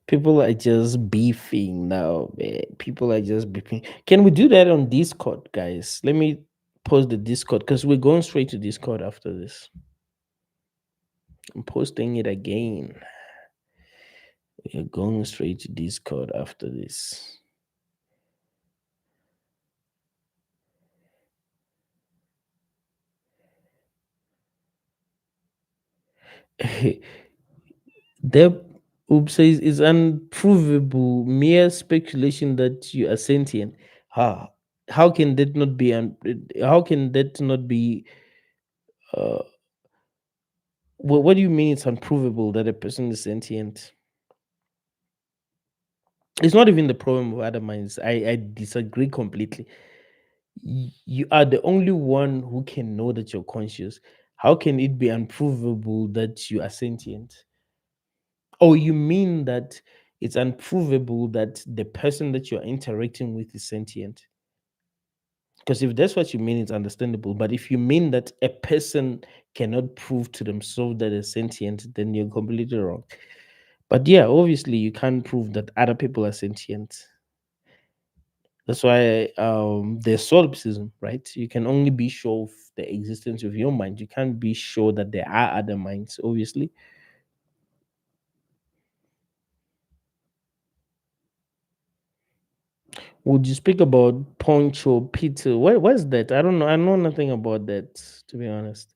People are just beefing now, man. People are just beefing. Can we do that on Discord, guys? Let me post the Discord because we're going straight to Discord after this. I'm posting it again. We're going straight to Discord after this. Deb Oops says it's unprovable, mere speculation that you are sentient. How how can that not be how can that not be uh what do you mean it's unprovable that a person is sentient? It's not even the problem of other minds. I disagree completely. You are the only one who can know that you're conscious. How can it be unprovable that you are sentient? Oh, you mean that it's unprovable that the person that you're interacting with is sentient? Because if that's what you mean, it's understandable. But if you mean that a person cannot prove to themselves that they're sentient, then you're completely wrong. But yeah, obviously, you can't prove that other people are sentient. That's why there's solipsism, right? You can only be sure of the existence of your mind. You can't be sure that there are other minds, obviously. Would you speak about Poncho Pizza? What's that? I don't know. I know nothing about that, to be honest.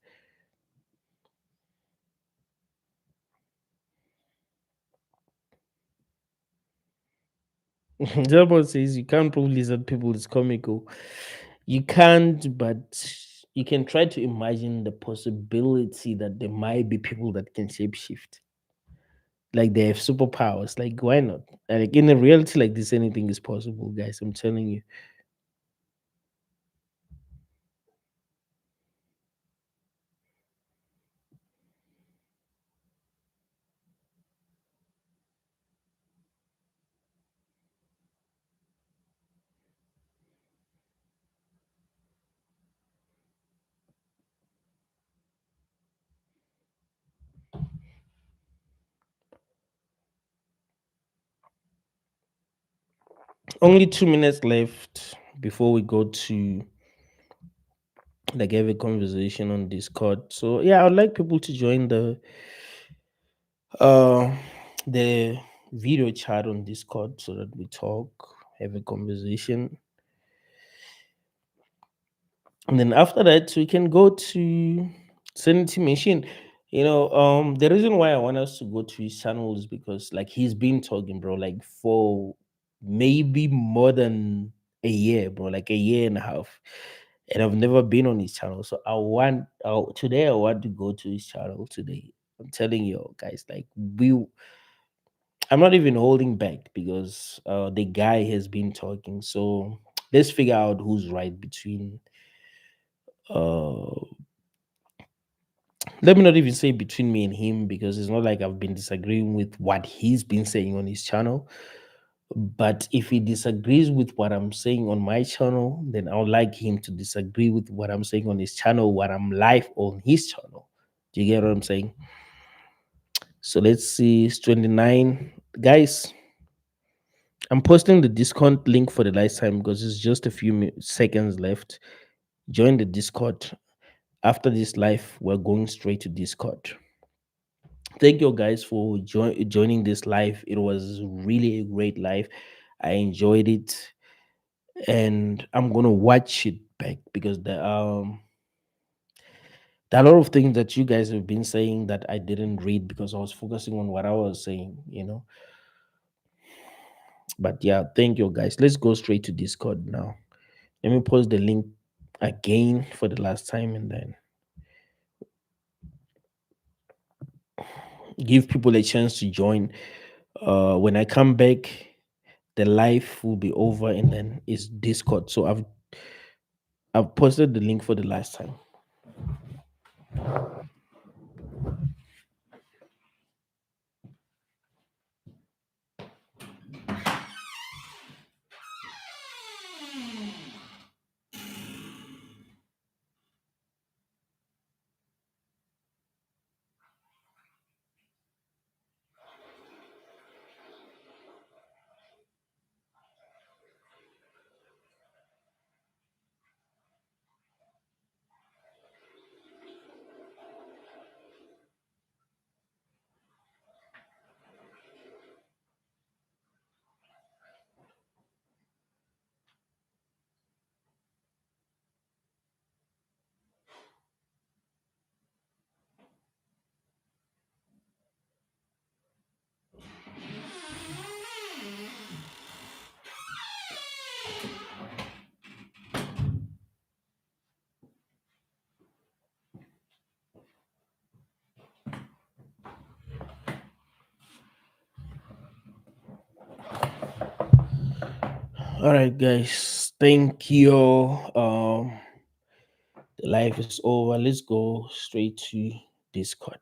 Jabo says you can't prove lizard people is comical. You can't, but you can try to imagine the possibility that there might be people that can shapeshift. Like they have superpowers. Like why not? Like in a reality like this, anything is possible, guys. I'm telling you. Only 2 minutes left before we go to like have a conversation on Discord. So yeah, I would like people to join uh the video chat on Discord so that we talk, have a conversation. And then after that, we can go to Sanity Machine. The reason why I want us to go to his channel is because like he's been talking, bro, like for maybe more than a year, bro, like a year and a half. And I've never been on his channel. So today I want to go to his channel today. I'm telling you guys, like I'm not even holding back because the guy has been talking. So let's figure out who's right between uh let me not even say between me and him because it's not like I've been disagreeing with what he's been saying on his channel. But if he disagrees with what I'm saying on my channel, then I would like him to disagree with what I'm saying on his channel, what I'm live on his channel. Do you get what I'm saying? So let's see, it's 29. Guys, I'm posting the discount link for the lifetime because it's just a few seconds left. Join the Discord. After this live, we're going straight to Discord. Thank you guys for joining this live. It was really a great live. I enjoyed it. and I'm gonna watch it back because there are a lot of things that you guys have been saying that I didn't read because I was focusing on what I was saying. But yeah, thank you guys. Let's go straight to Discord now. Let me post the link again for the last time and then give people a chance to join. When I come back, the live will be over and then it's Discord. So I've posted the link for the last time. All right, guys. Thank you. The live is over. Let's go straight to Discord.